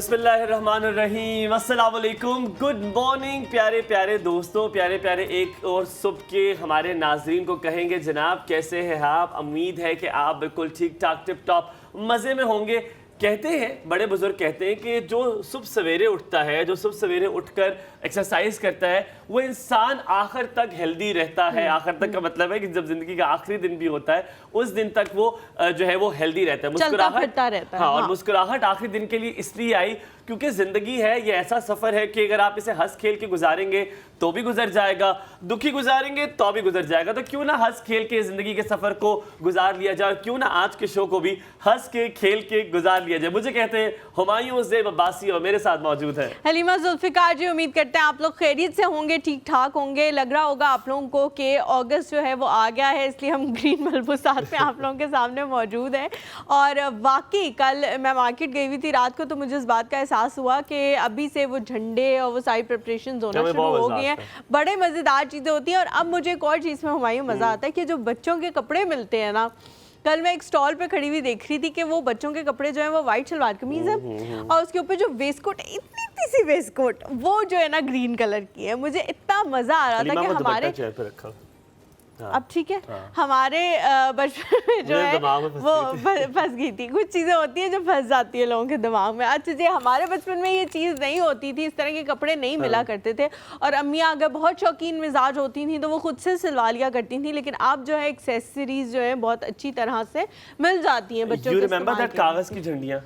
बिस्मिल्लाहिर्रहमानिर्रहीम, अस्सलाम वालेकुम, गुड मॉर्निंग प्यारे प्यारे दोस्तों, प्यारे प्यारे एक और सुबह के हमारे नाजरीन को कहेंगे जनाब कैसे हैं आप। उम्मीद है कि आप बिल्कुल ठीक ठाक टिप टॉप मज़े में होंगे। कहते हैं बड़े बुजुर्ग कहते हैं कि जो सुबह सवेरे उठता है, जो सुबह सवेरे उठकर एक्सरसाइज करता है, वो इंसान आखिर तक हेल्दी रहता है। आखिर तक का मतलब है कि जब जिंदगी का आखिरी दिन भी होता है उस दिन तक वो जो है वो हेल्दी रहता है, मुस्कुराहट रहता है। हाँ, और मुस्कुराहट आखिरी दिन के लिए इसलिए आई क्योंकि जिंदगी है ये ऐसा सफर है कि अगर आप इसे हंस खेल के गुजारेंगे तो भी गुजर जाएगा, दुखी गुजारेंगे तो भी गुजर जाएगा। तो क्यों ना हंस खेल के जिंदगी के सफर को गुजार लिया जाए, क्यों ना आज के शो को भी हंस के खेल के गुजार लिया जाए। मुझे कहते हैं हुमायूं ज़ेब अब्बासी और मेरे साथ मौजूद है हलीमा जुल्फिकार जी। उम्मीद करते हैं आप लोग खैरियत से होंगे, ठीक ठाक होंगे। लग रहा होगा आप लोगों को कि अगस्त जो है वो आ गया है, इसलिए हम ग्रीन मलबूसात में आप लोगों के सामने मौजूद हैं। और वाकई कल मैं मार्केट गई हुई थी रात को, तो मुझे इस बात का एहसास हुआ कि अभी से वो झंडे और वो सारी प्रिपरेशन होना शुरू हो गई हैं। बड़े मज़ेदार चीज़ें होती हैं। और अब मुझे एक और चीज़ में हुमायूं मज़ा आता है कि जो बच्चों के कपड़े मिलते हैं ना, कल मैं एक स्टॉल पे खड़ी हुई देख रही थी कि वो बच्चों के कपड़े जो है वो वाइट शलवार कमीज है और उसके ऊपर जो वेस्टकोट है, इतनी सी वेस्टकोट, वो जो है ना ग्रीन कलर की है। मुझे इतना मजा आ रहा था कि हमारे चेयर पे रखा। हाँ। अब ठीक है। हाँ। हमारे बचपन में जो है वो फंस गई थी। कुछ चीज़ें होती हैं जो फंस जाती है लोगों के दिमाग में। अच्छा जी, हमारे बचपन में ये चीज़ नहीं होती थी, इस तरह के कपड़े नहीं मिला करते थे। और अम्मियाँ अगर बहुत शौकीन मिजाज होती थी तो वो खुद से सिलवा लिया करती थी। लेकिन अब जो है एक्सेसरीज जो है बहुत अच्छी तरह से मिल जाती हैं बच्चों को। कागज की झंडियाँ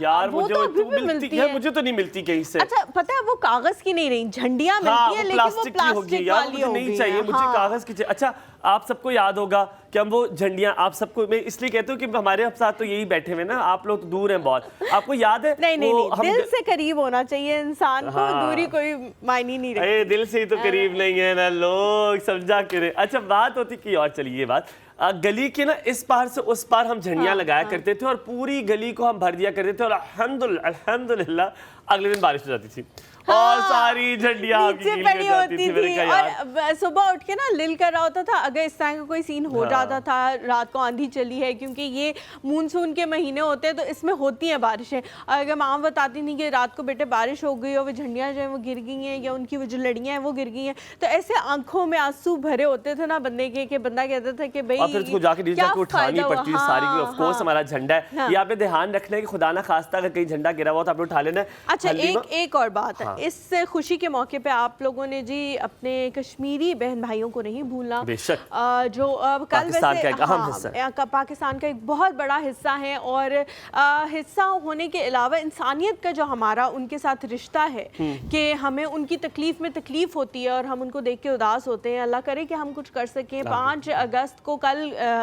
यार मुझे तो मिलती है, मुझे तो नहीं मिलती कहीं से। अच्छा पता है वो कागज की नहीं रही, झंडियाँ मिलती है, लेकिन वो प्लास्टिक वाली हो गई। नहीं चाहिए मुझे कागज की। अच्छा आप सबको याद होगा कि हम वो झंडियां, आप सबको मैं इसलिए कहता हूँ कि हमारे साथ तो यही बैठे हुए ना, आप लोग तो दूर हैं बहुत। आपको याद है? नहीं, दिल से करीब होना चाहिए इंसान को। हाँ। दूरी कोई मायने नहीं रखती। दिल से ही तो करीब नहीं है ना लोग, समझा करे। अच्छा बात होती कि और चलिए ये बात, गली के ना इस पार से उस पार हम झंडियां लगाया करते थे और पूरी गली को हम भर दिया करते थे और अल्हम्दुलिल्लाह अगले दिन बारिश हो जाती थी और सारी झंडियां पड़ी होती थी। और सुबह उठ के ना लिल कर रहा होता था अगर इस तरह का कोई सीन हो जाता था, रात को आंधी चली है, क्योंकि ये मूनसून के महीने होते हैं तो इसमें होती हैं बारिशें। और अगर माँ बताती थी कि रात को बेटे बारिश हो गई और वो झंडियाँ जो है वो गिर गई हैं या उनकी वो जो लड़ियाँ हैं वो गिर गई हैं, तो ऐसे आंखों में आंसू भरे होते थे ना बंदे के बंदा कहता था कि भाई फिर उसको जाके नीचे जाके उठानी पड़ती थी सारी। ऑफ कोर्स हमारा झंडा है, ये आपने ध्यान रखना है कि खुदा ना खास्ता अगर कहीं झंडा गिरा हुआ तो आपने उठा लेना है। अच्छा एक और बात है, इस खुशी के मौके पे आप लोगों ने जी अपने कश्मीरी बहन भाइयों को नहीं भूलना, जो कल वैसे पाकिस्तान का एक बहुत बड़ा हिस्सा है। और हिस्सा होने के अलावा इंसानियत का जो हमारा उनके साथ रिश्ता है कि हमें उनकी तकलीफ में तकलीफ होती है और हम उनको देख के उदास होते हैं। अल्लाह करे कि हम कुछ कर सकें। 5 अगस्त को कल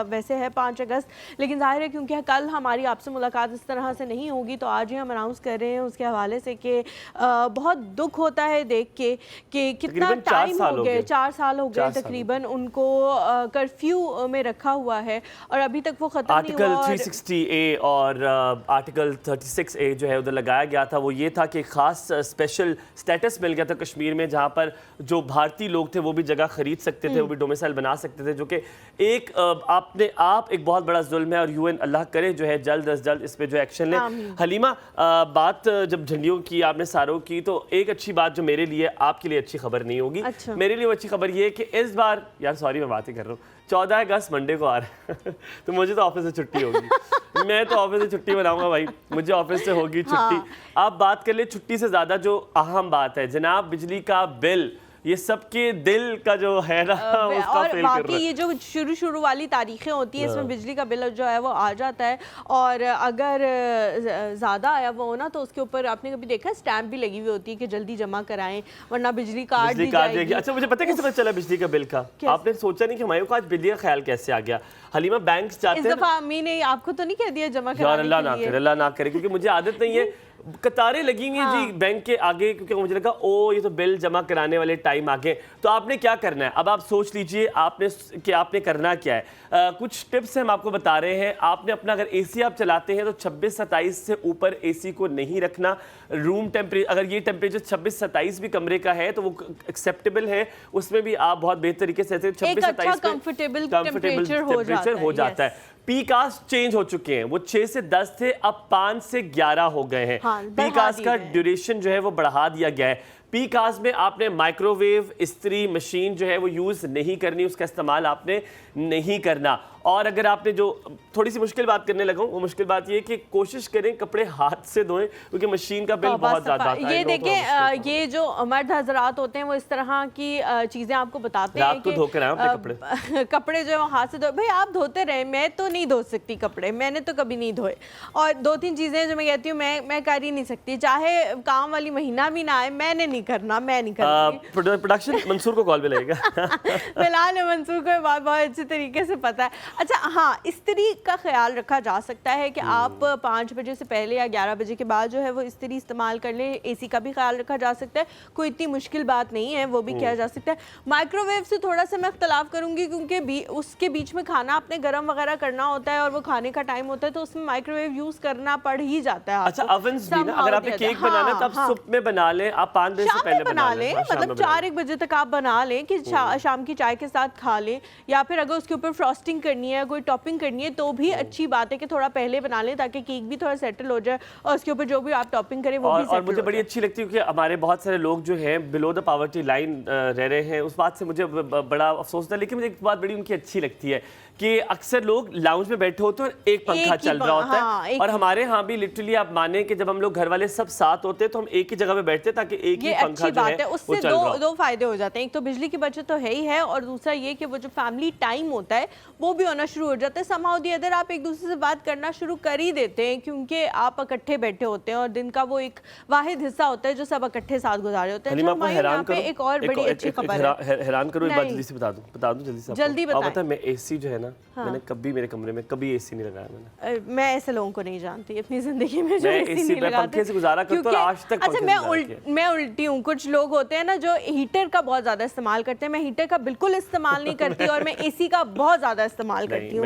वैसे है 5 अगस्त, लेकिन जाहिर है क्योंकि कल हमारी आपसे मुलाकात इस तरह से नहीं होगी तो आज ही हम अनाउंस कर रहे हैं उसके हवाले से कि बहुत दुख होता है देख के कि कितना टाइम हो गया, 4 साल हो गए तकरीबन उनको कर्फ्यू में रखा हुआ है और अभी तक वो खत्म नहीं हुआ। आर्टिकल 360A और आर्टिकल 36A जो है उधर लगाया गया था, वो ये था कि खास स्पेशल स्टेटस मिल गया था कश्मीर में, जहाँ पर जो भारतीय लोग थे वो भी जगह खरीद सकते थे, वो भी डोमिसाइल बना सकते थे, जो कि एक आपने आप एक बहुत बड़ा जुल्म है। और UN अल्लाह करे जो है जल्द अज जल्द इस पे जो एक्शन ले। हलीमा बात जब झंडियों की आपने सारों की, तो एक अच्छी बात जो मेरे लिए आपके लिए अच्छी खबर नहीं होगी। अच्छा। मेरे लिए वो अच्छी खबर ये है कि इस बार यार सॉरी मैं बात ही कर रहा हूँ, 14 अगस्त मंडे को आ रहा है तो मुझे तो ऑफिस से छुट्टी होगी। मैं तो ऑफिस से छुट्टी बनाऊंगा भाई, मुझे ऑफिस से होगी छुट्टी। हाँ। आप बात कर ले छुट्टी से ज़्यादा जो अहम बात है जनाब बिजली का बिल, ये सबके दिल का जो है ना उसका और बाकी ये जो शुरू वाली तारीखें होती हैं इसमें बिजली का बिल जो है वो आ जाता है। और अगर ज़्यादा आया वो हो ना तो उसके ऊपर आपने कभी देखा स्टैम्प भी लगी हुई होती है कि जल्दी जमा कराएं वरना बिजली कार्ड दी जाएगी। अच्छा मुझे पता है कैसे पता चला बिजली का बिल का? आपने सोचा नहीं कि हमारे को आज बिजली का ख्याल कैसे आ गया? हलीमा बैंक जाते हैं इस दफा अम्मी ने आपको तो नहीं कह दिया जमा कराने के लिए? अल्लाह ना करे, क्योंकि मुझे आदत नहीं है। कतारें लगेंगी जी बैंक के आगे, क्योंकि मुझे लगा ओ ये तो बिल जमा कराने वाले टाइम आ गए। तो आपने क्या करना है अब आप सोच लीजिए आपने करना क्या है। कुछ टिप्स हम आपको बता रहे हैं। आपने अपना अगर एसी आप चलाते हैं तो 26-27 से ऊपर एसी को नहीं रखना। रूम टेम्परेचर अगर ये टेम्परेचर 26-27 भी कमरे का है तो वो एक्सेप्टेबल है, उसमें भी आप बहुत बेहतर तरीके से 26-27 कंफर्टेबल टेम्परेचर हो जाता है। पी कास्ट चेंज हो चुके हैं, वो 6 से 10 थे, अब 5 से 11 हो गए हैं। हाँ, पी कास्ट का ड्यूरेशन जो है वो बढ़ा दिया गया है। पी कास्ट में आपने माइक्रोवेव, इस्त्री मशीन जो है वो यूज़ नहीं करनी, उसका इस्तेमाल आपने नहीं करना। और अगर आपने जो थोड़ी सी मुश्किल बात करने लगा हूँ, वो मुश्किल बात ये है कि कोशिश करें कपड़े हाथ से धोएं, क्योंकि मशीन का बिल बहुत ज़्यादा आता है। ये देखें, ये जो मर्द हजरात होते हैं वो इस तरह की चीज़ें आपको बताते हैं कि धोकर आए अपने कपड़े जो है वो हाथ से धो। भाई आप धोते रहे, मैं तो नहीं धो सकती कपड़े, मैंने तो कभी नहीं धोए। और 2-3 चीज़ें जो मैं कहती हूँ मैं कर ही नहीं सकती, चाहे काम वाली महीना भी ना आए, मैंने नहीं करना, मैं नहीं करती। प्रोडक्शन मंसूर को कॉल पे लगेगा। फिलहाल मंसूर को बात बहुत अच्छे तरीके से पता है। अच्छा हाँ, इस्त्री का ख्याल रखा जा सकता है कि आप 5 बजे से पहले या 11 बजे के बाद जो है वो इस्त्री इस्तेमाल कर लें। एसी का भी ख्याल रखा जा सकता है, कोई इतनी मुश्किल बात नहीं है, वो भी किया जा सकता है। माइक्रोवेव से थोड़ा सा मैं इख्तलाफ करूंगी, क्योंकि उसके बीच में खाना आपने गर्म वगैरह करना होता है और वो खाने का टाइम होता है, तो उसमें माइक्रोवेव यूज करना पड़ ही जाता है। अच्छा, ओवन्स भी ना, अगर आपने केक बनाना है तब सुप में बना लें, आप 5 बजे से पहले बना लें, मतलब 4-1 बजे तक आप बना लें कि शाम की चाय के साथ खा लें। या फिर अगर उसके ऊपर फ्रॉस्टिंग करनी है, कोई टॉपिंग करनी है, तो भी अच्छी बात है कि थोड़ा पहले बना लें, ताकि केक भी थोड़ा सेटल हो जाए और उसके ऊपर जो भी आप टॉपिंग करें वो भी सेटल हो जाए। और मुझे बड़ी अच्छी लगती है कि हमारे बहुत सारे लोग जो हैं बिलो द पॉवर्टी लाइन रह रहे हैं, उस बात से मुझे बड़ा अफसोस होता है। लेकिन मुझे एक बात बड़ी उनकी अच्छी लगती है कि अक्सर लोग लाउंज में बैठे होते हैं और एक पंखा चल रहा होता है। और हमारे यहाँ भी लिटरली आप माने कि जब हम लोग घर वाले सब साथ होते हैं तो हम एक ही जगह पे बैठते हैं, ताकि एक ही पंखा जो है उससे दो फायदे हो जाते हैं। एक तो बिजली की बचत तो है ही है, और दूसरा ये कि वो जो फैमिली टाइम होता है वो भी होना शुरू हो जाता है। समहाउ दी अदर आप एक दूसरे से बात करना शुरू कर ही देते हैं, क्योंकि आप इकट्ठे बैठे होते हैं और दिन का वो एक वाहिद हिस्सा होता है जो सब इकट्ठे साथ गुजारे होते हैं। एक और बड़ी अच्छी खबर है, हैरान करो, एक बात जल्दी से बता दूं जल्दी बताएं। मैं एसी जो है ना, मैंने कभी मेरे कमरे में कभी एसी नहीं लगाया मैंने। मैं ऐसे लोगों को नहीं जानती अपनी जिंदगी में जो एसी नहीं लगाते, पंखे से गुजारा करता हूं आज तक। अच्छा, मैं उल्टी हूं। कुछ लोग होते हैं ना जो हीटर का बहुत ज्यादा इस्तेमाल करते हैं, मैं हीटर का बिल्कुल इस्तेमाल नहीं करती और मैं एसी का बहुत ज्यादा इस्तेमाल करती हूं।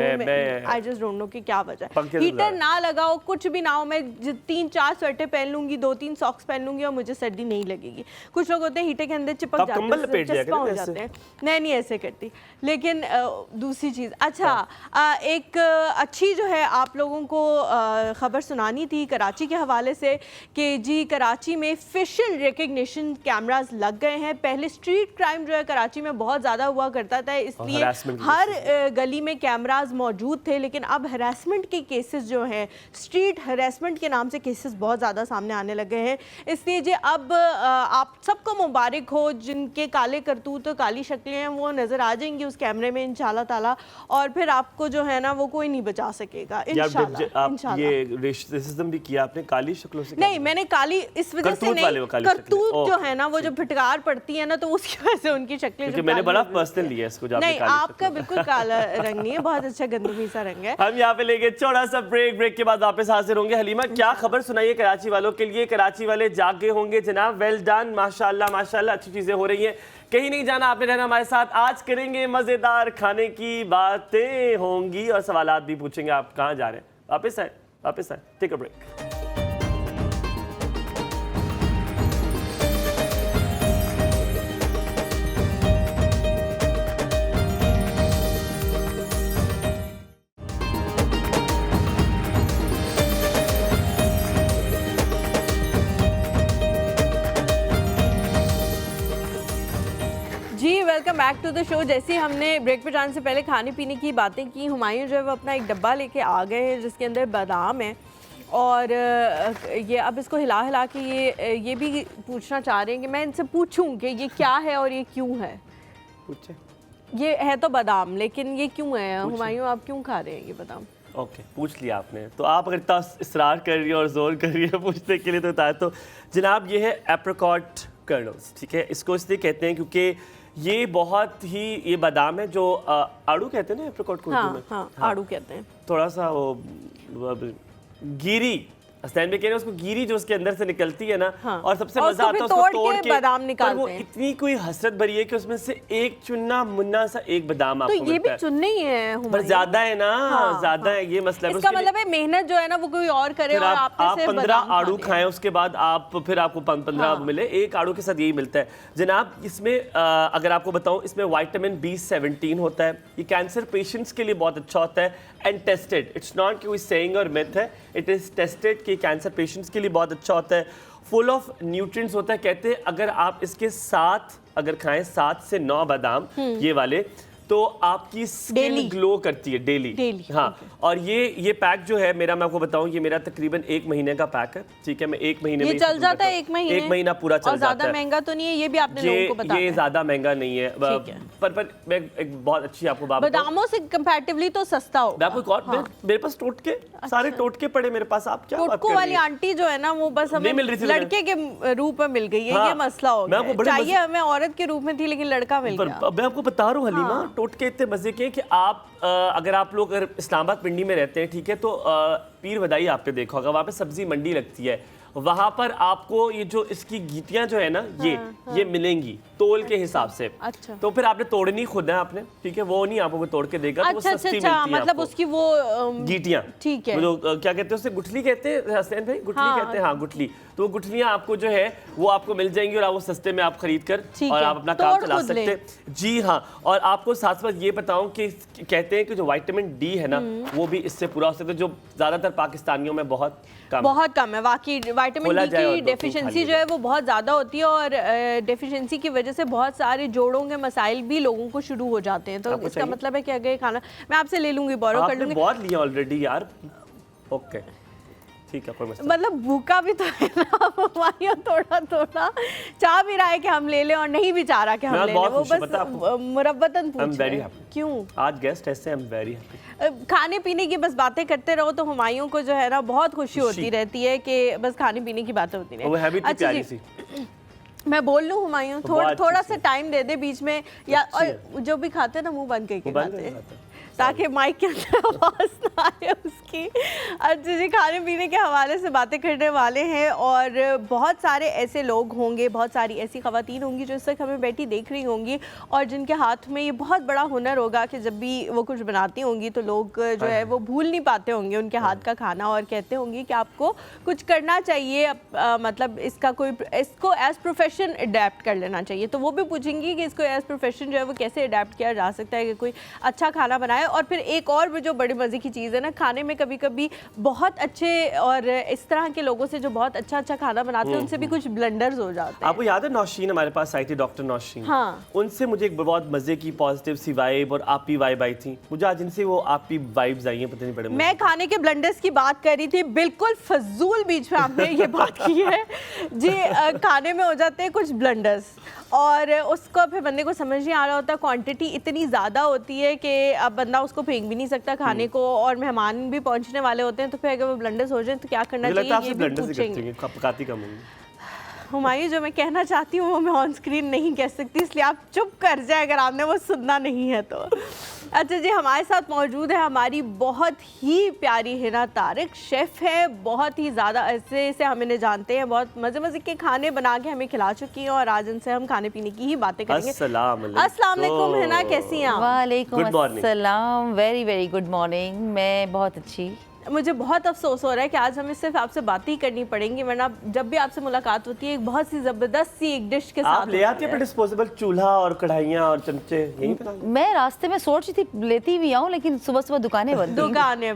आई जस्ट डोंट नो कि क्या वजह है। हीटर ना लगाओ, कुछ भी ना हो, मैं 3-4 स्वेटर पहन लूंगी, 2-3 सॉक्स पहन लूंगी और मुझे सर्दी नहीं लगेगी। कुछ लोग होते हैं हीटर के अंदर चिपक जाते हैं, मैं नहीं ऐसे करती। लेकिन दूसरी चीज, अच्छा एक अच्छी जो है आप लोगों को खबर सुनानी थी कराची के हवाले से कि जी कराची में फेशियल रिकग्निशन कैमरास लग गए हैं। पहले स्ट्रीट क्राइम जो है कराची में बहुत ज़्यादा हुआ करता था, इसलिए हर गली में कैमरास मौजूद थे, लेकिन अब हरासमेंट के केसेस जो हैं, स्ट्रीट हरासमेंट के नाम से केसेस बहुत ज़्यादा सामने आने लगे हैं। इसलिए जी अब आप सबको मुबारक हो, जिनके काले करतूत काली शक्लें हैं वो नज़र आ जाएंगी उस कैमरे में इंशाल्लाह ताला, और फिर आपको जो है ना वो कोई नहीं बचा सकेगा इंशाल्लाह। ये रेसिज्म भी किया आपने काली शक्लों से? नहीं, मैंने काली इस वजह से नहीं, करतूत जो है ना वो जो फिटकार पड़ती है ना, तो उसकी वजह से उनकी शक्लें जो मैंने बड़ा पर्सनल लिया इसको। नहीं, आपका बिल्कुल काला रंग नहीं है, बहुत अच्छा गंदमी सा रंग है। हम यहाँ पे लेंगे छोटा सा ब्रेक के बाद वापस हाजिर होंगे। हलीमा, क्या खबर सुनाइए कराची वालों के लिए? कराची वाले जागे होंगे जनाब, वेल डन, माशाल्लाह माशाल्लाह, अच्छी चीजें हो रही हैं। कहीं नहीं जाना, आपने रहना हमारे साथ। आज करेंगे मजेदार खाने की बातें होंगी और सवालात भी पूछेंगे। आप कहाँ जा रहे हैं? वापस आए, take a break. Welcome back to the show. जैसे ही हमने ब्रेक पे जाने से पहले खाने पीने की बातें की, हुमायूं जो है वो अपना एक डब्बा लेके आ गए हैं जिसके अंदर बादाम है, और ये अब इसको हिला हिला के ये भी पूछना चाह रहे हैं कि मैं इनसे पूछूं कि ये क्या है और ये क्यों है। पूछे। ये है तो बादाम, लेकिन ये क्यों है? हुमायूं, आप क्यों खा रहे हैं ये बादाम? ओके, पूछ लिया आपने, तो आप अगर इतना इसरार कर रही है और जोर कर रही है पूछने के लिए, तो बताया तो जनाब ये है एप्रिकॉट कर्नल्स, ठीक है। इसको इसलिए कहते हैं क्योंकि ये बहुत ही, ये बादाम है जो आड़ू कहते हैं ना एप्रिकॉट को? हाँ, आड़ू कहते हैं। थोड़ा सा वो गिरी हसनैन भी कह रहे हैं उसको गिरी जो उसके अंदर से निकलती है ना, हाँ। और सबसे मजा आता है उसको तोड़ के बादाम पर निकालते वो हैं। इतनी कोई हसरत भरी है कि उसमें से एक चुन्ना मुन्ना सा एक बादाम आपको तो ये भी चुनने ही है पर ज्यादा है ना, ज्यादा है ये मसला। इसका मतलब है मेहनत जो है ना वो कोई और करे और आप 15 आड़ू खाएं उसके बाद आप फिर आपको 15 मिले, एक आड़ू के साथ यही मिलता है जनाब। इसमें अगर आपको बताऊं इसमें विटामिन B17 होता है, ये कैंसर पेशेंट्स के लिए बहुत अच्छा होता है एंड टेस्टेड, इट्स नॉट कि कोई सेइंग और मिथ है, इट इज टेस्टेड कि कैंसर पेशेंट्स के लिए बहुत अच्छा होता है। फुल ऑफ न्यूट्रिएंट्स होता है, कहते हैं अगर आप इसके साथ अगर खाएं 7 से 9 बादाम ये वाले तो आपकी स्किन ग्लो करती है डेली। हाँ, और ये पैक जो है मेरा, मैं आपको बताऊं ये मेरा तकरीबन 1 महीने का पैक है, ठीक है। मैं 1 महीने में चल जाता है, 1 महीना पूरा चल जाता है। ज्यादा महंगा तो नहीं है, ये भी आपने लोगों को बताया। ये ज्यादा महंगा नहीं है, पर मैं एक बहुत अच्छी आपको बात बताऊं, बादामों से कंपैरेटिवली तो सस्ता हो। मैं आपको मेरे पास टोटके सारे टोटके पड़े मेरे पास, आप क्या बात कर रही हैं? वाली आंटी जो है ना वो बस हमें लड़के के रूप में मिल गई है, ये मसला हो गया। चाहिए हमें औरत के रूप में थी लेकिन लड़का मिल गया। मैं आपको बता रहा हूँ हलीमा, टोटके इतने मजे के कि आप अगर आप लोग अगर इस्लामाबाद पिंडी में रहते हैं, ठीक है, तो पीर बदाई आपने देखा होगा, वहाँ पे सब्जी मंडी लगती है, वहाँ पर आपको ये जो इसकी गीटियाँ जो है ना ये मिलेंगी तोल के हिसाब से। अच्छा। तो फिर आपने तोड़नी खुद है आपने, ठीक है, वो नहीं आपको तोड़ के देगा। तो वो सस्ती मिलती है मतलब उसकी वो गीटियाँ, ठीक है, जो क्या कहते हैं उसे, गुठली कहते हैं हसनैन भाई, गुठली कहते हैं, हाँ गुठली। तो वो गुठलियाँ आपको जो है वो आपको मिल जाएंगी और आप वो सस्ते में आप खरीद कर और आप अपना काम चला सकते हैं। जी हाँ, और आपको साथ साथ ये बताऊं कि कहते हैं कि जो विटामिन D है ना वो भी इससे पूरा हो सकता है, जो ज्यादातर पाकिस्तानियों में बहुत कम है। वाकई विटामिन D की डेफिशिएंसी जो है वो बहुत ज़्यादा होती है और डेफिशिएंसी की वजह से बहुत सारे जोड़ों के मसाइल भी लोगों को शुरू हो जाते हैं। तो इसका मतलब है कि अगर खाना मैं आपसे ले लूंगी, बोरो कर लूंगी। बहुत लिया ऑलरेडी यार, ओके ठीक है, कोई मसला। मतलब भूखा भी तो है ना, थोड़ा थोड़ा चाह भी रहा है कि हम ले लें और नहीं भी चाह रहा कि हम ले लें, वो बस मुरब्बतन पूछ रहे हैं। क्यों? आज गेस्ट ऐसे, आई एम वेरी हैप्पी। खाने पीने की बस बातें करते रहो तो हुमायूं को जो है ना बहुत खुशी होती रहती है कि बस खाने पीने की बातें होती रहे। वो है भी इतनी प्यारी सी। मैं बोल लूं हुमायूं, थोड़ा सा टाइम दे दे बीच में, या और जो भी खाते हैं ना मुंह बंद करके खाते हैं ताकि माइक के अंदर आवाज ना आए उसकी। अच्छा जी, खाने पीने के हवाले से बातें करने वाले हैं और बहुत सारे ऐसे लोग होंगे, बहुत सारी ऐसी ख़वातीन होंगी जो इस वक्त हमें बैठी देख रही होंगी और जिनके हाथ में ये बहुत बड़ा हुनर होगा कि जब भी वो कुछ बनाती होंगी तो लोग जो है वो भूल नहीं पाते होंगे उनके हाथ का खाना और कहते होंगे कि आपको कुछ करना चाहिए, मतलब इसको एज प्रोफेशन अडेप्ट कर लेना चाहिए। तो वो भी पूछेंगी कि इसको एज प्रोफेशन जो है वो कैसे अडेप्ट किया जा सकता है कि कोई अच्छा खाना बनाए। और फिर एक और जो बड़ी मज़े की चीज़ है ना, खाने में कभी कभी बहुत अच्छे और इस तरह के लोगों से जो बहुत अच्छा खाना बनाते हैं उनसे भी कुछ ब्लंडर्स हो जाते हैं। आपको याद है नौशीन हमारे पास आई थी, डॉक्टर नौशीन, हाँ, उनसे मुझे एक बहुत मजे की पॉजिटिव सी वाइब और आपी वाइब आई थी। मुझे आज इनसे वो आपी वाइब्स आई हैं, पता नहीं बड़े। मैं खाने के ब्लंडर्स की बात कर रही थी, बिल्कुल फजूल बीच में आपने ये बात की है जी। खाने में हो जाते हैं कुछ ब्लंडर्स और उसको फिर बंदे को समझ नहीं आ रहा होता, क्वांटिटी इतनी ज़्यादा होती है कि अब बंदा उसको फेंक भी नहीं सकता खाने को और मेहमान भी पहुंचने वाले होते हैं, तो फिर अगर वो ब्लंडर्स हो जाए तो क्या करना चाहिए ये भी पूछेंगे। हुमायूं, जो मैं कहना चाहती हूँ वो मैं ऑन स्क्रीन नहीं कह सकती, इसलिए आप चुप कर जाए अगर आपने वो सुनना नहीं है तो। अच्छा जी, हमारे साथ मौजूद है हमारी बहुत ही प्यारी हिना तारिक, शेफ़ है, बहुत ही ज़्यादा अरसे से हम इन्हें जानते हैं, बहुत मज़े के खाने बना के हमें खिला चुकी हैं और आज इनसे हम खाने पीने की ही बातें करेंगे। अस्सलाम वालेकुम हिना, कैसी हैं आप? वालेकुम अस्सलाम, वेरी वेरी गुड मॉर्निंग। मैं बहुत अच्छी। मुझे बहुत अफसोस हो रहा है कि आज हमें सिर्फ आपसे बातें ही करनी पड़ेंगी, वरना जब भी आपसे मुलाकात होती है एक बहुत सी जबरदस्त सी एक डिश के साथ आप ले आती हैं डिस्पोजेबल चूल्हा और कढ़ाइयाँ और चमचे यहीं पे। मैं रास्ते में सोच रही थी लेती भी आऊँ, लेकिन सुबह दुकानें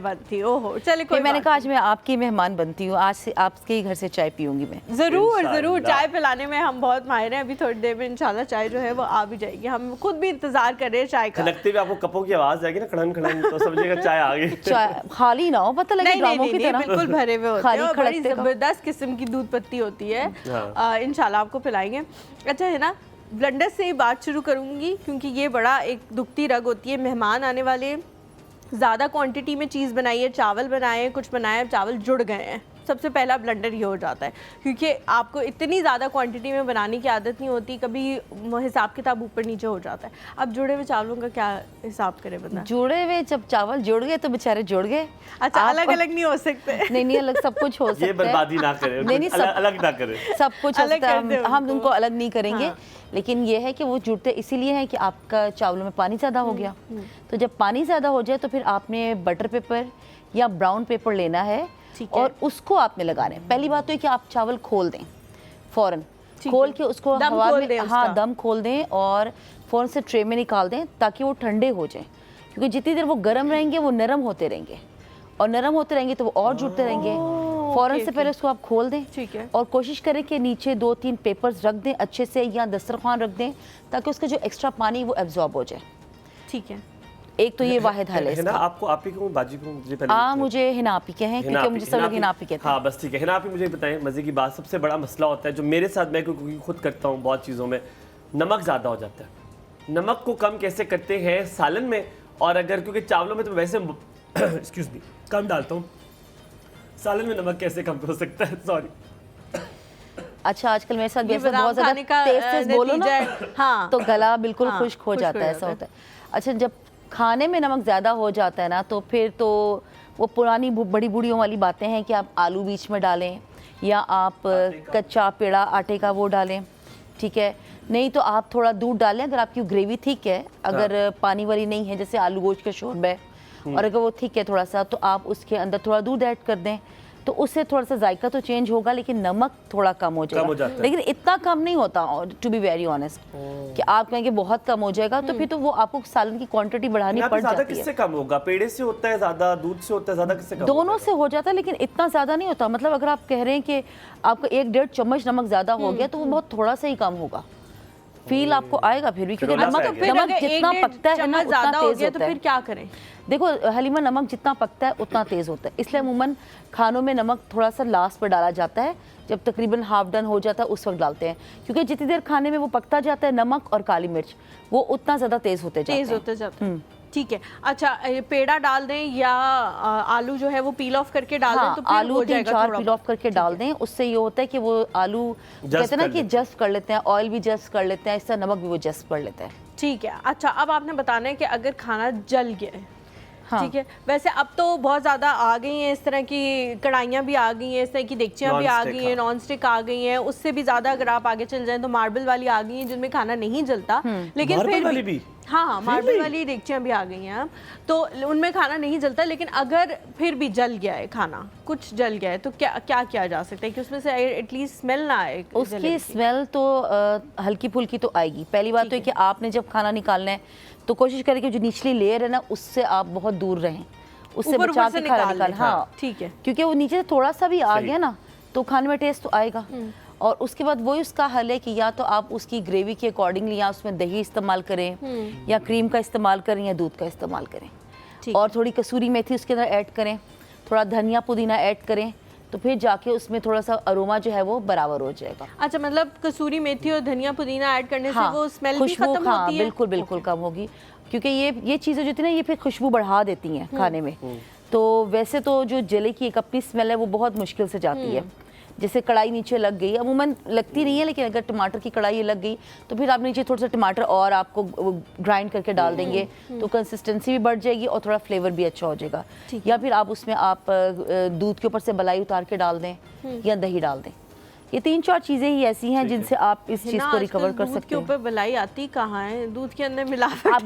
बंद थी। ओहो, चलिए कोई, मैंने कहा आज मैं आपकी मेहमान बनती हूँ, आज से आपके ही घर से चाय पीऊंगी मैं। जरूर चाय पिलाने में हम बहुत माहिर हैं। अभी थोड़ी देर में इंशाल्लाह चाय जो है वो आ भी जाएगी, हम खुद भी इंतजार कर रहे हैं चाय का। लगते हुए आपको कपों की आवाज आएगी ना, खड़न खड़न, तो समझिएगा चाय आ गई। चाय खाली ना हो, पता लगे ड्रामों की तरह, बिल्कुल भरे हुए होते हैं, बड़ी जबरदस्त किस्म की दूध पत्ती होती है। इंशाल्लाह आपको पिलाएंगे। अच्छा है ना, ब्लेंडर से ही बात शुरू करूंगी क्योंकि ये बड़ा एक दुखती रग होती है। मेहमान आने वाले, ज़्यादा क्वांटिटी में चीज़ बनाई है, चावल बनाए, कुछ बनाए, चावल जुड़ गए हैं, सबसे पहला ब्लंडर ये हो जाता है, क्योंकि आपको इतनी ज़्यादा क्वांटिटी में बनाने की आदत नहीं होती, कभी हिसाब किताब ऊपर नीचे हो जाता है। अब जुड़े हुए चावलों का क्या हिसाब करे बंदा? जुड़े हुए जब चावल जुड़ गए तो बेचारे जुड़ गए। अच्छा, अलग अलग नहीं हो सकते? नहीं, अलग सब कुछ हो सकता है। ये बर्बादी ना करें, नहीं अलग ना करें, सब कुछ हम उनको अलग नहीं करेंगे। लेकिन ये है कि वो जुड़ते इसीलिए है कि आपका चावलों में पानी ज़्यादा हो गया। तो जब पानी ज़्यादा हो जाए तो फिर आपने बटर पेपर या ब्राउन पेपर लेना है और उसको आपने लगाना है। पहली बात तो ये कि आप चावल खोल दें, फ़ौरन खोल के उसको हवा में, हाँ, दम खोल दें और फ़ौरन से ट्रे में निकाल दें ताकि वो ठंडे हो जाएं, क्योंकि जितनी देर वो गर्म रहेंगे वो नरम होते रहेंगे, और नरम होते रहेंगे तो वो और जुड़ते रहेंगे। फ़ौरन से पहले उसको आप खोल दें, ठीक है, और कोशिश करें कि नीचे 2-3 पेपर्स रख दें अच्छे से, या दस्तरखान रख दें ताकि उसका जो एक्स्ट्रा पानी वो एब्जॉर्ब हो जाए। ठीक है, एक तो ये वाहिद हल है इसका। आपको आप ही कहूं, बाजी कहूं? मुझे पहले मुझे हिनापी कहें, क्योंकि मुझे सब लोग हिनापी कहते हैं। हाँ बस ठीक है। हिनापी, मुझे बताएं, मज़े की बात, सबसे बड़ा मसला होता है जो मेरे साथ, मैं क्योंकि खुद करता हूँ बहुत चीज़ों में, नमक ज़्यादा हो जाता है। नमक को कम कैसे करते हैं सालन में? और अगर क्योंकि चावलों में तो वैसे एक्सक्यूज मी कम डालता हूँ, सालन में नमक कैसे कम हो सकता है? सॉरी। अच्छा, आजकल मेरे साथ भी बहुत ज़्यादा तेज बोलो ना, हाँ, तो गला बिल्कुल खुश्क हो जाता है, ऐसा होता है। अच्छा, जब खाने में नमक ज़्यादा हो जाता है ना, तो फिर तो वो पुरानी बड़ी बूढ़ियों वाली बातें हैं कि आप आलू बीच में डालें, या आप कच्चा पेड़ा आटे का वो डालें, ठीक है। नहीं तो आप थोड़ा दूध डालें अगर आपकी ग्रेवी ठीक है, अगर पानी वाली नहीं है, जैसे आलू गोश्त का शोरबा है, और अगर वो ठीक है थोड़ा सा, तो आप उसके अंदर थोड़ा दूध ऐड कर दें, तो उससे थोड़ा सा जायका तो चेंज होगा, लेकिन नमक थोड़ा कम हो जाएगा। लेकिन इतना कम नहीं होता, टू बी वेरी ऑनेस्ट, कि आप कहेंगे बहुत कम हो जाएगा, तो फिर तो वो आपको सालन की क्वांटिटी बढ़ानी पड़ जाती है। किससे कम होगा? पेड़े से होता है ज़्यादा, दूध से होता है ज़्यादा, किससे कम? दोनों से हो जाता है, लेकिन इतना ज़्यादा नहीं होता। मतलब अगर आप कह रहे हैं कि आपका 1-1.5 चम्मच नमक ज़्यादा हो गया, तो वो बहुत थोड़ा सा ही कम होगा, फील आपको आएगा फिर भी, क्योंकि नमक जितना पकता है ना उतना तेज होता है। तो फिर क्या करें? देखो हलीमा, नमक जितना पकता है उतना तेज़ होता है, इसलिए अमूमन खानों में नमक थोड़ा सा लास्ट पर डाला जाता है, जब तकरीबन हाफ डन हो जाता है उस वक्त डालते हैं, क्योंकि जितनी देर खाने में वो पकता जाता है, नमक और काली मिर्च वो उतना ज़्यादा तेज़ होते जाते हैं। ठीक है। अच्छा, पेड़ा डाल दें या आलू जो है वो पील ऑफ करके डाल दें? तो फिर आलू 3-4 पील ऑफ करके डाल दें, उससे ये होता है कि वो आलू कहते हैं ना कि जस्ट कर लेते हैं, ऑयल भी जस्ट कर लेते हैं, इससे नमक भी वो जस्ट कर लेते हैं। ठीक है। अच्छा, अब आपने बताना है कि अगर खाना जल गया है, ठीक है, वैसे अब तो बहुत ज़्यादा आ गई हैं इस तरह की कढ़ाइयाँ भी आ गई हैं, इस तरह की देगचियाँ भी आ गई हैं, नॉन स्टिक आ गई हैं, उससे भी ज़्यादा अगर आप आगे चल जाएं तो मार्बल वाली आ गई हैं जिनमें खाना नहीं जलता, लेकिन फिर भी हाँ, मार्बल वाली देगचियाँ भी आ गई हैं अब, तो उनमें खाना नहीं जलता। लेकिन अगर फिर भी जल गया है खाना, कुछ जल गया है, तो क्या क्या किया जा सकता है कि उसमें से एटलीस्ट स्मेल ना आए? उसकी स्मेल तो हल्की फुल्की तो आएगी। पहली बात तो है कि आपने जब खाना निकालना है तो कोशिश करें कि जो निचली लेयर है ना उससे आप बहुत दूर रहें, उससे बचा के खाना निकालें। हाँ ठीक है, क्योंकि वो नीचे से थोड़ा सा भी आ गया ना तो खाने में टेस्ट तो आएगा। और उसके बाद वही उसका हल है कि या तो आप उसकी ग्रेवी के अकॉर्डिंगली या उसमें दही इस्तेमाल करें, या क्रीम का इस्तेमाल करें, या दूध का इस्तेमाल करें, और थोड़ी कसूरी मेथी उसके अंदर ऐड करें, थोड़ा धनिया पुदीना ऐड करें, तो फिर जाके उसमें थोड़ा सा अरोमा जो है वो बराबर हो जाएगा। अच्छा, मतलब कसूरी मेथी और धनिया पुदीना ऐड करने से वो स्मेल भी खत्म होती है? बिल्कुल बिल्कुल कम होगी, क्योंकि ये चीज़ें जो थी ना ये फिर खुशबू बढ़ा देती हैं खाने में। तो वैसे तो जो जले की एक अपनी स्मेल है वो बहुत मुश्किल से जाती है। जैसे कढ़ाई नीचे लग गई, अमूमन लगती नहीं है, लेकिन अगर टमाटर की कढ़ाई लग गई तो फिर आप नीचे थोड़ा सा टमाटर और आपको ग्राइंड करके डाल देंगे तो कंसिस्टेंसी भी बढ़ जाएगी और थोड़ा फ्लेवर भी अच्छा हो जाएगा। या फिर आप उसमें आप दूध के ऊपर से मलाई उतार के डाल दें या दही डाल दें। ये 3-4 चीज़ें ही ऐसी हैं जिनसे आप इस चीज़ को रिकवर कर सकते हैं। दूध के ऊपर मलाई आती कहाँ है? दूध के अंदर मिलावट। आप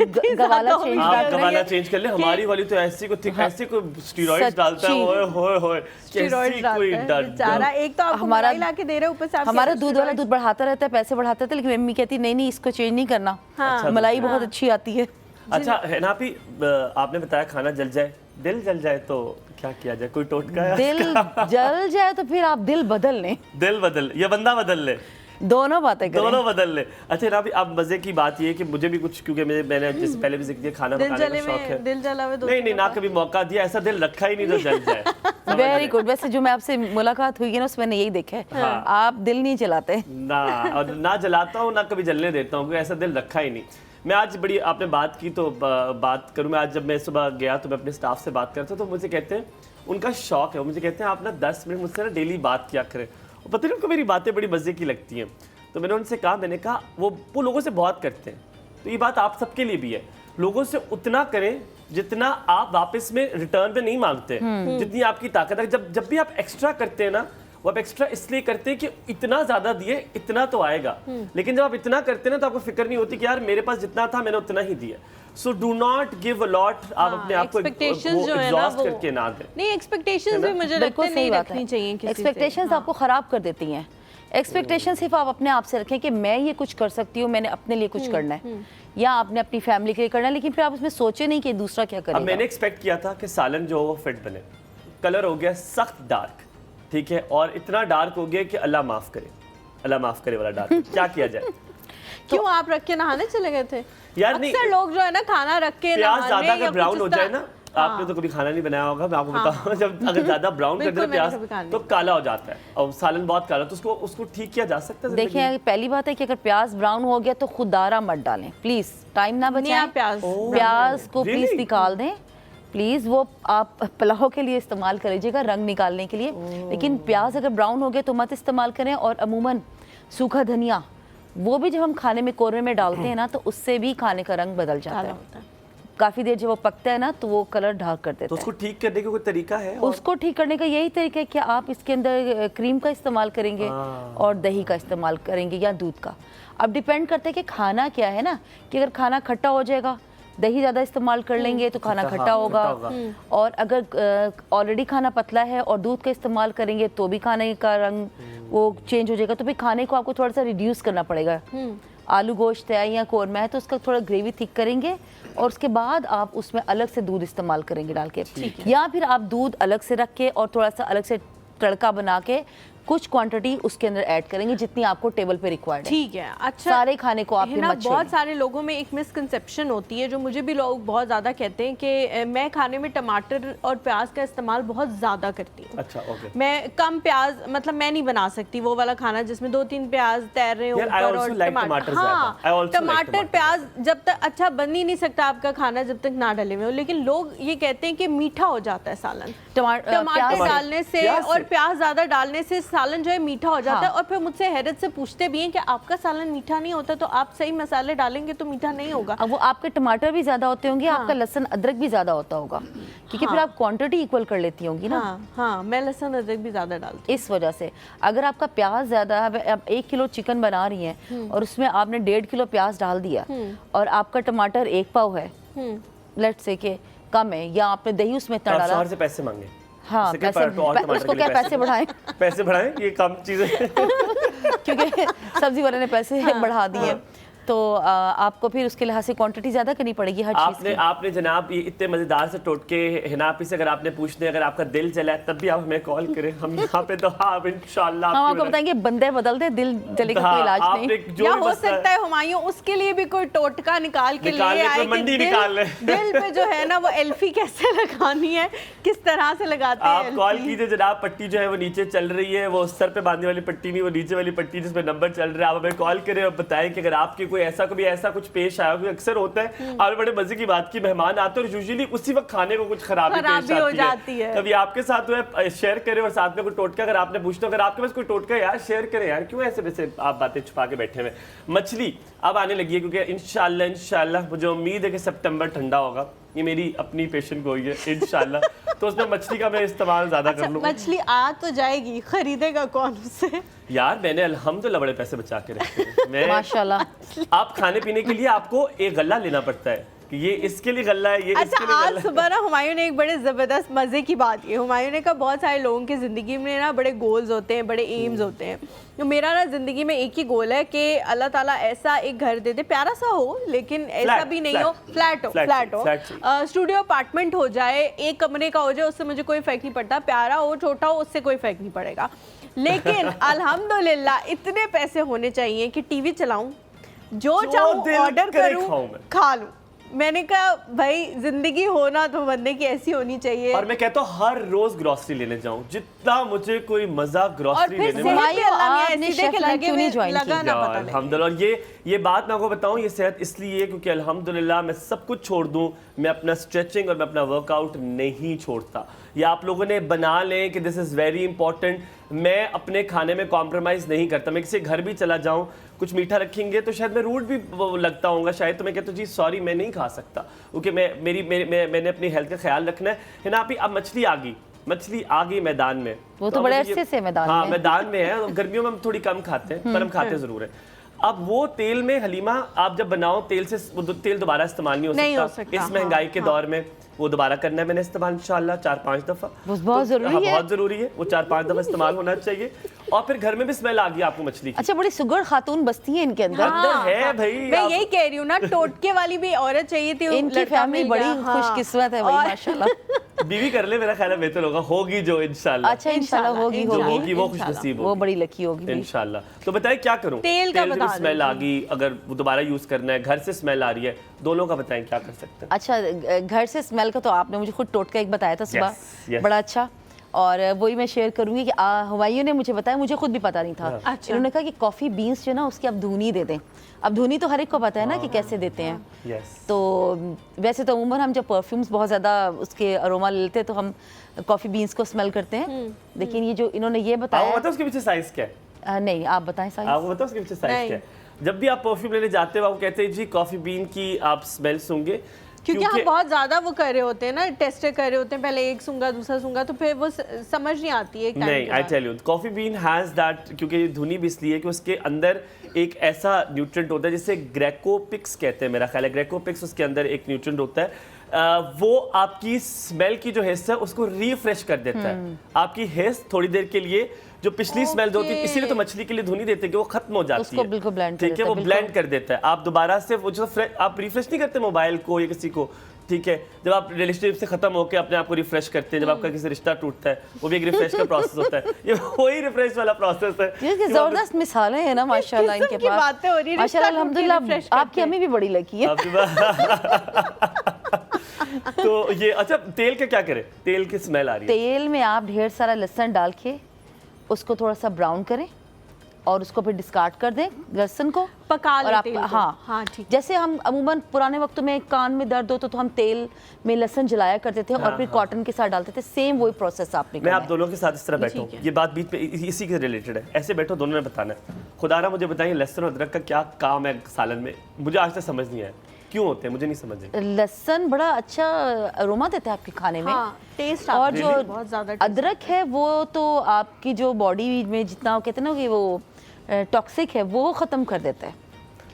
गवाला चेंज कर ले। हमारी वाली तो ऐसी को ऐसे को स्टेरॉइड्स डालता है, ओए होए होए, स्टेरॉइड्स डालता है बेचारा। एक तो आपको मलाई ला के दे रहे, ऊपर से हमारा दूध वाला दूध बढ़ाता रहता है, पैसे बढ़ाता रहता है, लेकिन मम्मी कहती नहीं इसको चेंज नहीं करना, मलाई बहुत अच्छी आती है। अच्छा है ना, आपने बताया खाना जल जाए, दिल जल जाए तो क्या किया जाए? कोई टोटका है? दिल जल जाए तो फिर आप दिल बदल लें। दिल बदल या बंदा बदल ले, दोनों बातें करें। दोनों बदल ले। अच्छा ना, अब मजे की बात ये है कि मुझे भी कुछ, क्योंकि मैंने जैसे पहले भी जिक्र किया, खाना पकाने का शौक है। दिल जला हुआ नहीं ना कभी मौका दिया, ऐसा दिल रखा ही नहीं जो जल जाए। Very good. वैसे जो मैं आपसे मुलाकात हुई है ना उसमें मैंने यही देखा है, आप दिल नहीं जलाते ना, और ना जलाता हूँ ना कभी जलने देता हूँ, ऐसा दिल रखा ही नहीं। मैं आज बड़ी आपने बात की तो बात करूँ मैं आज जब मैं सुबह गया तो मैं अपने स्टाफ से बात करता तो मुझे कहते हैं उनका शौक है, वो मुझे कहते हैं आप ना 10 मिनट मुझसे ना डेली बात किया करें। और पता नहीं उनको मेरी बातें बड़ी मज़े की लगती हैं। तो मैंने उनसे कहा, मैंने कहा वो लोगों से बहुत करते हैं, तो ये बात आप सबके लिए भी है, लोगों से उतना करें जितना आप वापस में रिटर्न पे नहीं मांगते, जितनी आपकी ताकत है। जब भी आप एक्स्ट्रा करते हैं ना, वो आप एक्स्ट्रा इसलिए करते हैं कि इतना ज्यादा दिए इतना तो आएगा, लेकिन जब आप इतना करते हैं ना तो आपको फिक्र नहीं होती कि यार मेरे पास जितना था मैंने उतना ही दिया। So do not give a lot, आप अपने आप को एग्जॉस्ट करके ना दें। नहीं, एक्सपेक्टेशंस भी मुझे लगता है नहीं रखनी चाहिए किसी से। एक्सपेक्टेशंस आपको खराब कर देती हैं। एक्सपेक्टेशन सिर्फ आप अपने आप से रखें कि मैं ये कुछ कर सकती हूँ, मैंने अपने लिए कुछ करना है या आपने अपनी फैमिली के लिए करना है, लेकिन फिर आप उसमें सोचे नहीं कि दूसरा क्या करेगा। अब मैंने एक्सपेक्ट किया था कि सालन जो वो फिट बने, कलर हो गया सख्त डार्क, ठीक है, और इतना डार्क हो गया कि अल्लाह माफ करे, अल्लाह माफ करे वाला डार्क। क्या किया जाए? क्यों आप रख के नहाने चले गए थे? यार अक्सर लोग जो है ना खाना रख के प्याज ज्यादा अगर ब्राउन हो जाए ना, आपने तो कभी खाना नहीं बनाया होगा, मैं आपको बताऊं, जब अगर ज्यादा ब्राउन कर दे प्याज तो काला हो जाता है और सालन बहुत काला, तो उसको ठीक किया जा सकता है। देखिए पहली बात है कि अगर प्याज ब्राउन हो गया तो खुदारा मत डालें प्लीज, टाइम ना बचाएं, प्याज को प्लीज निकाल दें प्लीज़। वो आप पुलाव के लिए इस्तेमाल कर लीजिएगा, रंग निकालने के लिए, लेकिन प्याज अगर ब्राउन हो गए तो मत इस्तेमाल करें। और अमूमन सूखा धनिया वो भी जब हम खाने में कोरमे में डालते हैं ना तो उससे भी खाने का रंग बदल जाता है। काफ़ी देर जब वो पकता है ना तो वो कलर ढाक कर देता है। तो उसको ठीक करने का कोई तरीका है? उसको ठीक करने का यही तरीका है कि आप इसके अंदर क्रीम का इस्तेमाल करेंगे और दही का इस्तेमाल करेंगे या दूध का। अब डिपेंड करता है कि खाना क्या है ना, कि अगर खाना खट्टा हो जाएगा, दही ज़्यादा इस्तेमाल कर लेंगे तो खाना खट्टा होगा, और अगर ऑलरेडी खाना पतला है और दूध का इस्तेमाल करेंगे तो भी खाने का रंग वो चेंज हो जाएगा। तो फिर खाने को आपको थोड़ा सा रिड्यूस करना पड़ेगा। आलू गोश्त है या कोरमा है तो उसका थोड़ा ग्रेवी थिक करेंगे और उसके बाद आप उसमें अलग से दूध इस्तेमाल करेंगे डाल के, या फिर आप दूध अलग से रख के और थोड़ा सा अलग से तड़का बना के कुछ क्वांटिटी उसके अंदर ऐड करेंगे जितनी आपको टेबल पे रिक्वायर्ड है। ठीक है। अच्छा, सारे खाने को आपके मत बहुत सारे लोगों में एक मिसकंसेप्शन होती है जो मुझे भी लोग बहुत ज़्यादा कहते हैं कि मैं खाने में टमाटर और प्याज का इस्तेमाल बहुत ज़्यादा करती हूँ। अच्छा, ओके। मैं कम प्याज, मतलब मैं नहीं बना सकती वो वाला खाना जिसमें 2-3 प्याज तैर रहे ऊपर और टमाटर। हाँ, टमाटर प्याज जब तक अच्छा बन ही नहीं सकता आपका खाना जब तक ना डले हुए हो। लेकिन लोग ये कहते हैं कि मीठा हो जाता है सालन टमाटर डालने से और प्याज ज़्यादा डालने से सालन जो है मीठा हो जाता है। और फिर मुझसे हैरत से पूछते भी हैं कि आपका सालन मीठा नहीं होता, तो आप सही मसाले डालेंगे तो मीठा नहीं होगा। अब वो आपके टमाटर भी ज्यादा होते होंगे, आपका लहसुन अदरक भी ज्यादा होता होगा, क्योंकि फिर आप क्वांटिटी इक्वल कर लेती होंगी ना। हाँ, मैं लहसुन अदरक भी ज्यादा डालती हूँ इस वजह से। अगर आपका प्याज ज्यादा है, आप 1 किलो चिकन बना रही हैं और उसमें आपने 1.5 किलो प्याज डाल दिया और आपका टमाटर 1 पाव है, लेट्स से के कम है, या आपने दही उसमें इतना डाला, से पैसे मांगे। हाँ, उसको क्या पैसे बढ़ाएं? पैसे बढ़ाएं, ये कम चीजें क्योंकि सब्जी वाले ने पैसे बढ़ा दिए। तो आपको फिर उसके लिहाज से क्वांटिटी ज्यादा करनी पड़ेगी हर चीज की। आपने जनाब ये इतने मजेदार से टोटके हिनापी से अगर आपने पूछने, अगर आपका दिल जला है तब भी आप हमें कॉल करें, हम यहाँ पे तो हाँ इंशाल्लाह हम आपको बताएंगे बंदे बदल दे, दिल जले का कोई इलाज नहीं। या हो सकता है हुमायूं उसके लिए भी कोई टोटका निकाल के लिए आए कि दिल पे जो है ना वो एल्फी कैसे लगानी है, किस तरह से लगाते हैं। आप कॉल कीजिए जनाब, पट्टी जो है वो नीचे चल रही है, वो सर पे बांधने वाली पट्टी नहीं, वो नीचे वाली पट्टी जिसमें नंबर चल रहा है। आप हमें कॉल करें और बताएं कि अगर आपके कोई ऐसा कुछ पेश आया, क्योंकि अक्सर होता है आप बड़े मजे की बात की मेहमान आते हैं और यूजुअली उसी वक्त खाने को कुछ खराबी पेश हो जाती है। कभी आपके साथ हुआ, शेयर करें, और साथ में कोई टोटका अगर आपने पूछना, अगर आपके पास कोई टोटका यार शेयर करें यार, क्यों ऐसे वैसे आप बातें छुपा के बैठे हुए। मछली अब आने लगी है क्योंकि इंशाल्लाह मुझे उम्मीद है कि सितंबर ठंडा होगा, ये मेरी अपनी पेशेंट गोई है इंशाल्लाह, तो उसमें मछली का मैं इस्तेमाल ज्यादा कर लूँगा। मछली आ तो जाएगी, खरीदेगा कौन उससे? यार मैंने अल्हम्दुलिल्लाह बड़े पैसे बचा के रखे हैं मैं माशाल्लाह। आप खाने पीने के लिए आपको एक गल्ला लेना पड़ता है कि ये इसके लिए गल्ला है, ये अच्छा, इसके लिए आज गल्ला है। सुबह ना हुमायूं ने एक बड़े ज़बरदस्त मज़े की बात की। हुमायूं ने कहा बहुत सारे लोगों की ज़िंदगी में ना बड़े गोल्स होते हैं, बड़े एम्स होते हैं। तो मेरा ना ज़िंदगी में एक ही गोल है कि अल्लाह ताला ऐसा एक घर दे दे, प्यारा सा हो लेकिन ऐसा भी नहीं हो, फ्लैट हो, स्टूडियो अपार्टमेंट हो जाए, एक कमरे का हो जाए, उससे मुझे कोई फ़र्क नहीं पड़ता, प्यारा हो छोटा हो उससे कोई फ़र्क नहीं पड़ेगा। लेकिन अल्हम्दुलिल्लाह इतने पैसे होने चाहिए कि टीवी चलाऊं, जो चाहूं ऑर्डर करूं, खा लूं, मैंने कहा भाई जिंदगी होना तो बंदे की ऐसी होनी चाहिए। और मैं कहता हूँ हर रोज ग्रोसरी लेने जाऊँ, जितना मुझे कोई मजा ग्रोसरी लेने में। अल्हम्दुलिल्लाह, और ये बात मैं आपको बताऊँ, ये सेहत इसलिए क्योंकि अल्हम्दुलिल्लाह मैं सब कुछ छोड़ दूँ, मैं अपना स्ट्रेचिंग और मैं अपना वर्कआउट नहीं छोड़ता। या आप लोगों ने बना लें कि दिस इज़ वेरी इंपॉर्टेंट, मैं अपने खाने में कॉम्प्रोमाइज़ नहीं करता। मैं किसी घर भी चला जाऊँ, कुछ मीठा रखेंगे तो शायद मैं रूड भी लगता हूँ शायद, तो मैं कहता हूँ जी सॉरी मैं नहीं खा सकता, क्योंकि मैंने अपनी हेल्थ का ख्याल रखना है ना। अभी अब मछली आ गई मैदान में, वो तो बड़े अच्छे से मैदान में, हाँ मैदान में है। गर्मियों में हम थोड़ी कम खाते हैं, पर हम खाते जरूर है। अब वो तेल में हलीमा आप जब बनाओ, तेल दोबारा इस्तेमाल नहीं हो सकता। इस महंगाई के दौर में वो दोबारा करना है मैंने इस्तेमाल इंशाल्लाह 4-5 दफा। बहुत जरूरी है, बहुत जरूरी है, वो 4-5 दफा इस्तेमाल होना चाहिए। और फिर घर में भी स्मेल आ गई आपको मछली की। अच्छा, बड़ी सुगर खातून बस्ती है इनके अंदर। है भाई, मैं यही कह रही हूँ ना, टोटके वाली भी औरत चाहिए थी। इनकी फैमिली बड़ी खुशकिस्मत है भाई माशाल्लाह। बीवी कर ले, मेरा ख्याल है बेहतर होगा, होगी जो इंशाल्लाह। अच्छा इंशाल्लाह होगी वो खुशनसीब होगी, वो बड़ी लकी होगी इंशाल्लाह। तो बताइए क्या करूं? तेल का बता, स्मेल आ गई, अगर वो दोबारा यूज करना है, घर से स्मेल आ रही है, दोनों का बताएं क्या कर सकते हैं? अच्छा, घर से स्मेल का तो आपने मुझे खुद टोटका एक बताया था सुबह, बड़ा अच्छा, और वही मैं शेयर करूंगी कि हुमायूं ने मुझे बताया, मुझे खुद भी पता नहीं था। अच्छा। उन्होंने कहा कि कॉफ़ी बीन्स जो ना उसकी आप धुनी दे दें। अब धुनी तो हर एक को पता है ना कि कैसे देते हैं। तो वैसे तो उम्र हम जब परफ्यूम्स बहुत ज़्यादा उसके अरोमा लेते हैं तो हम कॉफ़ी बीन्स को स्मेल करते हैं, लेकिन ये जो इन्होंने ये बताया, उसके पीछे साइज क्या है? नहीं आप बताएं साइज। आपको बताओ उसके पीछे साइज क्या है? जब भी आप परफ्यूम लेने जाते हो, आप कहते हैं जी कॉफी बीन की आप स्मेल सूंघे, क्योंकि हम बहुत ज्यादा वो कर रहे होते हैं ना, टेस्ट कर रहे होते हैं, पहले एक सूंघा दूसरा सूंघा, तो फिर वो समझ नहीं आती है। नहीं, I tell you, coffee bean has that, क्योंकि धुनी भी इसलिए कि उसके अंदर एक ऐसा न्यूट्रिएंट होता है जिसे ग्रेकोपिक्स कहते हैं, मेरा ख्याल है ग्रेकोपिक्स उसके अंदर एक न्यूट्रिएंट होता है। वो आपकी स्मेल की जो हिस्सा है उसको रिफ्रेश कर देता है। आपकी हिस्स थोड़ी देर के लिए जो पिछली स्मेल जो होती है, इसीलिए तो मछली के लिए धुनी देते हैं कि वो खत्म हो जाती है, बिल्कुल ब्लेंड, ठीक है, वो ब्लेंड कर देता है। आप दोबारा से वो जो आप रिफ्रेश नहीं करते मोबाइल को या किसी को, ठीक है, जब आप रिलेशनशिप से खत्म होकर अपने आप को रिफ्रेश करते हैं, जब आपका किसी रिश्ता टूटता है, वो भी एक रिफ्रेश का प्रोसेस होता है, ये वही रिफ्रेश वाला प्रोसेस है। ये जबरदस्त मिसालें हैं ना माशाल्लाह इनके पास, बातें हो रही है माशाल्लाह अल्हम्दुलिल्लाह। आपकी अम्मी भी बड़ी लकी है। तो ये अच्छा, तेल का क्या करें? तेल की स्मेल आ रही है, तेल में आप ढेर सारा लहसुन डाल के उसको थोड़ा सा ब्राउन करें और उसको फिर डिस्कार्ड कर दें, लहसुन को पका और आप हाँ ठीक। जैसे हम अमूमन पुराने वक्तों में कान में दर्द हो तो हम तेल में लहसुन जलाया करते थे और फिर कॉटन के साथ डालते थे, सेम वही प्रोसेस आपने। मैं आप दोनों के साथ इस तरह बैठूं, ये बात बीच में इसी के रिलेटेड है, ऐसे बैठो, दोनों ने बताना है। खुदारा मुझे बताइए लहसुन और अदरक का क्या काम है सालन में? मुझे आज तक समझ नहीं आया क्यों होते हैं, मुझे नहीं समझ आई। लहसुन बड़ा अच्छा अरोमा देता है आपके खाने में, टेस्ट, और जो अदरक है वो तो आपकी जो बॉडी में जितना कहते हैं ना कि वो टॉक्सिक है वो खत्म कर देता है।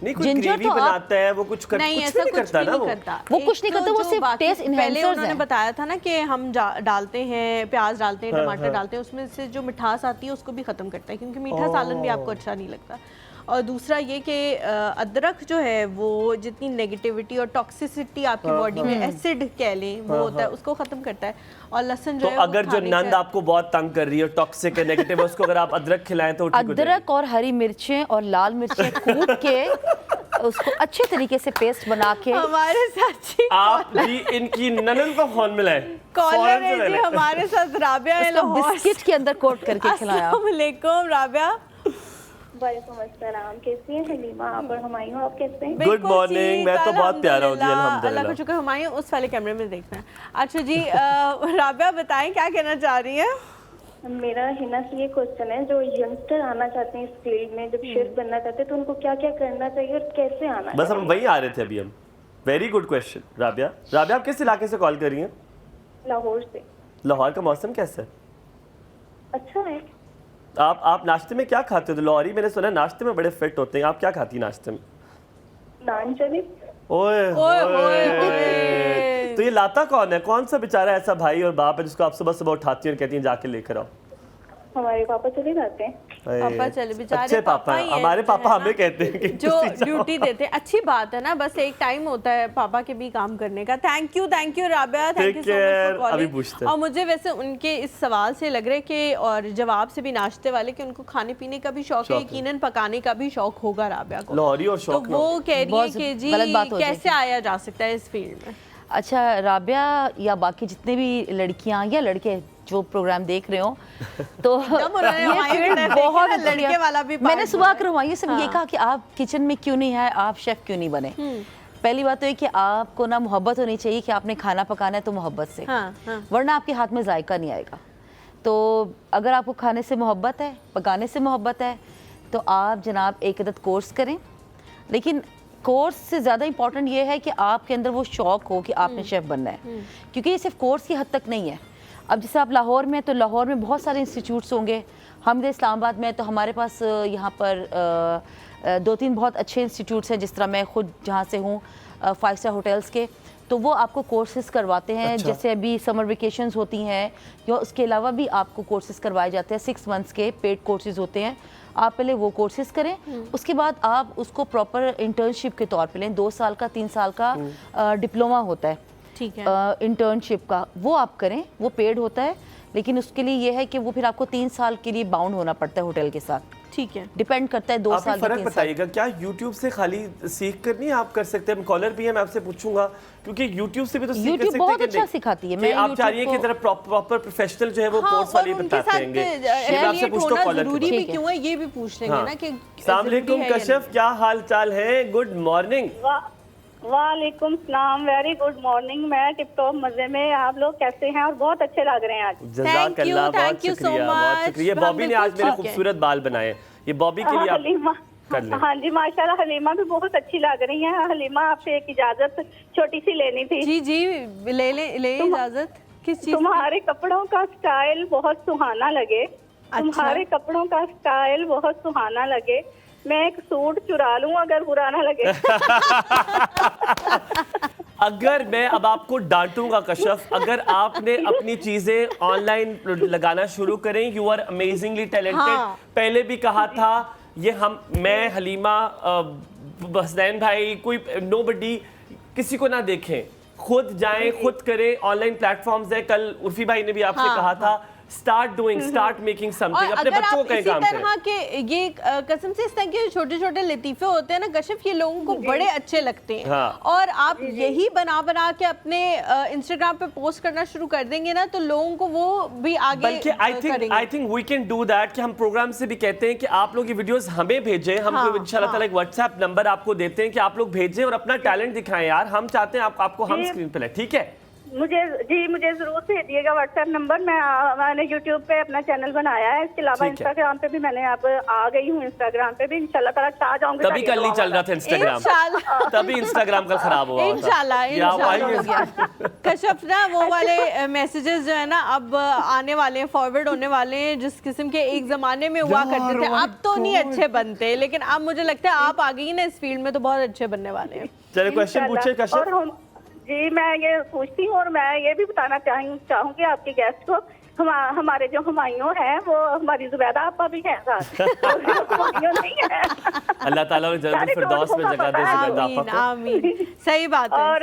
नहीं, कोई ग्रेवी बनाता है वो कुछ नहीं करता ना, वो कुछ नहीं करता, वो सिर्फ टेस्ट एनहांसर्स है। उन्होंने बताया था ना कि हम डालते हैं प्याज डालते हैं, टमाटर डालते हैं, उसमें से जो मिठास आती है उसको भी खत्म करता है, क्योंकि मीठा सालन भी आपको अच्छा नहीं लगता। और दूसरा ये कि अदरक जो है वो जितनी नेगेटिविटी और टॉक्सिसिटी आपकी बॉडी में, एसिड कह लें, वो होता है, उसको खत्म करता है। और लहसुन जो है, अगर जो नंद आपको बहुत तंग कर रही है, टॉक्सिक है, नेगेटिव है, उसको अगर आप अदरक खिलाएं तो अदरक और हरी मिर्चें और लाल मिर्चें कूट के उसको अच्छे तरीके से पेस्ट बना के हमारे साथ आप जी इनकी ननन को फोन मिलाएं, कॉलर है जी हमारे साथ राबिया है, बिस्किट के अंदर कोट करके खिलाया। अस्सलाम वालेकुम राबिया। वालेकुम अस्सलाम, कैसी हैं हलीमा आप और हुमायूं, आप कैसे हैं? गुड मॉर्निंग, मैं तो बहुत प्यारा हूँ जी अल्हम्दुलिल्लाह। अल्लाह का शुक्र। हुमायूं उस वाले कैमरे में देखना है। अच्छा जी, राबिया बताएं क्या कहना चाह रही है? मेरा हिना से ये क्वेश्चन है, जो यंगस्टर आना चाहते हैं इस फील्ड में, जब शेफ बनना चाहते हैं तो उनको क्या क्या करना चाहिए और कैसे आना? बस हम वही आ रहे थे अभी हम। Very good question Rabia. Rabia आप किस इलाके से कॉल कर रही हैं? लाहौर से। लाहौर का मौसम कैसा है? अच्छा है। आप नाश्ते में क्या खाते हो? लाहौरी मैंने सुना नाश्ते में बड़े फिट होते हैं, आप क्या खाती हैं नाश्ते में? नान चने। ओए तो ये लाता कौन है? कौन सा बेचारा ऐसा भाई और बाप है जिसको आप सुबह सुबह उठाती हैं और कहती हैं जाके लेकर आओ? हमारे पापा चले जाते हैं। पापा चले, बेचारे अच्छे पापा ही हैं, हमारे पापा हमें कहते हैं कि जो ड्यूटी देते हैं। अच्छी बात है ना, बस एक टाइम होता है पापा के भी काम करने का। Thank you Rabia, thank you so much for calling. और मुझे वैसे उनके इस सवाल से लग रहा है कि, और जवाब से भी नाश्ते वाले, कि उनको खाने पीने का भी शौक है, यकीनन पकाने का भी शौक होगा राबिया को। लाहौरी और शौक, तो वो कह रही है कि जी कैसे आया जा सकता है इस फील्ड में। अच्छा राबिया या बाकी जितने भी लड़कियां या लड़के जो प्रोग्राम देख रहे हो, तो ये फील्ड बहुत लड़के वाला भी मैंने सुबह करवाई, सब ये कहा कि आप किचन में क्यों नहीं है, आप शेफ क्यों नहीं बने। पहली बात तो ये कि आपको ना मोहब्बत होनी चाहिए कि आपने खाना पकाना है तो मोहब्बत से, वरना आपके हाथ में जायका नहीं आएगा। तो अगर आपको खाने से मोहब्बत है, पकाने से मोहब्बत है, तो आप जनाब एक अदद कोर्स करें। लेकिन कोर्स से ज़्यादा इम्पॉर्टेंट ये है कि आपके अंदर वो शौक़ हो कि आपने शेफ़ बनना है, क्योंकि ये सिर्फ कोर्स की हद तक नहीं है। अब जैसे आप लाहौर में, तो लाहौर में बहुत सारे इंस्टीट्यूट्स होंगे, हम इधर इस्लामाबाद में तो हमारे पास यहाँ पर 2-3 बहुत अच्छे इंस्टीट्यूट्स हैं, जिस तरह मैं ख़ुद जहाँ से हूँ 5 स्टार होटल्स के, तो वो आपको कोर्सेज़ करवाते हैं। अच्छा। जैसे अभी समर वेकेशंस होती हैं, या उसके अलावा भी आपको कोर्सेज़ करवाए जाते हैं, 6 मंथ्स के पेड कोर्सेज़ होते हैं। आप पहले वो कोर्सेज़ करें, उसके बाद आप उसको प्रॉपर इंटर्नशिप के तौर पे लें। 2 साल का 3 साल का डिप्लोमा होता है, ठीक है, इंटर्नशिप का, वो आप करें, वो पेड होता है। लेकिन उसके लिए ये है कि वो फिर आपको 3 साल के लिए बाउंड होना पड़ता है होटल के साथ, ठीक है, डिपेंड करता है 2 साल। फर्क बताइएगा, क्या YouTube से खाली सीख कर नहीं आप कर सकते हैं? कॉलर भी है, मैं आपसे पूछूंगा, क्योंकि YouTube से भी तो सीख कर सकते हैं। बहुत अच्छा सिखाती है। मैं आप चाह रही हैं कि तरफ प्रॉपर प्रोफेशनल जो है वो कोर्स वाले बताते हैं। आपसे पूछो कॉलर जरूरी भी क्यों है, ये भी पूछ लेंगे ना कि अस्सलाम वालेकुम कशिफ, क्या हाल चाल है? Good morning. वालेकुम सलाम, वेरी गुड मॉर्निंग। मैं टिप टॉप मजे में, आप लोग कैसे हैं? और बहुत अच्छे लग रहे हैं आज। जज़ाकल्लाह, बहुत शुक्रिया, बहुत शुक्रिया। बॉबी ने आज मेरे खूबसूरत बाल बनाए, ये बॉबी के लिए हलीमा, हाँ जी माशाल्लाह, हलीमा भी बहुत अच्छी लग रही है। हलीमा, आपसे एक इजाजत छोटी सी लेनी थी। जी जी, ले इजाजत। किस चीज? तुम्हारे कपड़ों का स्टाइल बहुत सुहाना लगे। तुम्हारे कपड़ों का स्टाइल बहुत सुहाना लगे। मैं एक सूट चुरा लूं अगर बुरा ना लगे। अगर मैं अब आपको डांटूंगा कशफ, अगर आपने अपनी चीजें ऑनलाइन लगाना शुरू करें, यू आर अमेजिंगली टैलेंटेड। पहले भी कहा था ये, मैं हलीमा, हसनैन भाई, कोई नोबडी, किसी को ना देखें, खुद जाएं, खुद करें। ऑनलाइन प्लेटफॉर्म्स है, कल उर्फी भाई ने भी आपसे कहा था start doing, start making something, अपने बच्चों को कहीं काम करें। के ये कसम से इस तरह के छोटे छोटे लतीफे होते हैं ना कशिफ, ये लोगों को बड़े अच्छे लगते हैं। और आप यही बना के अपने इंस्टाग्राम पे पोस्ट करना शुरू कर देंगे ना, तो लोगों को वो भी आगे बल्कि I think we can do that, कि हम प्रोग्राम से भी कहते हैं कि आप लोग ये वीडियोस हमें भेजें, हम इंशाल्लाह ताला एक व्हाट्सएप नंबर आपको देते हैं कि आप लोग भेजें और अपना टैलेंट दिखाएं। यार हम चाहते हैं आपको हम स्क्रीन पे लाएं, ठीक है? मुझे जरूर भेजिएगा व्हाट्सएप नंबर। मैंने यूट्यूब पे अपना चैनल बनाया है, इसके अलावा इंस्टाग्राम पे भी मैंने अब आ गई हूँ। इंस्टाग्राम पे भी इंशाल्लाह ताला आ जाऊंगी। तभी कल नहीं चल रहा था इंस्टाग्राम, तभी इंस्टाग्राम कल खराब हुआ। इंशाल्लाह कशिफ ना वो वाले मैसेजेस जो है ना अब आने वाले हैं, फॉरवर्ड होने वाले हैं, जिस किस्म के एक जमाने में हुआ करते थे। अब तो नहीं अच्छे बनते, लेकिन अब मुझे लगता है आप आ गई ना इस फील्ड में, तो बहुत अच्छे बनने वाले हैं। चलिए क्वेश्चन पूछे कशिफ। जी मैं ये पूछती हूँ, और मैं ये भी बताना चाहूँगी आपके गेस्ट को, हमारे जो हुमायूं हैं वो हमारी जुबैदा आपा भी हैं साथ। नहीं है। अल्लाह ताला ने जन्नत फिरदौस में जगह दे जुबैदा आपा को। आमीन। सही बात है। और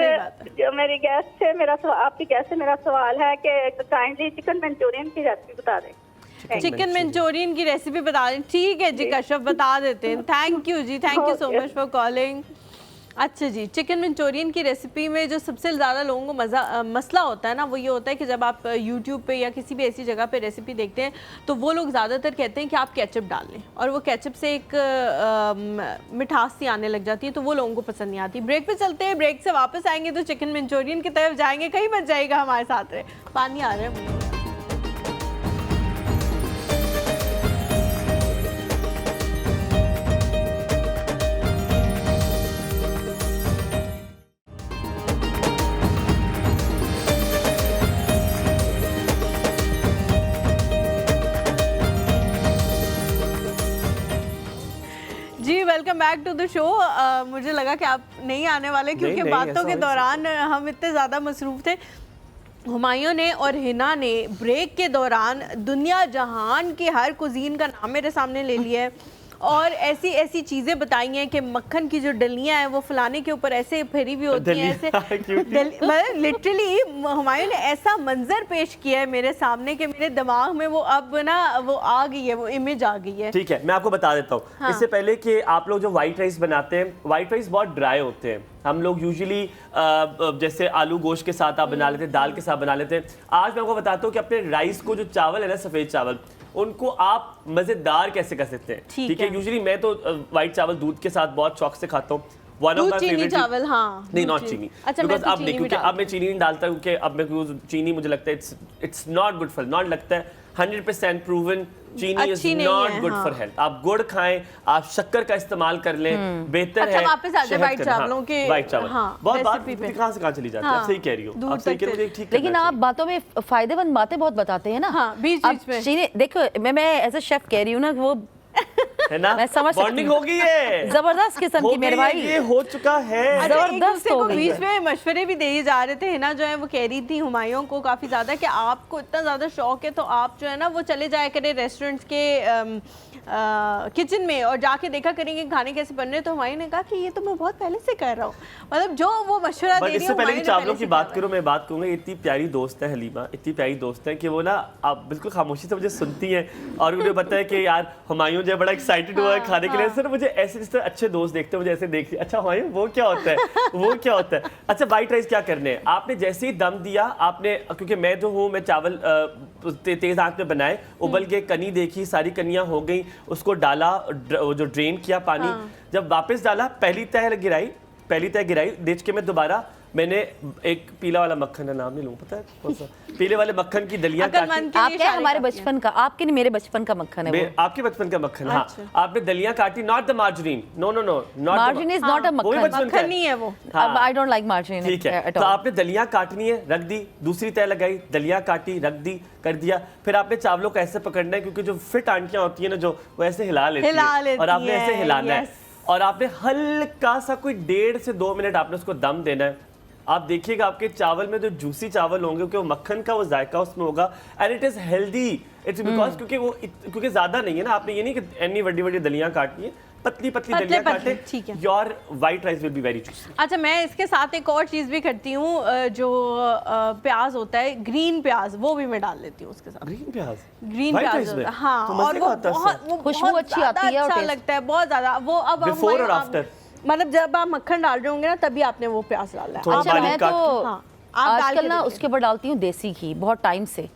जो मेरी गेस्ट है, आपकी गेस्ट से मेरा सवाल है कि काइंडली चिकन मंचूरियन की रेसिपी बता दें। चिकन मंचूरियन की रेसिपी बता दें, ठीक है जी कशिफ, बता देते हैं। थैंक यू जी, thank you so much for calling. अच्छा जी, चिकन मंचूरियन की रेसिपी में जो सबसे ज़्यादा लोगों को मसला होता है ना, वो ये होता है कि जब आप यूट्यूब पे या किसी भी ऐसी जगह पे रेसिपी देखते हैं, तो वो लोग ज़्यादातर कहते हैं कि आप केचप डाल लें, और वो केचप से एक मिठास सी आने लग जाती है, तो वो लोगों को पसंद नहीं आती। ब्रेक पे चलते हैं, ब्रेक से वापस आएंगे तो चिकन मंचूरियन की तरफ जाएंगे। कहीं मत जाएगा, हमारे साथ रहे। पानी आ रहा है। Welcome back to the show. मुझे लगा कि आप नहीं आने वाले, क्योंकि बातों के दौरान हम इतने ज़्यादा मसरूफ़ थे। हुमायूं ने और हिना ने ब्रेक के दौरान दुनिया जहान के हर कुजीन का नाम मेरे सामने ले लिया है और ऐसी ऐसी चीज़ें बताई हैं कि मक्खन की जो डलियां हैं वो फलाने के ऊपर ऐसे फेरी हुई होती हैं, ऐसे मतलब लिटरली हुमायूं ने ऐसा मंजर पेश किया है मेरे सामने कि मेरे दिमाग में वो अब ना वो आ गई है, वो इमेज आ गई है। ठीक है, मैं आपको बता देता हूँ। हाँ। इससे पहले कि आप लोग जो व्हाइट राइस बनाते हैं, व्हाइट राइस बहुत ड्राई होते हैं। हम लोग यूजुअली जैसे आलू गोश्त के साथ आप बना लेते हैं, दाल के साथ बना लेते हैं। आज मैं आपको बताता हूँ कि अपने राइस को जो चावल है ना, सफ़ेद चावल, उनको आप मज़ेदार कैसे कर सकते हैं। ठीक है, यूजुअली मैं तो वाइट चावल दूध के साथ बहुत शौक से खाता हूँ। चीनी चावल, हाँ नहीं, नॉट चीनी। अच्छा, अब नहीं, क्योंकि अब मैं चीनी नहीं डालता, क्योंकि अब मैं चीनी मुझे लगता है it's not good for, not लगता है 100% प्रूवन चीनी is not good for health. आप गुड़ खाएं, आप शक्कर का इस्तेमाल कर लें, बेहतर है। वापस आ जाए व्हाइट चावलों के, व्हाइट चावल बहुत बात कहाँ से कहाँ चली जाती है। आप सही कह रही हो, आप सही कह रही हो, ठीक। लेकिन आप बातों में फायदेमंद बातें बहुत बताते हैं ना, बीच में चीनी। देखो मैं एज अ शेफ कह रही हूँ ना, वो है ना, मैं समझ बॉन्डिंग हो गई है, जबरदस्त किस्म की मेरे भाई, ये हो चुका है, जबरदस्त हो गई है। बीच में मशवरे भी दिए जा रहे थे। हिना जो है वो कह रही थी हुमायूं को काफी ज्यादा कि आपको इतना ज्यादा शौक है तो आप जो है ना वो चले जाया करें रेस्टोरेंट्स के किचन में और जाके देखा करेंगे खाने कैसे बन रहे हैं। तो हुमायूं ने कहा कि ये तो मैं बहुत पहले से कर रहा हूँ, मतलब जो वो मशवरा दे रही है। इससे पहले चावलों की बात करूं, मैं बात करूंगा, इतनी प्यारी दोस्त है हलीमा, इतनी प्यारी दोस्त है कि वो ना आप बिल्कुल खामोशी से मुझे सुनती हैं और मुझे पता है कि यार हुमायूं जो बड़ा एक्साइटेड हुआ है खाने के लिए। सर मुझे ऐसे जिस तरह अच्छे दोस्त देखते हैं, मुझे ऐसे देखती, अच्छा हुमायूं वो क्या होता है, वो क्या होता है। अच्छा, व्हाइट राइस क्या करने हैं आपने, जैसे ही दम दिया आपने, क्योंकि मैं जो हूँ मैं चावल तेज आंच में बनाए, उबल के कनी देखी, सारी कनियां हो गई, उसको डाला, जो ड्रेन किया पानी, जब वापस डाला पहली तह गिराई देच के मैं दोबारा मैंने एक पीला वाला मक्खन, है नाम नहीं लूँ, पता है कौन सा, पीले वाले मक्खन की दलियां काटी। आपके हमारे बचपन का, आपके नहीं मेरे बचपन का मक्खन है वो। आपके बचपन का मक्खन, हाँ। आपने दलियां काटी, not the margarine, no, margarine is not a मक्खन नहीं है वो। I don't like margarine. ठीक है, तो आपने दलियां काटनी है, रख दी, दूसरी तह लगाई, दलियां काटी, रख दी, कर दिया। फिर आपने चावलों को ऐसे पकड़ना है, क्योंकि जो फिट आंटियां होती है ना, जो वो ऐसे हिला लेती है और आपने ऐसे हिलाना है और आपने हल्का सा कोई 1.5 से 2 मिनट आपने उसको दम देना है। आप देखिएगा आपके चावल में जो जूसी चावल होंगे, क्योंकि वो मक्खन का वो जायका उसमें होगा, and it is healthy. It's because क्योंकि ज्यादा नहीं है ना, आपने ये नहीं कि इतनी बड़ी बड़ी दलियां काटनी है, पतली पतली दलियां काटे, ठीक है। Your white rice will be very juicy. अच्छा, मैं इसके साथ एक और चीज भी करती हूँ, जो प्याज होता है, ग्रीन प्याज, वो भी मैं डाल लेती हूँ उसके साथ। ग्रीन प्याज, हाँ, और वो बहुत खुशबू अच्छी आती है, अच्छा लगता है बहुत ज्यादा। वो अब बिफोर और आफ्टर, मतलब जब आप मक्खन डाल रहे होंगे ना, तभी आपने वो प्याज डालना है। अच्छा, मैं तो आजकल ना उसके ऊपर डालती हूँ देसी घी, बहुत टाइम से।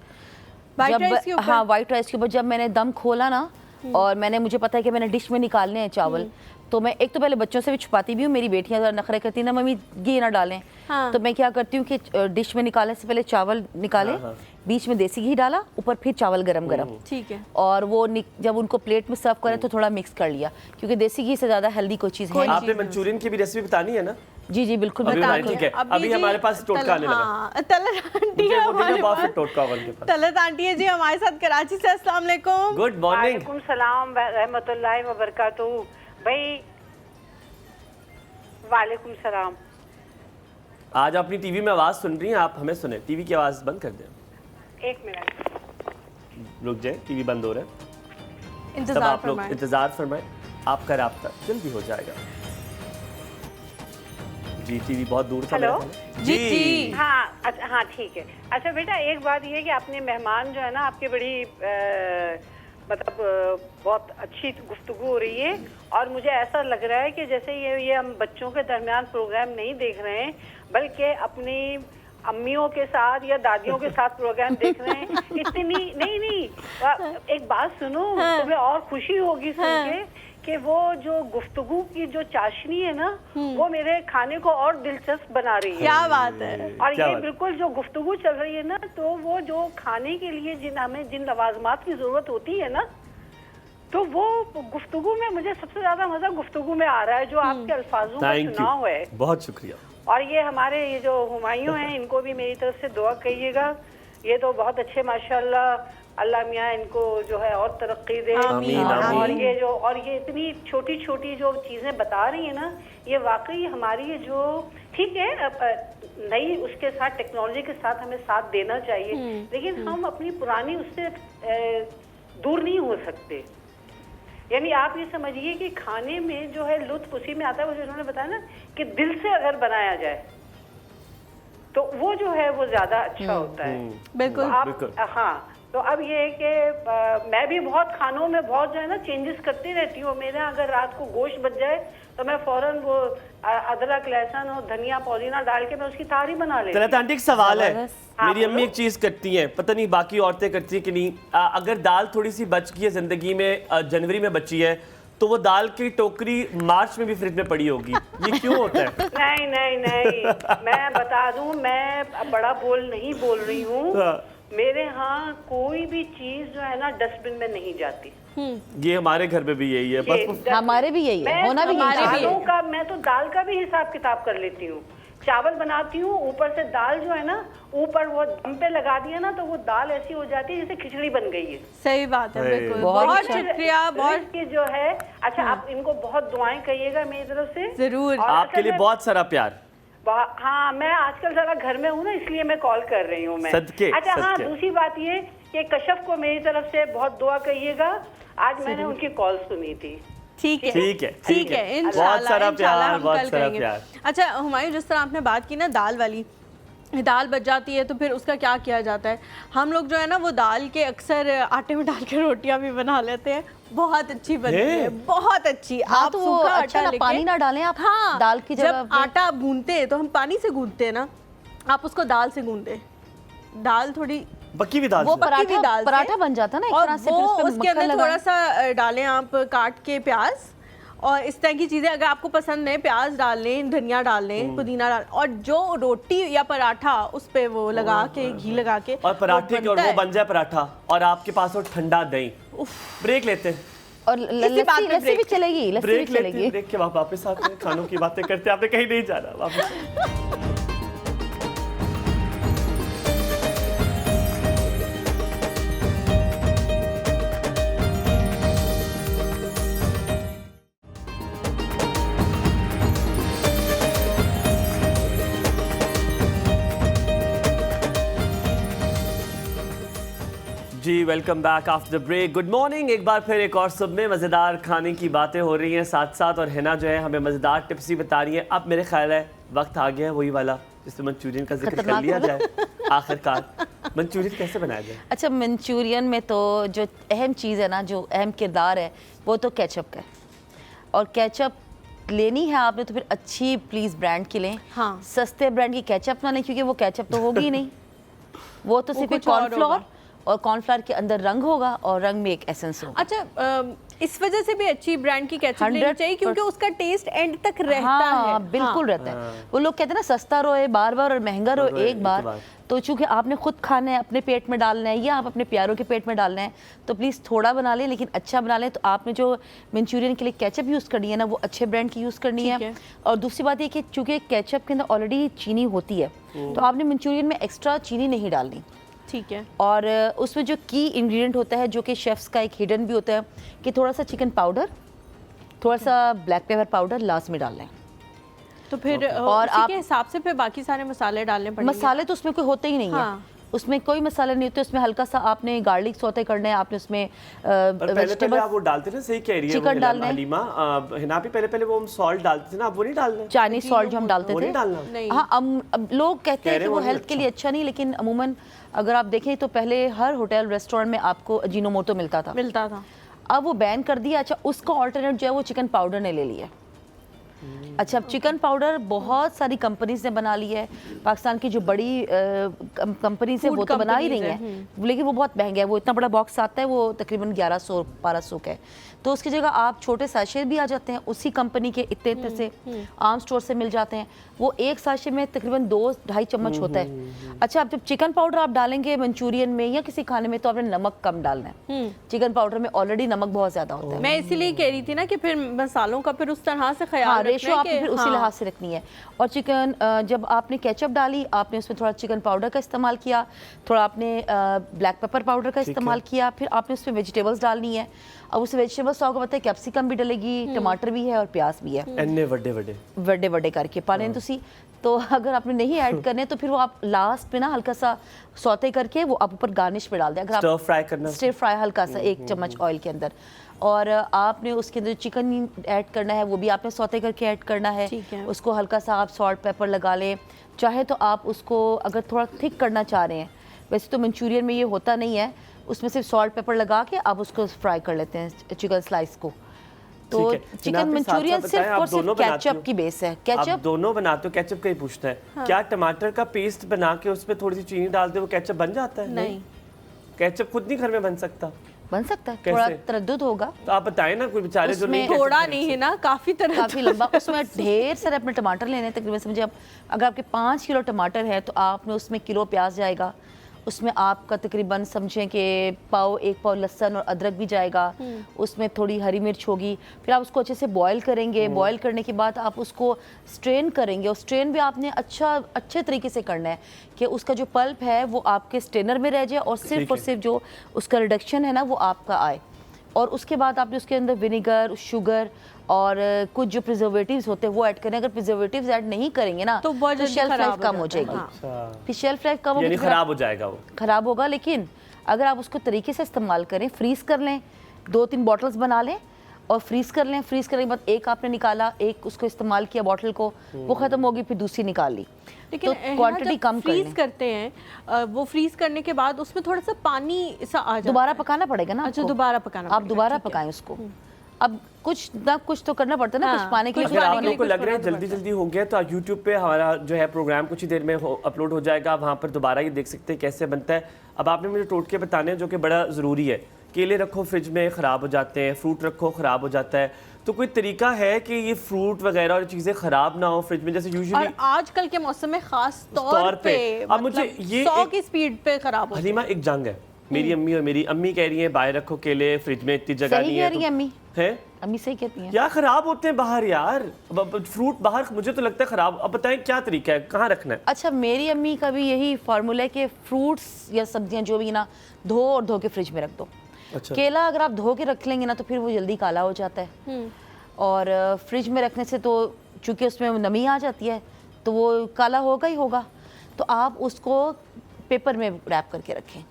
हाँ, व्हाइट राइस के ऊपर जब मैंने दम खोला ना, और मुझे पता है कि मैंने डिश में निकालने हैं चावल, तो मैं एक तो पहले बच्चों से भी छुपाती भी हूँ, मेरी बेटियां ज़रा नखरे करती ना, मम्मी घी ना डालें। हाँ। तो मैं क्या करती हूँ कि डिश में निकालने से पहले चावल निकाले, बीच में देसी घी डाला, ऊपर फिर चावल गरम, ठीक है, और वो जब उनको प्लेट में सर्व करें तो थोड़ा मिक्स कर लिया, क्योंकि देसी घी से ज़्यादा हेल्दी कोई चीज़ है। आपने मंचूरियन की भी रेसिपी बतानी है ना? जी बिल्कुल ठीक है। अभी हमारे पास टोटका आने लगा। तलत आंटी है हमारे पास, तलत आंटी है जी हमारे साथ कराची से। अस्सलाम वालेकुम। Good morning. वालेकुम सलाम रहमतुल्लाहि व बरकातहू। भाई वालेकुम सलाम। आज अपनी टीवी में आवाज सुन रही हैं, आप हमें सुने, टीवी की आवाज बंद कर दें। 1 मिनट रुक जाए, टीवी बंद हो रहा है, सब आप लोग इंतजार फरमाएं, आपका राब्ता जल्दी हो जाएगा। जी, टीवी बहुत दूर था। हेलो जी। हाँ, अच्छा, हाँ ठीक है। अच्छा बेटा, एक बात ये कि अपने मेहमान जो है ना, आपके बड़ी मतलब बहुत अच्छी गुफ्तगू हो रही है, और मुझे ऐसा लग रहा है कि जैसे ये हम बच्चों के दरमियान प्रोग्राम नहीं देख रहे हैं, बल्कि अपनी अम्मियों के साथ या दादियों के साथ प्रोग्राम देख रहे हैं। इतनी नहीं, एक बात सुनो, तुम्हें और खुशी होगी सुन के कि वो जो गुफ्तगू की जो चाशनी है ना, वो मेरे खाने को और दिलचस्प बना रही है। क्या बात है। और ये बिल्कुल जो गुफ्तगू चल रही है ना, तो वो जो खाने के लिए हमें जिन लवाजमात की जरूरत होती है ना, तो वो गुफ्तगू में मुझे सबसे ज्यादा मजा गुफ्तगू में आ रहा है, जो आपके अल्फाजों का चुनाव है। बहुत शुक्रिया। और ये हमारे ये जो हुमायूं हैं, इनको भी मेरी तरफ से दुआ कहिएगा। ये तो बहुत अच्छे माशाल्लाह, अल्लाह मियाँ इनको जो है और तरक्की दे। और ये इतनी छोटी छोटी जो चीज़ें बता रही है ना, ये वाकई हमारी जो ठीक है नई उसके साथ टेक्नोलॉजी के साथ हमें साथ देना चाहिए, लेकिन हम अपनी पुरानी उससे दूर नहीं हो सकते। यानी आप ये समझिए कि खाने में जो है लुत्फ उसी में आता है, वो जो उन्होंने बताया ना कि दिल से अगर बनाया जाए तो वो जो है वो ज्यादा अच्छा होता है। बिल्कुल तो आप हाँ, तो अब ये है कि मैं भी बहुत खानों में बहुत जो है ना चेंजेस करती रहती हूँ। मेरे यहाँ अगर रात को गोश्त बच जाए तो मैं फौरन वो अदरक लहसुन और धनिया पुदीना डाल के मैं उसकी तारी बना लेती हूँ। आंटी एक सवाल है, मेरी अम्मी एक चीज करती हैं, पता नहीं बाकी औरतें करती हैं कि नहीं, अगर दाल थोड़ी सी बच गई है जिंदगी में, जनवरी में बची है, तो वो दाल की टोकरी मार्च में भी फ्रिज में पड़ी होगी, ये क्यों होता है? नहीं नहीं नहीं, मैं बता दूं, मैं बड़ा बोल नहीं बोल रही हूँ। मेरे यहाँ कोई भी चीज जो है ना डस्टबिन में नहीं जाती। ये हमारे घर में भी यही है, बस हमारे भी यही है, होना भी दालों का, मैं तो दाल का भी हिसाब किताब कर लेती हूँ। चावल बनाती हूँ, ऊपर से दाल जो है ना ऊपर वो दम पे लगा दिया ना तो वो दाल ऐसी हो जाती है जैसे खिचड़ी बन गई है। सही बात है, बिल्कुल। बहुत शुक्रिया। बहुत की जो है, अच्छा आप इनको बहुत दुआएं कहिएगा मेरी तरफ से। जरूर, आपके लिए बहुत सारा प्यार। हाँ, मैं आजकल जरा घर में हूँ ना, इसलिए मैं कॉल कर रही हूँ मैं। सदके, अच्छा सदके। हाँ, दूसरी बात ये कि कशफ को मेरी तरफ से बहुत दुआ कहिएगा, आज मैंने उनकी कॉल सुनी थी। ठीक है, ठीक है, ठीक है, इंशाल्लाह, बहुत सारा प्यार, हम बहुत कल सारा करेंगे। प्यार। अच्छा हुमायूं, जिस तरह आपने बात की ना दाल वाली, दाल बच जाती है तो फिर उसका क्या किया जाता है? हम लोग जो है ना वो दाल के अक्सर आटे में डाल के रोटियां भी बना लेते हैं, बहुत अच्छी बनती है, बहुत अच्छी। हाँ, आप तो वो सूखा अच्छा आटा ना पानी ना डालें आप, हाँ, दाल की जगह जब आटा गूंदते हैं तो हम पानी से गूंदते हैं ना, आप उसको दाल से गूंदे, दाल थोड़ी बकी भी दाल, वो पराठा पराठा बन जाता है ना एक तरह से, वो फिर उसके अंदर थोड़ा सा डालें आप काट के प्याज और इस तरह की चीजें, अगर आपको पसंद है प्याज डाल लें, धनिया डाल लें, पुदीना डाल, और जो रोटी या पराठा उस पे वो लगा के घी लगा के और पराठे के, और वो बन जाए पराठा और आपके पास हो ठंडा दही। ब्रेक लेते हैं और लस्सी भी चलेगी, लस्सी भी चलेगी। ब्रेक के वापस आते हैं, खानों की बातें करते हैं, आपने कहीं नहीं जाना, वापस। जी welcome back after the break. Good morning, एक बार फिर एक और सुबह में मज़ेदार खाने की बातें हो रही हैं साथ साथ, और हिना जो है हमें मज़ेदार टिप्स भी बता रही है। अब मेरे ख्याल है वक्त आ गया है वही वाला जिसमें मंचूरियन का जिक्र कर लिया जाए आखिरकार। मंचूरियन कैसे बनाया जाए? अच्छा, मंचूरियन में तो जो अहम चीज़ है ना, जो अहम किरदार है वो तो केचप का है, और केचप लेनी है आपने तो फिर अच्छी प्लीज़ ब्रांड की लें। हाँ, सस्ते ब्रांड की केचप ना लें, क्योंकि वो केचप तो होगी ही नहीं, वो तो सिर्फ कॉर्नफ्लोर, और कॉर्नफ्लावर के अंदर रंग होगा और रंग में एक एसेंस होगा। अच्छा, इस वजह से भी अच्छी ब्रांड की केचप लेनी चाहिए क्योंकि उसका टेस्ट एंड तक रहता है। बिल्कुल रहता है। वो लोग कहते हैं ना सस्ता रोए बार बार और महंगा रोए एक बार, तो चूंकि आपने खुद खाना है, अपने पेट में डालना है या आप अपने प्यारों के पेट में डालना है, तो प्लीज़ थोड़ा बना लें लेकिन अच्छा बना लें। तो आपने जो मंचूरियन के लिए केचप यूज़ करनी है ना, वो अच्छे ब्रांड की यूज़ करनी है। और दूसरी बात ये कि चूंकि केचप के अंदर ऑलरेडी चीनी होती है, तो आपने मंचूरियन में एक्स्ट्रा चीनी नहीं डालनी। ठीक है। और उसमें जो की इंग्रेडिएंट होता है, जो कि शेफ्स का एक हिडन भी होता है, कि थोड़ा सा चिकन पाउडर, थोड़ा सा ब्लैक पेपर पाउडर लास्ट में डालना है। तो फिर और उसी के हिसाब से फिर बाकी सारे मसाले डालने पड़ेंगे। मसाले तो उसमें कोई होते ही नहीं है, उसमें कोई मसाला नहीं होता। उसमें हल्का सा आपने गार्लिक सौते करना है, आपने उसमें पहले आप वो डालते ना, सही कह रही है चिकन डालना है। हलीमा, हिना भी पहले वो हम सॉल्ट डालते थे ना, अब वो नहीं डालना, चाइनीज सॉल्ट जो हम डालते थे। हाँ, अब लोग कहते हैं कि वो हेल्थ के लिए अच्छा नहीं, लेकिन अमूमन अगर आप देखें तो पहले हर होटल रेस्टोरेंट में आपको अजीनोमोटो मिलता था। अब वो बैन कर दिया। अच्छा, उसका ऑल्टरनेट जो है वो चिकन पाउडर ने ले लिया। अच्छा, अब चिकन पाउडर बहुत सारी कंपनीज ने बना ली है, पाकिस्तान की जो बड़ी कंपनीज है वो तो बना ही रही हैं, लेकिन वो बहुत महंगा है। वो इतना बड़ा बॉक्स आता है, वो तकरीबन 1100-1200 का है। तो उसकी जगह आप छोटे साशे भी आ जाते हैं उसी कंपनी के, इतने से आम स्टोर से मिल जाते हैं। वो एक साशे में तकरीबन 2-2.5 चम्मच होता है। अच्छा, अब जब चिकन पाउडर आप डालेंगे मंचूरियन में या किसी खाने में, तो आपने नमक कम डालना है। चिकन पाउडर में ऑलरेडी नमक बहुत ज्यादा होता है। मैं इसीलिए कह रही थी ना कि फिर मसालों का फिर उस तरह से ख्याल रेशो आपने फिर उसी लिहाज से रखनी है। और चिकन जब आपने केचप डाली, आपने उसमें थोड़ा चिकन पाउडर का इस्तेमाल किया, थोड़ा आपने ब्लैक पेपर पाउडर का इस्तेमाल किया, फिर आपने उसमें वेजिटेबल्स डालनी है। अब उस वेजिटेबल्स आपको पता है कैप्सिकम भी डलेगी, टमाटर भी है और प्याज भी है, एन्ने वड्डे वड्डे करके पाने तुसी। तो अगर आपने नहीं ऐड करने तो फिर वो आप लास्ट में ना हल्का सा सौते करके वो आप ऊपर गार्निश पे डाल दें। अगर आप स्टिर फ्राई हल्का सा 1 चम्मच ऑयल के अंदर, और आपने उसके अंदर चिकन ऐड करना है, वो भी आपने सौते करके ऐड करना है। उसको हल्का सा आप सॉल्ट पेपर लगा लें। चाहे तो आप उसको अगर थोड़ा थिक करना चाह रहे हैं, वैसे तो मंचूरियन में ये होता नहीं है, उसमें सिर्फ सॉल्ट पेपर लगा के आप उसको फ्राई कर लेते हैं चिकन स्लाइस को। तो चिकन मंचूरियन सिर्फ और सिर्फ केचप की बेस है। केचप आप दोनों बनाते हो, केचप का ही पूछना है। हाँ। क्या टमाटर का पेस्ट बना के उसमें थोड़ी सी चीनी डाल दे वो केचप बन जाता है? नहीं, केचप खुद नहीं घर में बन सकता। बन सकता है, थोड़ा तरद्दुद होगा। तो आप बताएं ना, कोई बेचारे जो नहीं, थोड़ा नहीं है ना, काफी लंबा। उसमें ढेर सारे अपने टमाटर लेने, तकरीबन समझिए आप अगर आपके 5 किलो टमाटर है तो आपने उसमें किलो प्याज जाएगा, उसमें आपका तकरीबन समझें कि 1 पाव लहसुन और अदरक भी जाएगा, उसमें थोड़ी हरी मिर्च होगी। फिर आप उसको अच्छे से बॉईल करेंगे। बॉईल करने के बाद आप उसको स्ट्रेन करेंगे, और स्ट्रेन भी आपने अच्छे तरीके से करना है कि उसका जो पल्प है वो आपके स्ट्रेनर में रह जाए और सिर्फ जो उसका रिडक्शन है ना वो आपका आए। और उसके बाद आपने उसके अंदर विनेगर, शुगर और कुछ जो प्रिजर्वेटिव्स होते हैं वो ऐड करें। अगर प्रिजर्वेटिव्स ऐड नहीं करेंगे ना तो शेल्फ लाइफ कम हो जाएगी। फिर शेल्फ लाइफ कम होगी, खराब हो जाएगा, वो खराब होगा। लेकिन अगर आप उसको तरीके से इस्तेमाल करें, फ्रीज कर लें, 2-3 बॉटल्स बना लें और फ्रीज कर लें। फ्रीज करने के बाद एक आपने निकाला, एक उसको इस्तेमाल किया बॉटल को, वो खत्म होगी, फिर दूसरी निकाल ली। लेकिन तो क्वांटिटी कम फ्रीज करते हैं, वो फ्रीज करने के बाद उसमें थोड़ा सा पानी सा आ जाता है, दोबारा पकाना पड़ेगा ना। अच्छा, दोबारा पकाना, आप दोबारा पकाएं उसको। अब कुछ ना कुछ तो करना पड़ता है ना, कुछ पाने के लिए। अगर आप लोगों को लग रहा है जल्दी हो गया, तो यूट्यूब पे हमारा जो है प्रोग्राम कुछ ही देर में अपलोड हो जाएगा, वहाँ पर दोबारा ये देख सकते हैं कैसे बनता है। अब आपने मुझे टोटके बताने जो कि बड़ा ज़रूरी है। केले रखो फ्रिज में ख़राब हो जाते हैं, फ्रूट रखो ख़राब हो जाता है, तो कोई तरीका है कि ये फ्रूट वगैरह और चीज़ें ख़राब ना हो फ्रिज में, जैसे यूजुअली और आजकल के मौसम में खास तौर पे अब मुझे ये 100 की स्पीड पे खराब हो। हलीमा, एक जंग है मेरी अम्मी और मेरी अम्मी कह रही है बाहर रखो केले फ्रिज में, इतनी जगह नहीं है। अम्मी है, अम्मी सही कहती हैं यार खराब होते हैं बाहर यार, फ्रूट बाहर मुझे तो लगता है खराब। अब बताएं क्या तरीका है, कहाँ रखना है? अच्छा, मेरी अम्मी का भी यही फार्मूला है कि फ्रूट्स या सब्जियां जो भी ना धो और धो के फ्रिज में रख दो। अच्छा। केला अगर आप धो के रख लेंगे ना तो फिर वो जल्दी काला हो जाता है, और फ्रिज में रखने से तो चूंकि उसमें नमी आ जाती है तो वो काला होगा ही होगा। तो आप उसको पेपर में रैप करके रखें,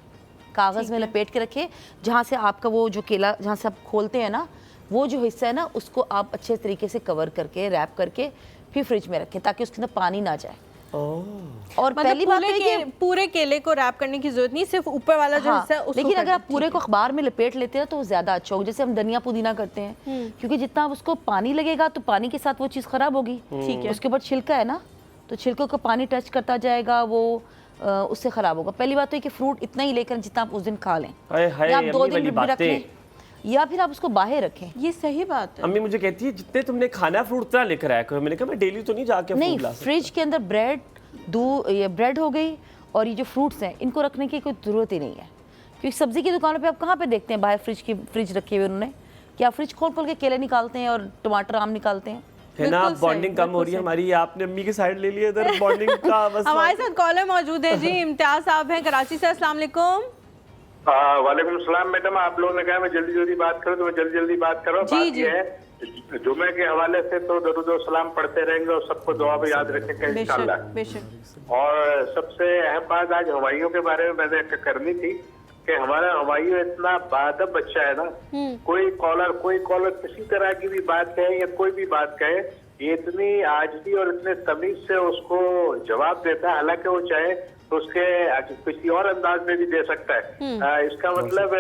कागज़ में लपेट के रखें, जहाँ से आपका वो जो केला जहाँ से आप खोलते हैं ना वो जो हिस्सा है ना उसको आप अच्छे तरीके से कवर करके रैप करके फिर फ्रिज में रखें ताकि उसके अंदर पानी ना जाए। और पहली बात है कि पूरे केले को रैप करने की जरूरत नहीं, सिर्फ ऊपर वाला जो हिस्सा है उसको। लेकिन अगर आप पूरे को अखबार में लपेट लेते हैं तो ज्यादा अच्छा होगा, जैसे हम धनिया पुदीना करते हैं, क्योंकि जितना आप उसको पानी लगेगा तो पानी के साथ वो चीज़ खराब होगी। ठीक है, उसके बाद छिलका है ना, तो छिलकों को पानी टच करता जाएगा, वो उससे खराब होगा। पहली बात तो है कि फ्रूट इतना ही लेकर जितना आप उस दिन खा लें, या आप 2 दिन रख लें, या फिर आप उसको बाहर रखें। ये सही बात है। अम्मी मुझे कहती है जितने तुमने खाना फ्रूट उतना लेकर आया करो। मैंने कहा मैं डेली तो नहीं जाके नहीं, फ्रिज के अंदर ब्रेड, दूध, ये ब्रेड हो गई और ये जो फ्रूट्स हैं इनको रखने की कोई ज़रूरत ही नहीं है, क्योंकि सब्जी की दुकानों पे आप कहाँ पे देखते हैं बाहर फ्रिज रखे हुए उन्होंने, क्या फ्रिज खोल के केले निकालते हैं और टमाटर आम निकालते हैं, है ना। बॉन्डिंग कम हो रही है हमारी, आपने अम्मी की साइड ले लिया इधर बॉन्डिंग का। हमारे साथ कॉलर मौजूद है जी, इम्तियाज साहब हैं कराची से। अस्सलाम वालेकुम। वालेकुम सलाम मैडम, आप लोगों ने कहा मैं जल्दी बात करूं तो मैं जल्दी बात कर रहा हूँ। बात ये है जुमे के हवाले से तो दरूद और सलाम पढ़ते रहेंगे और सबको दुआ में याद रखेंगे इंशाअल्लाह। और सबसे अहम बात आज हवाइयों के बारे में मैंने करनी थी कि हमारा हवाइयों इतना बादब बच्चा है ना, कोई कॉलर किसी तरह की भी बात कहे या कोई भी बात कहे, ये इतनी आजदी और इतने तमीज से उसको जवाब देता है, हालांकि वो चाहे तो उसके किसी और अंदाज में भी दे सकता है। इसका मतलब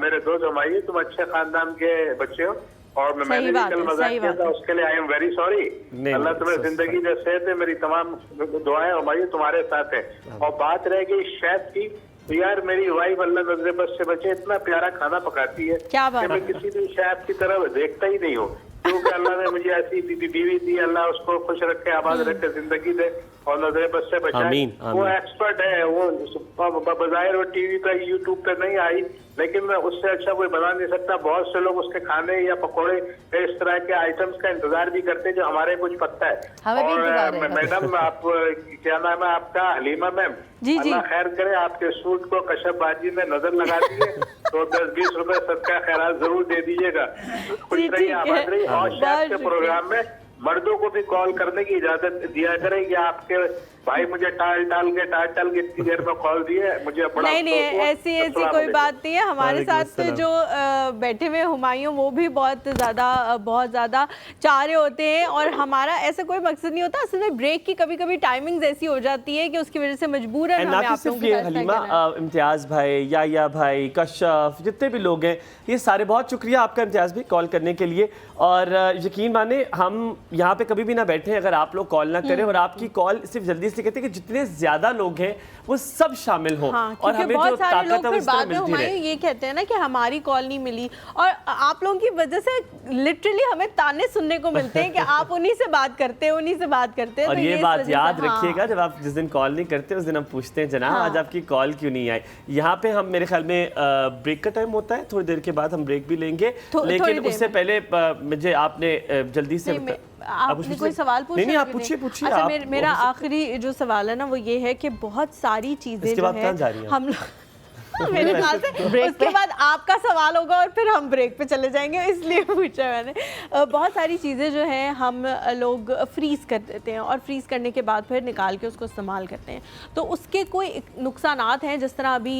मेरे दोस्त हमारी तुम अच्छे खानदान के बच्चे हो और मैंने भी कल मजाक किया था, उसके लिए आई एम वेरी सॉरी। अल्लाह तुम्हें जिंदगी में सेहत है, मेरी तमाम दुआएं हमारी तुम्हारे साथ है। और बात रह गई शेफ की, तो यार मेरी वाइफ अल्लाह नजर बस से बचे इतना प्यारा खाना पकाती है कि मैं किसी भी शेफ की तरफ देखता ही नहीं हूँ। क्योंकि अल्लाह ने मुझे ऐसी बीवी दी, अल्लाह उसको खुश रखे, आबाद रखे, जिंदगी दे और नजर बद से बचाए। वो एक्सपर्ट है, वो बजाय वो टीवी पे यूट्यूब पे नहीं आई, लेकिन उससे अच्छा कोई बना नहीं सकता। बहुत से लोग उसके खाने या पकौड़े इस तरह के आइटम्स का इंतजार भी करते हैं जो हमारे कुछ पता है। और मैडम आप क्या नाम है आपका? हलीमा मैम, अल्लाह खैर करे, आपके सूट को कशबबाजी में नजर लगा दीजिए तो 10-20 रुपए सबका खैरात जरूर दे दीजिएगा। खुश रहिए, आबाद रहिए। और शायद के प्रोग्राम में मर्दों को भी कॉल करने की इजाजत दिया करें कि आपके भाई मुझे टाल टाल के इतनी देर में कॉल दिए, मुझे बड़ा नहीं ऐसी कोई बात नहीं है। हमारे साथ जो बैठे हुए हुमायूं वो भी बहुत ज़्यादा चाह रहे होते हैं और हमारा ऐसा कोई मकसद नहीं होता। असल में ब्रेक की कभी कभी टाइमिंग्स ऐसी हो जाती है कि उसकी वजह से मजबूरन हमें आप लोगों के साथ हलीमा, इम्तियाज़ भाई, याया भाई, कश्यफ, जितने भी लोग हैं ये सारे, बहुत शुक्रिया आपका इम्तियाज़ भी कॉल करने के लिए। और यकीन माने हम यहाँ पे कभी भी ना बैठे अगर आप लोग कॉल ना करें और आपकी कॉल सिर्फ जल्दी से कहते हैं कि जितने ज्यादा लोग हैं वो सब शामिल हों। और हमें जो ताकत है बाद में हुमायूं ये कहते हैं ना कि हमारी कॉल नहीं मिली और आप लोगों की वजह से लिटरली हमें ताने सुनने को मिलते हैं कि आप उन्हीं से बात करते हैं, उन्हीं से बात करते हैं। और ये बात याद रखिएगा, जब आप जिस दिन कॉल नहीं करते उस दिन हम पूछते हैं जनाब आज आपकी कॉल क्यों नहीं आई। यहाँ पे हम मेरे ख्याल में ब्रेक का टाइम होता है, थोड़ी देर के बाद हम ब्रेक भी लेंगे, लेकिन उससे पहले मुझे आपने जल्दी से आपने कोई सवाल पूछा? नहीं, आप पूछिए। अच्छा, मेरा आखिरी जो सवाल है ना वो ये है कि बहुत सारी चीजें जो है हम लोग मेरे ख्याल से उसके बाद आपका सवाल होगा और फिर हम ब्रेक पे चले जाएंगे, इसलिए पूछा मैंने। बहुत सारी चीज़ें जो हैं हम लोग फ्रीज़ कर देते हैं और फ्रीज़ करने के बाद फिर निकाल के उसको इस्तेमाल करते हैं, तो उसके कोई नुकसानात हैं? जिस तरह अभी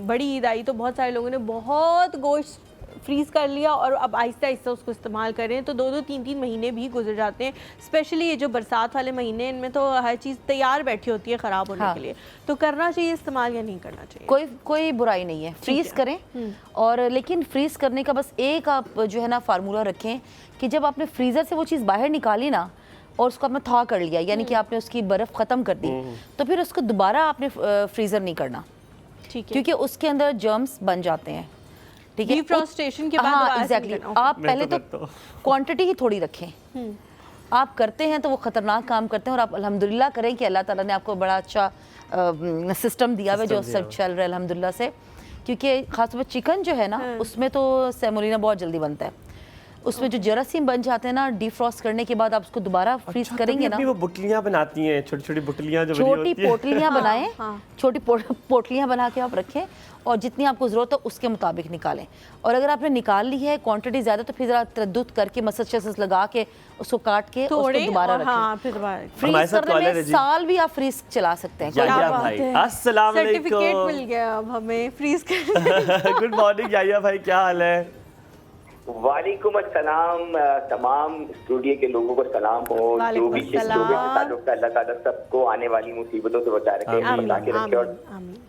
बड़ी ईद आई तो बहुत सारे लोगों ने बहुत गोश्त फ्रीज़ कर लिया और अब आहिस्ता आहिस्ता उसको इस्तेमाल करें तो 2-2 3-3 महीने भी गुजर जाते हैं। स्पेशली ये जो बरसात वाले महीने, इनमें तो हर चीज़ तैयार बैठी होती है ख़राब होने के लिए। तो करना चाहिए इस्तेमाल या नहीं करना चाहिए? कोई बुराई नहीं है, फ्रीज़ करें। और लेकिन फ्रीज़ करने का बस एक आप जो है ना फार्मूला रखें कि जब आपने फ्रीज़र से वो चीज़ बाहर निकाली ना और उसको आपने थॉ कर लिया, यानी कि आपने उसकी बर्फ़ ख़त्म कर दी, तो फिर उसको दोबारा आपने फ्रीज़र नहीं करना, ठीक है, क्योंकि उसके अंदर जर्म्स बन जाते हैं। ठीक है, डिफ्रॉस्टेशन के बाद एग्जैक्टली आप पहले तो क्वांटिटी ही थोड़ी रखें। आप करते हैं तो वो ख़तरनाक काम करते हैं और आप अल्हम्दुलिल्लाह करें कि अल्लाह ताला ने आपको बड़ा अच्छा सिस्टम दिया हुआ जो सब चल रहा है अल्हम्दुलिल्लाह से, क्योंकि ख़ासतौर पर चिकन जो है ना उसमें तो सेमोलिना बहुत जल्दी बनता है, उसमें जो जरासीम बन जाते हैं ना, डिफ्रॉस्ट करने के बाद आप उसको दोबारा फ्रीज करेंगे ना। वो बुटलियां बनाती हैं, छोटी छोटी बुटलियां जो छोटी पोटलियां बनाएं, छोटी पोटलियां बना के आप रखें और जितनी आपको ज़रूरत है उसके मुताबिक निकालें। और अगर आपने निकाल ली है क्वांटिटी ज़्यादा तो फिर ज़रा तरद्दुत करके मसद लगा के उसको काट के उसको दोबारा रखें। फ्रीज करने में साल भी आप फ्रीज चला सकते हैं। अस्सलाम वालेकुम, सर्टिफिकेट मिल गया अब हमें फ्रीज करने। गुड मॉर्निंग याया भाई, क्या हाल है? वालेकुम अस्सलाम, तमाम स्टूडियो के लोगों को सलाम हो। जो भी जिस लोगों से ताल्लुक है, अल्लाह ताला सबको आने वाली मुसीबतों से बचा रखे, बचा के रखे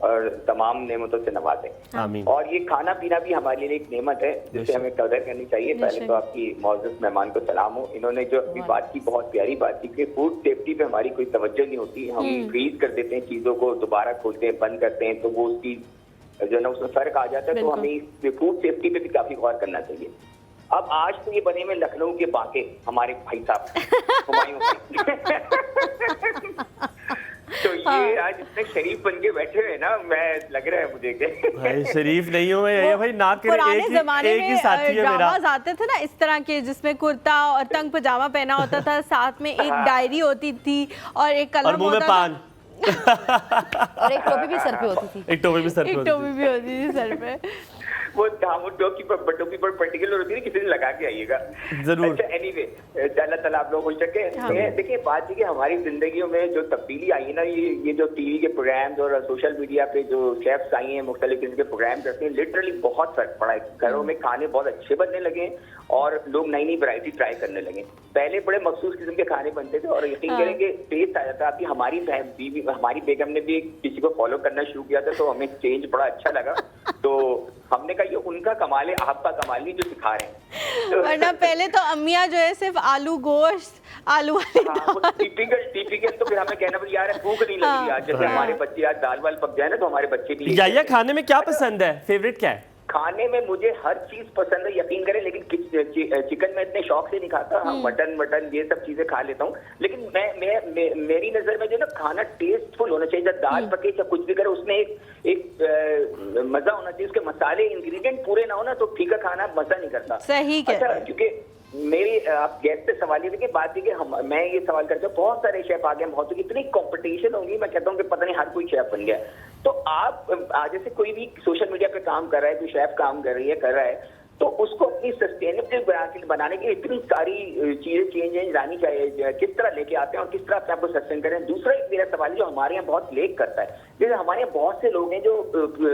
और तमाम नेमतों से नवाजे। और ये खाना पीना भी हमारे लिए एक नेमत है जिसे हमें कदर करनी चाहिए। पहले तो आपकी मौजूद मेहमान को सलाम हो। इन्होंने जो अपनी बात की बहुत प्यारी बात की कि फूड सेफ्टी पे हमारी कोई तवज्जो नहीं होती, हम फ्रीज कर देते हैं चीजों को, दोबारा खोलते हैं, बंद करते हैं, तो वो उसकी जो ना उसमें फर्क आ जाता है। तो हमें इस फूड सेफ्टी पे भी काफी गौर करना चाहिए। अब आज तो ये बने में लखनऊ के बाके हमारे भाई साहब हुमायूं तो ये आज इतने शरीफ बन के बैठे हुए ना, मैं लग रहा है मुझे कि भाई शरीफ नहीं हूँ मैं भाई, ना करे पुराने ज़माने में साथी है मेरा। आते थे ना इस तरह के जिसमें कुर्ता और तंग पजामा पहना होता था, साथ में एक डायरी होती थी और एक कलम, और मुंह में पान और एक टोपी भी सर पे होती थी। एक टोपी भी सर पे सर पे वो टोपी पर पर्टिकुलर होती है, किसी ने लगा के आइएगा जरूर। अच्छा, एनीवे अल्लाह ताला आप लोग हो सके। देखिए बात ये कि हमारी जिंदगियों में जो तब्दीली आई है ना, ये जो टीवी के प्रोग्राम्स और सोशल मीडिया पे जो शेफ्स आई हैं, मुख्तलिफ किस्म के प्रोग्राम करते हैं, लिटरली बहुत फर्क पड़ा है। घरों में खाने बहुत अच्छे बनने लगे और लोग नई नई वैरायटी ट्राई करने लगे। पहले बड़े मखसूस किस्म के खाने बनते थे और यकीन करेंगे टेस्ट आ जाता। अभी हमारी बेगम ने भी किसी को फॉलो करना शुरू किया था तो हमें चेंज बड़ा अच्छा लगा। तो हमने कहा ये उनका कमाल है, आपका कमाल नहीं जो सिखा रहे हैं। वरना पहले तो अम्मियाँ जो है सिर्फ आलू गोश्त, आलू वाली टिपिकल तो फिर हमें कहना पड़ी यार भूख नहीं लग रही आज, जैसे हमारे बच्चे आज दाल वाल पक जाए ना तो हमारे बच्चे भी। याया खाने में क्या पसंद है, फेवरेट क्या है? खाने में मुझे हर चीज पसंद है, यकीन करें, लेकिन चिकन मैं इतने शौक से नहीं खाता। हाँ, मटन ये सब चीजें खा लेता हूँ, लेकिन मेरी नजर में जो ना खाना टेस्टफुल होना चाहिए। जब दाल पके या कुछ भी करे उसमें एक मजा होना चाहिए। उसके मसाले इंग्रेडिएंट पूरे ना हो ना तो फीका खाना मजा नहीं करता। सही अच्छा, क्योंकि मेरी आप गेस्ट से सवाल ये बात है कि मैं ये सवाल करता हूँ, बहुत सारे शेफ आ गए, बहुत इतनी कंपटीशन होगी, मैं कहता हूँ कि पता नहीं हर कोई शेफ बन गया। तो आप जैसे कोई भी सोशल मीडिया पे काम कर रहा है, कोई शेफ काम कर रहा है, तो उसको अपनी सस्टेनेबल बनाने के लिए इतनी सारी चीजें चेंज लानी चाहिए। किस तरह लेके आते हैं और किस तरह अपने आपको सस्टेन करें। दूसरा एक मेरा सवाल जो हमारे यहाँ बहुत लेक करता है, जैसे हमारे यहाँ बहुत से लोग हैं जो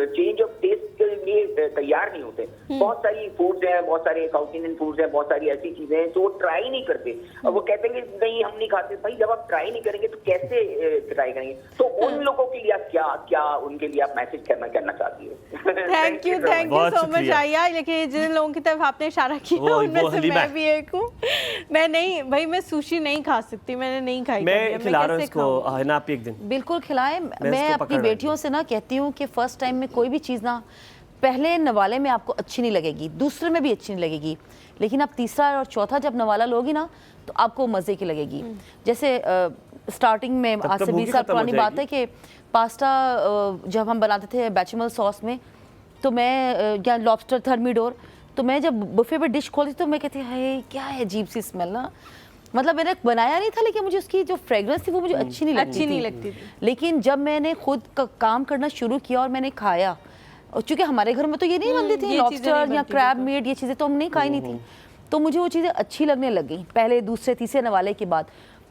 चेंज ऑफ टेस्ट के लिए तैयार नहीं होते। बहुत सारी फूड्स हैं, बहुत सारे साउथ इंडियन फूड्स हैं, बहुत सारी ऐसी चीजें हैं तो वो ट्राई नहीं करते और वो कहते हैं कि नहीं हम नहीं खाते। भाई जब आप ट्राई नहीं करेंगे तो कैसे ट्राई करेंगे? तो उन लोगों के लिए आप क्या उनके लिए आप मैसेज करना चाहती है? थैंक यू सो मच आया। लेकिन जिन लोगों की तरफ आपने इशारा किया उनमें से मैं भी एक हूँ। मैं नहीं भाई, मैं सुशी नहीं खा सकती, मैंने नहीं खाई। मैं खिला रहा हूँ इसको, है ना, आप एक दिन बिल्कुल खिलाएं। मैं अपनी बेटियों से ना कहती हूँ कि फर्स्ट टाइम में कोई भी चीज़ ना पहले नवाले में आपको अच्छी नहीं लगेगी, दूसरे में भी अच्छी नहीं लगेगी, लेकिन आप तीसरा और चौथा जब नवाला लोगी ना तो आपको मज़े की लगेगी। जैसे स्टार्टिंग में आज से 20 साल पुरानी बात है कि पास्ता जब हम बनाते थे बेचामेल सॉस में, तो मैं या लॉबस्टर थर्मिडोर, तो मैं जब बुफे पे डिश खोलती तो मैं कहती है क्या है अजीब सी स्मेल ना। मतलब मैंने बनाया नहीं था लेकिन मुझे उसकी जो फ्रेग्रेंस थी वो मुझे अच्छी नहीं लगती थी। लेकिन जब मैंने खुद काम करना शुरू किया और मैंने खाया, और चूंकि हमारे घर में तो ये नहीं बनती थी लॉबस्टर या क्रैब मीट, ये चीज़ें तो हम नहीं खाई नहीं थी, तो मुझे वो चीज़ें अच्छी लगने लग गई पहले दूसरे तीसरे नवाले के बाद।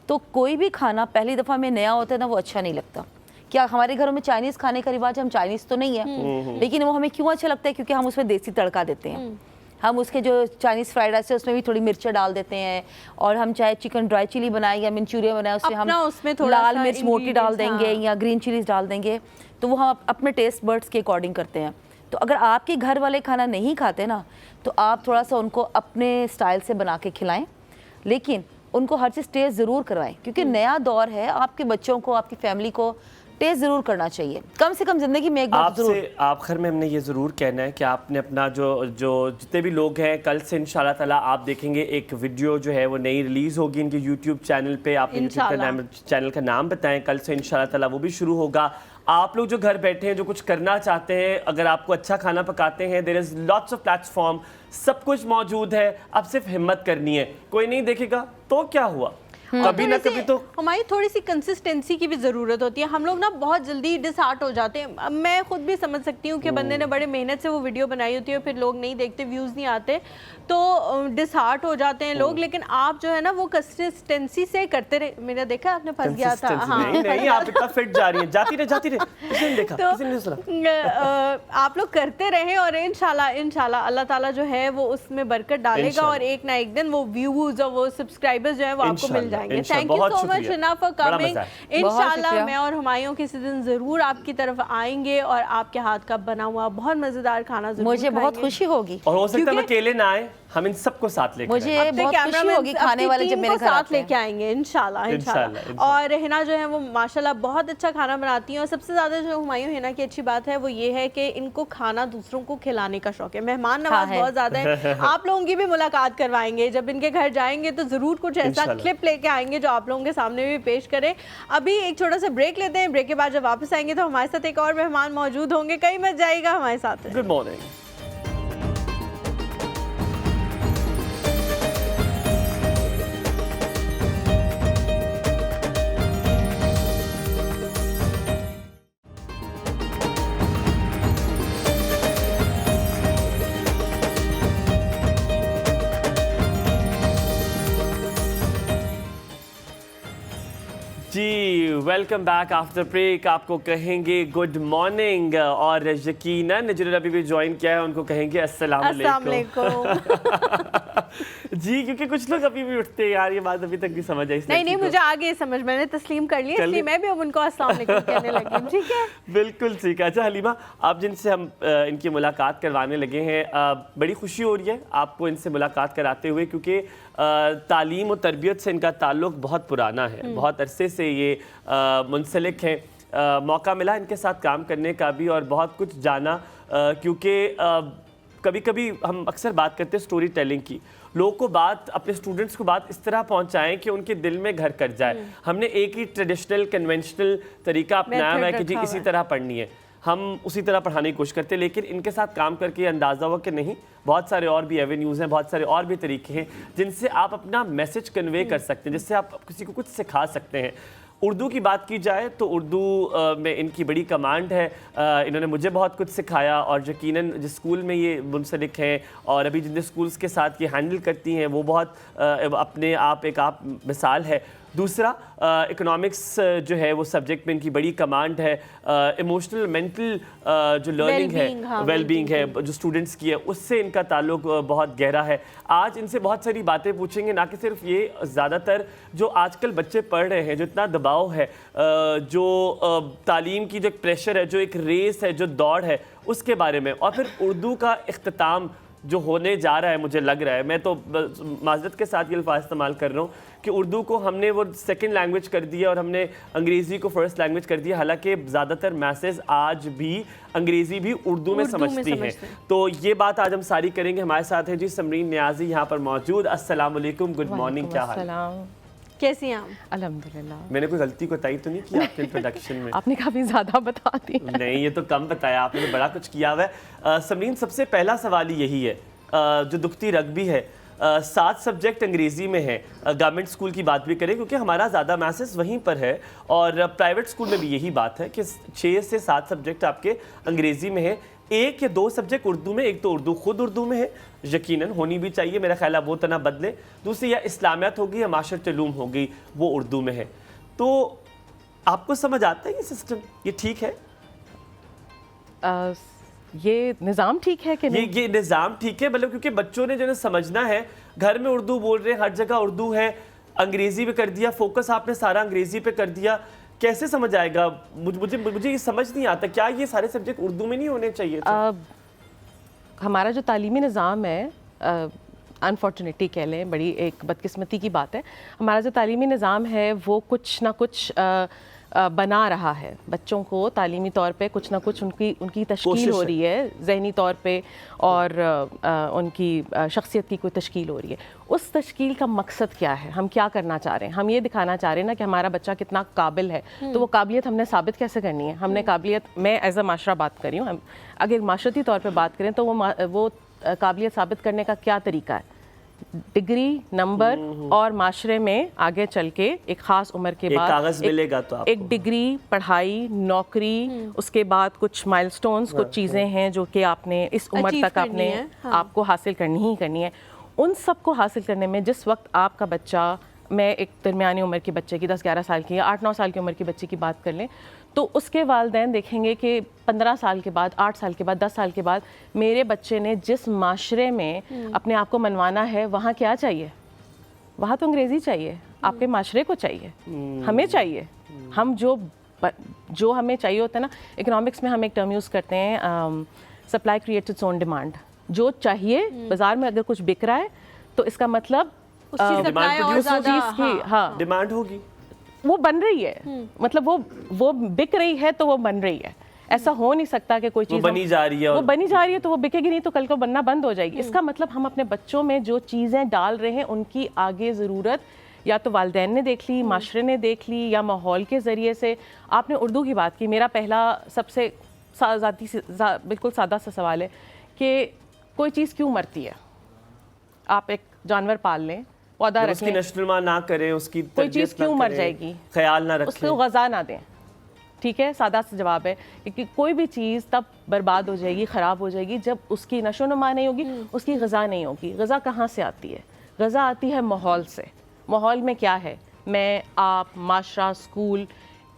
तो कोई भी खाना पहली दफ़ा में नया होता है ना वो अच्छा नहीं लगता। क्या हमारे घरों में चाइनीज़ खाने का रिवाज, हम चाइनीज़ तो नहीं है लेकिन वो हमें क्यों अच्छा लगता है? क्योंकि हम उसमें देसी तड़का देते हैं। हम उसके जो चाइनीज़ फ्राइड राइस है उसमें भी थोड़ी मिर्च डाल देते हैं, और हम चाहे चिकन ड्राई चिली बनाए या मंचूरियन बनाए उसमें हम उसमें लाल मिर्च मोटी डाल देंगे या ग्रीन चिलीज डाल देंगे, तो वो हम अपने टेस्ट बर्ड्स के अकॉर्डिंग करते हैं। तो अगर आपके घर वाले खाना नहीं खाते ना तो आप थोड़ा सा उनको अपने स्टाइल से बना के खिलाएं, लेकिन उनको हर चीज़ टेस्ट ज़रूर करवाएं, क्योंकि नया दौर है, आपके बच्चों को आपकी फैमिली को टेस्ट ज़रूर करना चाहिए, कम से कम ज़िंदगी में एक बार ज़रूर। आखिर में हमने ये ज़रूर कहना है कि आपने अपना जो जितने भी लोग हैं, कल से इंशाल्लाह ताला आप देखेंगे एक वीडियो जो है वो नई रिलीज़ होगी इनके यूट्यूब चैनल पे। आप यूट्यूब चैनल का नाम बताएं, कल से इंशाल्लाह ताला वो भी शुरू होगा। आप लोग जो घर बैठे हैं, जो कुछ करना चाहते हैं, अगर आपको अच्छा खाना पकाते हैं, there is lots of platform, सब कुछ मौजूद है, अब सिर्फ हिम्मत करनी है। कोई नहीं देखेगा तो क्या हुआ, कभी ना कभी तो हमारी थोड़ी सी कंसिस्टेंसी की भी ज़रूरत होती है। हम लोग ना बहुत जल्दी डिसहार्ट हो जाते हैं। मैं खुद भी समझ सकती हूँ कि बंदे ने बड़े मेहनत से वो वीडियो बनाई होती है, फिर लोग नहीं देखते, व्यूज़ नहीं आते, तो डिसहार्ट हो जाते हैं लोग। लेकिन आप जो है ना वो कंसिस्टेंसी से करते रहे। मेरा देखा आपने फंस गया था। हाँ नहीं, आप इतना फिट जा रही हैं, जाती रहे किसी ने देखा, किसी ने सुना। आप लोग करते रहे और इंशाल्लाह अल्लाह ताला जो है वो उसमें बरकत डालेगा और एक ना एक दिन वो व्यूज और वो सब्सक्राइबर्स जो है वो आपको मिल जाएंगे। Thank you so much Hina for coming. इंशाल्लाह मैं और हुमायूं किसी दिन जरूर आपकी तरफ आएंगे और आपके हाथ का बना हुआ बहुत मजेदार खाना जरूर मुझे बहुत खुशी होगी। और हो सकता है अकेले ना आए, हम इन सबको साथ लेके मुझे बहुत खुशी होगी खाने वाले जब मेरे घर साथ लेके आएंगे इंशाल्लाह। और हिना जो है वो माशाल्लाह बहुत अच्छा खाना बनाती हैं, और सबसे ज़्यादा जो हुमायूं हिना की अच्छी बात है वो ये है कि इनको खाना दूसरों को खिलाने का शौक है, मेहमान नवाज बहुत ज़्यादा है। आप लोगों की भी मुलाकात करवाएंगे, जब इनके घर जाएंगे तो ज़रूर कुछ ऐसा क्लिप लेके आएंगे जो आप लोगों के सामने भी पेश करें। अभी एक छोटा सा ब्रेक लेते हैं, ब्रेक के बाद जब वापस आएंगे तो हमारे साथ एक और मेहमान मौजूद होंगे, कहीं मत जाइएगा, हमारे साथ। Good morning. जी वेलकम बैक आफ्टर ब्रेक। आपको कहेंगे गुड मॉर्निंग, और यकीनन जिन्होंने अभी भी ज्वाइन किया है उनको कहेंगे अस्सलाम वालेकुम। जी, क्योंकि कुछ लोग अभी भी उठते हैं यार, ये बात अभी तक भी समझ आई नहीं मुझे आगे समझ, मैंने तस्लीम कर लिया, इसलिए मैं भी अब उनको अस्सलाम वालेकुम कहने लगी। ठीक है, बिल्कुल ठीक है। अच्छा हलीमा, आप जिनसे हम इनकी मुलाकात करवाने लगे हैं, बड़ी खुशी हो रही है आपको इनसे मुलाकात कराते हुए, क्योंकि तालीम और तरबियत से इनका ताल्लुक़ बहुत पुराना है, बहुत अरसे से ये मुंसलिक हैं। मौका मिला इनके साथ काम करने का भी और बहुत कुछ जाना, क्योंकि कभी कभी हम अक्सर बात करते हैं स्टोरी टेलिंग की, लोगों को बात, अपने स्टूडेंट्स को बात इस तरह पहुंचाएं कि उनके दिल में घर कर जाए। हमने एक ही ट्रेडिशनल कन्वेंशनल तरीका अपनाया हुआ है कि जी इसी तरह पढ़नी है, हम उसी तरह पढ़ाने की कोशिश करते हैं, लेकिन इनके साथ काम करके ये अंदाज़ा हुआ कि नहीं, बहुत सारे और भी एवेन्यूज़ हैं, बहुत सारे और भी तरीके हैं जिनसे आप अपना मैसेज कन्वे कर सकते हैं, जिससे आप किसी को कुछ सिखा सकते हैं। उर्दू की बात की जाए तो उर्दू में इनकी बड़ी कमांड है। इन्होंने मुझे बहुत कुछ सिखाया और यकीनन जिस स्कूल में ये मुंसलिक हैं और अभी जिन स्कूल्स के साथ ये हैंडल करती हैं वो बहुत अपने आप एक मिसाल है। दूसरा, इकोनॉमिक्स जो है वो सब्जेक्ट में इनकी बड़ी कमांड है। इमोशनल मेंटल जो लर्निंग है, वेलबींग है जो स्टूडेंट्स की है, उससे इनका ताल्लुक बहुत गहरा है। आज इनसे बहुत सारी बातें पूछेंगे, ना कि सिर्फ ये, ज़्यादातर जो आजकल बच्चे पढ़ रहे हैं, जो इतना दबाव है, जो तालीम की जो एक प्रेशर है, जो एक रेस है, जो दौड़ है, उसके बारे में। और फिर उर्दू का इख्तिताम जो होने जा रहा है, मुझे लग रहा है, मैं तो माज़रत के साथ ये अल्फाज इस्तेमाल कर रहा हूँ कि उर्दू को हमने वो सेकंड लैंग्वेज कर दिया और हमने अंग्रेज़ी को फर्स्ट लैंग्वेज कर दिया, हालांकि ज़्यादातर मैसेज आज भी अंग्रेज़ी भी उर्दू में समझती हैं। तो ये बात आज हम सारी करेंगे। हमारे साथ है जी समरीन नियाज़ी यहाँ पर मौजूद। अस्सलाम वालेकुम, गुड मॉर्निंग, क्या हाल? कैसी हैं आप? अल्हम्दुलिल्लाह। मैंने कोई गलती कोताही तो नहीं की आपके इंट्रोडक्शन में? आपने काफ़ी ज़्यादा बता दी। नहीं, ये तो कम बताया आपने, बड़ा कुछ किया हुआ है। समरीन, सबसे पहला सवाल यही है, जो दुखती रग्बी है, 7 सब्जेक्ट अंग्रेज़ी में है। गवर्नमेंट स्कूल की बात भी करें क्योंकि हमारा ज़्यादा मैसेज वहीं पर है, और प्राइवेट स्कूल में भी यही बात है कि 6 से 7 सब्जेक्ट आपके अंग्रेज़ी में है, 1 या 2 सब्जेक्ट उर्दू में। एक तो उर्दू खुद उर्दू में है, यकीनन होनी भी चाहिए, मेरा ख्याल है वो तना बदले। दूसरी या इस्लामियात होगी या माशरत उलूम होगी, वो उर्दू में है। तो आपको समझ आता है ये सिस्टम, ये ठीक है? ये निज़ाम ठीक है कि नहीं? ये निज़ाम ठीक है, मतलब क्योंकि बच्चों ने जो समझना है, घर में उर्दू बोल रहे हैं, हर जगह उर्दू है, अंग्रेज़ी पे कर दिया, फोकस आपने सारा अंग्रेज़ी पे कर दिया, कैसे समझ आएगा? मुझे ये समझ नहीं आता, क्या ये सारे सब्जेक्ट उर्दू में नहीं होने चाहिए थे? हमारा जो तालीमी निज़ाम है, अनफॉर्चुनेटली कह लें, बड़ी एक बदकिस्मती की बात है, हमारा जो तालीमी निज़ाम है वो कुछ ना कुछ बना रहा है बच्चों को तालीमी तौर पे, कुछ ना कुछ उनकी तश्कील हो रही है ज़हनी तौर पे, और उनकी शख्सियत की कोई तश्कील हो रही है। उस तश्कील का मकसद क्या है, हम क्या करना चाह रहे हैं? हम ये दिखाना चाह रहे हैं ना कि हमारा बच्चा कितना काबिल है, तो वो काबिलियत हमने साबित कैसे करनी है? हमने काबिलियत, मैं एज अ माशरा बात कर रही हूँ, अगर माशरती तौर पर बात करें तो वो काबिलियत साबित करने का क्या तरीका है? डिग्री, नंबर, और माशरे में आगे चल के एक ख़ास उम्र के बाद कागज़ मिलेगा तो आपको। एक डिग्री, पढ़ाई, नौकरी, उसके बाद कुछ माइलस्टोन्स, कुछ चीज़ें हैं जो कि आपने इस उम्र तक आपने आपको हासिल करनी ही करनी है। उन सब को हासिल करने में जिस वक्त आपका बच्चा, मैं एक दरमियानी उम्र के बच्चे की 10-11 साल की या 8-9 साल की उम्र के बच्चे की बात कर लें, तो उसके वालिदैन देखेंगे कि 15 साल के बाद, 8 साल के बाद, 10 साल के बाद मेरे बच्चे ने जिस माशरे में अपने आप को मनवाना है, वहाँ क्या चाहिए? वहाँ तो अंग्रेज़ी चाहिए, आपके माशरे को चाहिए, हमें चाहिए। हम जो हमें चाहिए होता है ना, इकोनॉमिक्स में हम एक टर्म यूज़ करते हैं, supply creates its own demand. जो चाहिए बाज़ार में अगर कुछ बिक रहा है तो इसका मतलब डिमांड होगी, वो बन रही है, मतलब वो बिक रही है तो वो बन रही है। ऐसा हो नहीं सकता कि कोई चीज़ बनी जा रही है, वो बनी जा रही है तो वो बिकेगी नहीं, तो कल को बनना बंद हो जाएगी। इसका मतलब हम अपने बच्चों में जो चीज़ें डाल रहे हैं उनकी आगे ज़रूरत या तो वालिदैन ने देख ली, माशरे ने देख ली, या माहौल के ज़रिए से। आपने उर्दू की बात की, मेरा पहला सबसे बिल्कुल सादा सा सवाल है कि कोई चीज़ क्यों मरती है? आप एक जानवर पाल लें, पौधा रख लें, नस्लनुमा ना करें, उसकी कोई चीज़ क्यों मर जाएगी? ख्याल ना रखें, उसको ग़ज़ा ना दें, ठीक है? सादा सा जवाब है, क्योंकि कोई भी चीज़ तब बर्बाद हो जाएगी, ख़राब हो जाएगी जब उसकी नशोनुमा नहीं होगी, उसकी ग़ज़ा नहीं होगी। ग़ज़ा कहाँ से आती है? ग़ज़ा आती है माहौल से। माहौल में क्या है? मैं, आप, माशरा, school,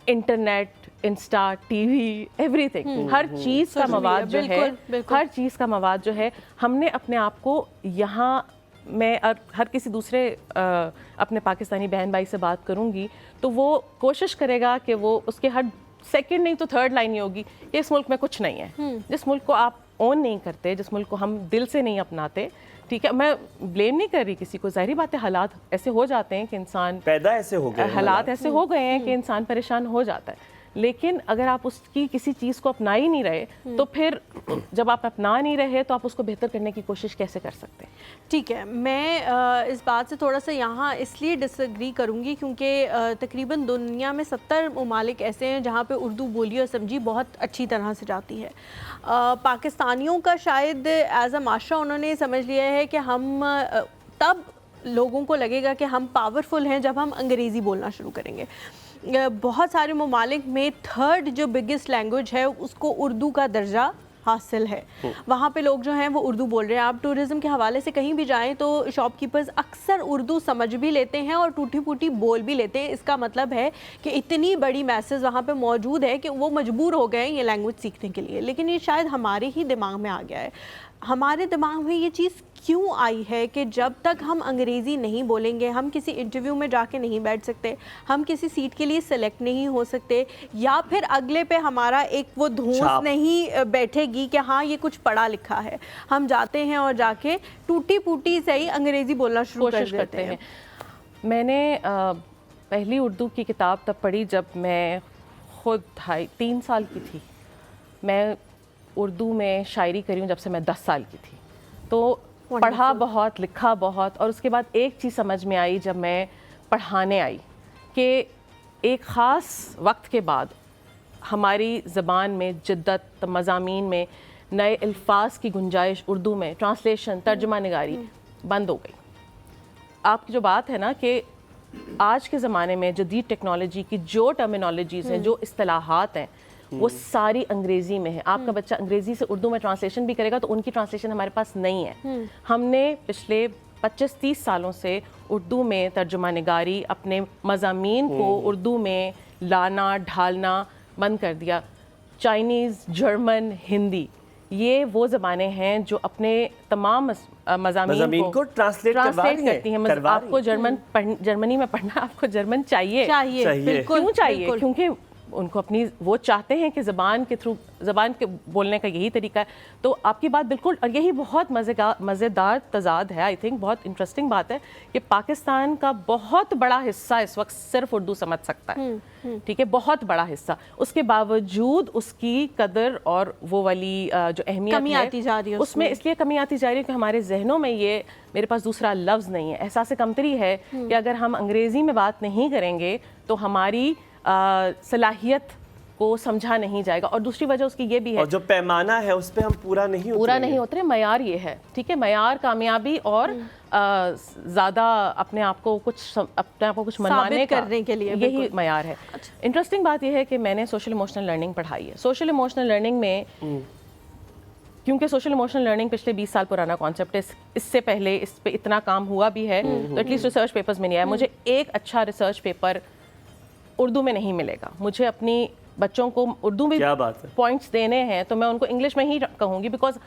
internet, Insta, TV, everything, हर चीज़ का मवाद जो है, हर चीज़ का मवाद जो है, हमने अपने आप को यहाँ, मैं हर किसी दूसरे अपने पाकिस्तानी बहन भाई से बात करूँगी तो वो कोशिश करेगा कि वो उसके हर सेकंड नहीं तो थर्ड लाइन ही होगी कि इस मुल्क में कुछ नहीं है। जिस मुल्क को आप ओन नहीं करते, जिस मुल्क को हम दिल से नहीं अपनाते, ठीक है, मैं ब्लेम नहीं कर रही किसी को, ज़ाहिर बात है हालात ऐसे हो जाते हैं कि इंसान पैदा ऐसे हो गए, हालात ऐसे हो गए हैं कि इंसान परेशान हो जाता है, लेकिन अगर आप उसकी किसी चीज़ को अपना ही नहीं रहे तो फिर जब आप अपना नहीं रहे तो आप उसको बेहतर करने की कोशिश कैसे कर सकते हैं? ठीक है, मैं इस बात से थोड़ा सा यहाँ इसलिए डिसएग्री करूँगी क्योंकि तकरीबन दुनिया में 70 ममालिक ऐसे हैं जहाँ पे उर्दू बोली और समझी बहुत अच्छी तरह से जाती है। पाकिस्तानियों का शायद एज अ माशरा उन्होंने समझ लिया है कि हम तब लोगों को लगेगा कि हम पावरफुल हैं जब हम अंग्रेज़ी बोलना शुरू करेंगे। बहुत सारे ममालिक में थर्ड जो बिगेस्ट लैंग्वेज है उसको उर्दू का दर्जा हासिल है। वहाँ पे लोग जो हैं वो उर्दू बोल रहे हैं। आप टूरिज़्म के हवाले से कहीं भी जाएं तो शॉपकीपर्स अक्सर उर्दू समझ भी लेते हैं और टूटी फूटी बोल भी लेते हैं। इसका मतलब है कि इतनी बड़ी मैसेज वहाँ पे मौजूद है कि वो मजबूर हो गए हैं ये लैंग्वेज सीखने के लिए। लेकिन ये शायद हमारे ही दिमाग में आ गया है। हमारे दिमाग में ये चीज़ क्यों आई है कि जब तक हम अंग्रेज़ी नहीं बोलेंगे हम किसी इंटरव्यू में जाके नहीं बैठ सकते, हम किसी सीट के लिए सेलेक्ट नहीं हो सकते, या फिर अगले पे हमारा एक वो धूस नहीं बैठेगी कि हाँ ये कुछ पढ़ा लिखा है। हम जाते हैं और जाके टूटी फूटी से ही अंग्रेज़ी बोलना शुरू कर देते हैं। मैंने पहली उर्दू की किताब तब पढ़ी जब मैं खुद 2.5-3 साल की थी। मैं उर्दू में शायरी करी हूँ जब से मैं 10 साल की थी। तो पढ़ा बहुत, लिखा बहुत, और उसके बाद एक चीज़ समझ में आई जब मैं पढ़ाने आई कि एक ख़ास वक्त के बाद हमारी ज़बान में जिद्दत, मज़ामीन में नए अल्फाज की गुंजाइश उर्दू में, ट्रांसलेशन, तर्जुमा निगारी बंद हो गई। आपकी जो बात है ना कि आज के ज़माने में जदीद टेक्नोलॉजी की जो टर्मिनोलॉजीज़ हैं, जो इस्तिलाहात हैं, वो सारी अंग्रेज़ी में है। आपका बच्चा अंग्रेज़ी से उर्दू में ट्रांसलेशन भी करेगा तो उनकी ट्रांसलेशन हमारे पास नहीं है। हमने पिछले 25-30 सालों से उर्दू में तर्जुमा निगारी, अपने मज़ामीन को उर्दू में लाना ढालना बंद कर दिया। चाइनीज़, जर्मन, हिंदी, ये वो ज़बानें हैं जो अपने तमाम मज़ामीन को ट्रांसलेट करती हैं। आपको जर्मनी में पढ़ना, आपको जर्मन चाहिए। क्यों चाहिए? क्योंकि उनको अपनी वो चाहते हैं कि ज़बान के थ्रू, ज़बान के बोलने का यही तरीका है। तो आपकी बात बिल्कुल, और यही बहुत मज़ेदार तज़ाद है। आई थिंक बहुत इंटरेस्टिंग बात है कि पाकिस्तान का बहुत बड़ा हिस्सा इस वक्त सिर्फ उर्दू समझ सकता है, ठीक है, बहुत बड़ा हिस्सा। उसके बावजूद उसकी कदर और वो वाली जो अहमियत आती जा रही है उसमें इसलिए कमी आती जा रही है कि हमारे जहनों में ये, मेरे पास दूसरा लफ्ज़ नहीं है, एहसास कमतरी है कि अगर हम अंग्रेज़ी में बात नहीं करेंगे तो हमारी सलाहियत को समझा नहीं जाएगा। और दूसरी वजह उसकी ये भी है, और जो पैमाना है उस पे हम पूरा नहीं उतरे। मयार ये है, ठीक है, मयार कामयाबी और ज़्यादा अपने आप को कुछ मनवाने करने के लिए यही मयार है। इंटरेस्टिंग बात यह है कि मैंने सोशल इमोशनल लर्निंग पढ़ाई है। सोशल इमोशनल लर्निंग में, क्योंकि सोशल इमोशनल लर्निंग पिछले 20 साल पुराना कॉन्सेप्ट है, इससे पहले इस पे इतना काम हुआ भी है तो एटलीस्ट रिसर्च पेपर्स में नहीं आया। मुझे एक अच्छा रिसर्च पेपर उर्दू में नहीं मिलेगा। मुझे अपनी बच्चों को उर्दू में पॉइंट्स देने हैं तो मैं उनको इंग्लिश में ही कहूँगी, बिकॉज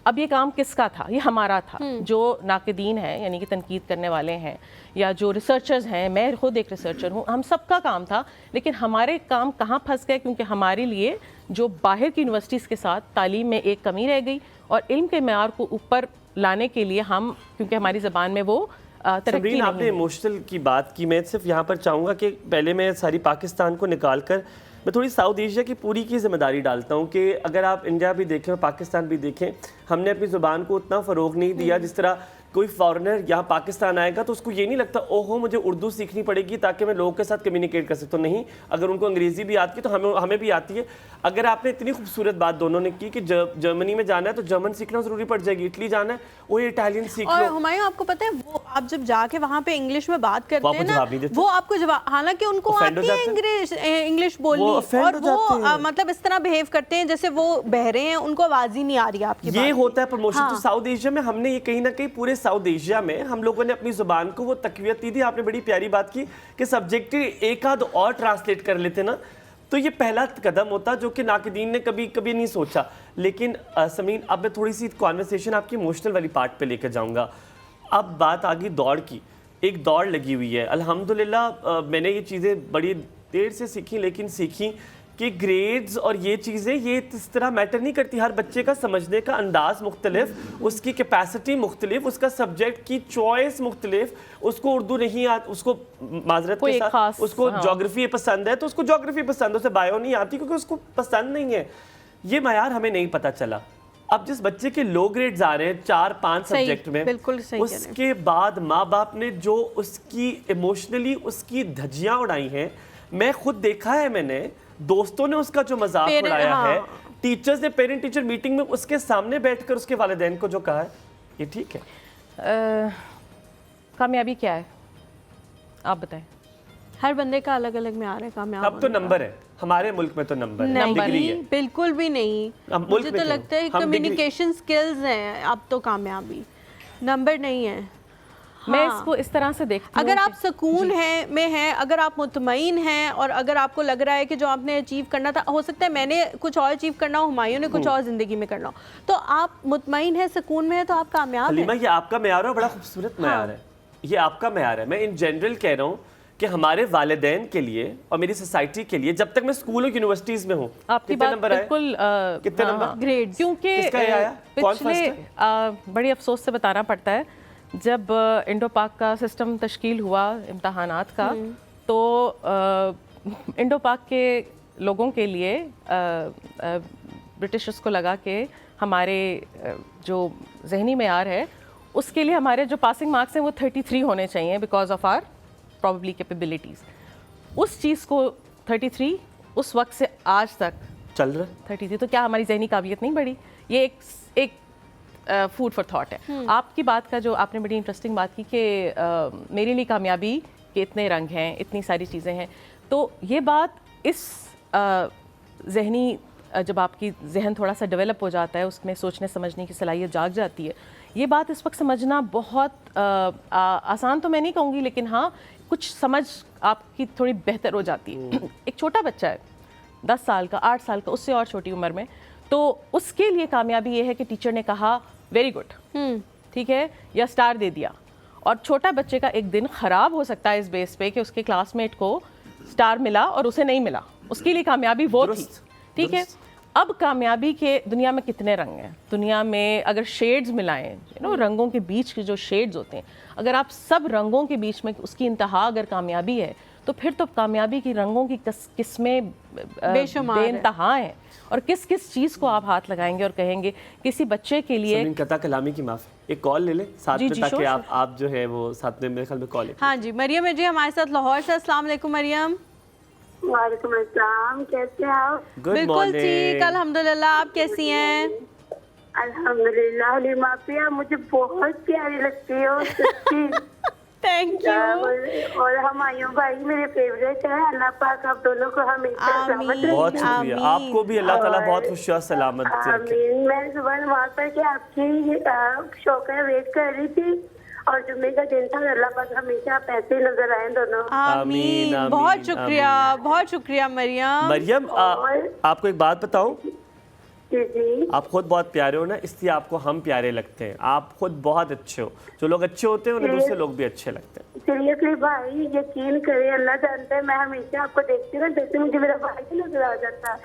अब ये काम किसका था? ये हमारा था। जो नाक़दीन हैं, यानी कि तनकीद करने वाले हैं, या जो रिसर्चर्स हैं, मैं खुद एक रिसर्चर हूँ, हम सबका काम था। लेकिन हमारे काम कहाँ फंस गए? क्योंकि हमारे लिए जो बाहर की यूनिवर्सिटीज़ के साथ तालीम में एक कमी रह गई, और इल्म के मेयार को ऊपर लाने के लिए हम, क्योंकि हमारी ज़बान में वो सबरीन, आपने इमोशनल की बात की। मैं सिर्फ यहाँ पर चाहूँगा कि पहले मैं सारी पाकिस्तान को निकाल कर मैं थोड़ी साउथ एशिया की पूरी की जिम्मेदारी डालता हूँ कि अगर आप इंडिया भी देखें और पाकिस्तान भी देखें, हमने अपनी ज़ुबान को उतना फ़रोग नहीं दिया। जिस तरह कोई फॉरेनर यहाँ पाकिस्तान आएगा तो उसको ये नहीं लगता ओहो मुझे उर्दू सीखनी पड़ेगी ताकि मैं लोगों के साथ कम्युनिकेट कर सकता हूँ। नहीं, अगर उनको अंग्रेज़ी भी आती है तो हमें भी आती है। अगर आपने इतनी खूबसूरत बात दोनों ने की कि जर्मनी में जाना है तो जर्मन सीखना ज़रूरी पड़ जाएगी, इटली जाना है वो इटालियन सीख लो। और हुमायूं, आपको पता है वो आप जब जाके वहाँ पे इंग्लिश में बात करते हैं ना, वो आपको जवाब, हालांकि उनको आती है इंग्लिश बोलनी, और वो मतलब इस तरह बिहेव करते हैं जैसे वो बहरे हैं, उनको आवाज़ ही नहीं आ रही आपकी। ये होता है प्रमोशन। तो साउथ एशिया में हमने ये कहीं ना कहीं, पूरे साउथ एशिया में हम लोगों ने अपनी जुबान को वो तकवीयत दी थी। आपने बड़ी प्यारी बात की कि सब्जेक्ट एक आध और ट्रांसलेट कर लेते ना, तो ये पहला कदम होता जो कि नाक़दीन ने कभी नहीं सोचा। लेकिन समीन, अब मैं थोड़ी सी कॉन्वर्सेशन आपकी इमोशनल वाली पार्ट पे लेकर जाऊंगा। अब बात आ गई दौड़ की। एक दौड़ लगी हुई है अल्हम्दुलिल्लाह। मैंने ये चीज़ें बड़ी देर से सीखी, लेकिन सीखी कि ग्रेड्स और ये चीज़ें ये इस तरह मैटर नहीं करती। हर बच्चे का समझने का अंदाज मुख्तलिफ, उसकी कैपेसिटी मुख्तलिफ, उसका सब्जेक्ट की चॉइस मुख्तलिफ, उसको उर्दू नहीं आती, उसको माजरत के साथ उसको ज्योग्राफी पसंद है तो उसको ज्योग्राफी पसंद है, उसे बायो नहीं आती क्योंकि उसको पसंद नहीं है। ये मयार हमें नहीं पता चला। अब जिस बच्चे के लो ग्रेड्स आ रहे हैं 4-5 सब्जेक्ट में, बिल्कुल सही, उसके बाद माँ बाप ने जो उसकी इमोशनली उसकी धज्जियाँ उड़ाई हैं, मैं खुद देखा है, मैंने दोस्तों ने उसका जो मजाक उड़ाया है, टीचर्स ने पेरेंट टीचर मीटिंग में उसके सामने बैठकर उसके वालिदैन को जो कहा है, ये ठीक है? कामयाबी क्या है आप बताएं? हर बंदे का अलग अलग म्यार है कामयाब। अब तो नंबर है, हमारे मुल्क में तो नंबर है, डिग्री है। बिल्कुल भी नहीं, मुझे तो लगता है कम्युनिकेशन स्किल्स हैं अब तो कामयाबी, नंबर नहीं है। मैं इसको इस तरह से देखती हूँ, अगर आप सुकून हैं, अगर आप मुतमईन हैं और अगर आपको लग रहा है कि जो आपने अचीव करना था, हो सकता है मैंने कुछ और अचीव करना हो, हुमायूं ने कुछ और जिंदगी में करना हो, तो आप मुतमईन हैं, सुकून में है, तो आप कामयाब हैं। ये आपका मेयार है, बड़ा खूबसूरत मेयार है, ये आपका मेयार है। मैं इन जनरल कह रहा हूँ कि हमारे वालिदैन के लिए और मेरी सोसाइटी के लिए, जब तक मैं स्कूल और यूनिवर्सिटीज में हूँ, आपकी बात बिल्कुल कितने नंबर ग्रेड, क्योंकि पिछले बड़ी अफसोस से बताना पड़ता है, जब इंडो पाक का सिस्टम तश्कील हुआ इम्तहानात का, तो इंडो पाक के लोगों के लिए ब्रिटिशर्स को लगा कि हमारे जो जहनी मेयार है उसके लिए हमारे जो पासिंग मार्क्स हैं वो 33 होने चाहिए because of our probably capabilities. उस चीज़ को 33 उस वक्त से आज तक चल रहा है 33, तो क्या हमारी जहनी काबिलियत नहीं बढ़ी? ये एक फूड फॉर थॉट है। आपकी बात का जो आपने बड़ी इंटरेस्टिंग बात की कि मेरे लिए कामयाबी के इतने रंग हैं, इतनी सारी चीज़ें हैं, तो ये बात इस जहनी जब आपकी जहन थोड़ा सा डेवलप हो जाता है, उसमें सोचने समझने की सलाहियत जाग जाती है, ये बात इस वक्त समझना बहुत आसान तो मैं नहीं कहूँगी, लेकिन हाँ कुछ समझ आपकी थोड़ी बेहतर हो जाती है। एक छोटा बच्चा है 10 साल का, 8 साल का, उससे और छोटी उम्र में, तो उसके लिए कामयाबी ये है कि टीचर ने कहा वेरी गुड, ठीक है, या स्टार दे दिया। और छोटा बच्चे का एक दिन ख़राब हो सकता है इस बेस पे कि उसके क्लासमेट को स्टार मिला और उसे नहीं मिला, उसके लिए कामयाबी वो थी, ठीक है। अब कामयाबी के दुनिया में कितने रंग हैं? दुनिया में अगर शेड्स मिलाएं, रंगों के बीच के जो शेड्स होते हैं, अगर आप सब रंगों के बीच में उसकी इंतहा अगर कामयाबी है, तो फिर तो कामयाबी की रंगों की किस्में बेइंतहा हैं। और किस किस चीज़ को आप हाथ लगाएंगे और कहेंगे किसी बच्चे के लिए। कता कलामी की माफ़ी, एक कॉल ले ले साथ में, ताकि आप जो है वो साथ में, मेरे ख्याल में कॉल ले। हाँ जी, मरियम है जी हमारे साथ लाहौर से। अस्सलाम वालेकुम मरियम। वालेकुम अस्सलाम, कैसे हैं आप? बिल्कुल ठीक, अल्हम्दुलिल्लाह, आप कैसी हैं? अल्हम्दुलिल्लाह। हलीमा पिया मुझे बहुत प्यारी लगती हो, सच्ची। Thank you. और हुमायूं भाई मेरे फेवरेट है। अल्लाह पाक आप दोनों को हमेशा सलामत रखे। बहुत शुक्रिया, आपको भी अल्लाह ताला बहुत खुशियाँ सलामत रखे। आमीन। मैं सुबह नमाज पढ़ के आपकी शो का वेट कर रही थी और जुम्मे का दिन था, अल्लाह पाक हमेशा पैसे नजर आए दोनों। आमीन, बहुत शुक्रिया, बहुत शुक्रिया मरियम। मरियम, आपको एक बात बताऊं, जी, आप खुद बहुत प्यारे हो ना, इसलिए आपको हम प्यारे लगते हैं। आप खुद बहुत अच्छे हो, जो लोग अच्छे होते हैं उन्हें दूसरे लोग भी अच्छे लगते हैं। सीरियसली भाई, यकीन करें, अल्लाह जानता है, मैं हमेशा आपको देखती हूँ ना, जैसे मुझे मेरा भाई भी नजर आ जाता है,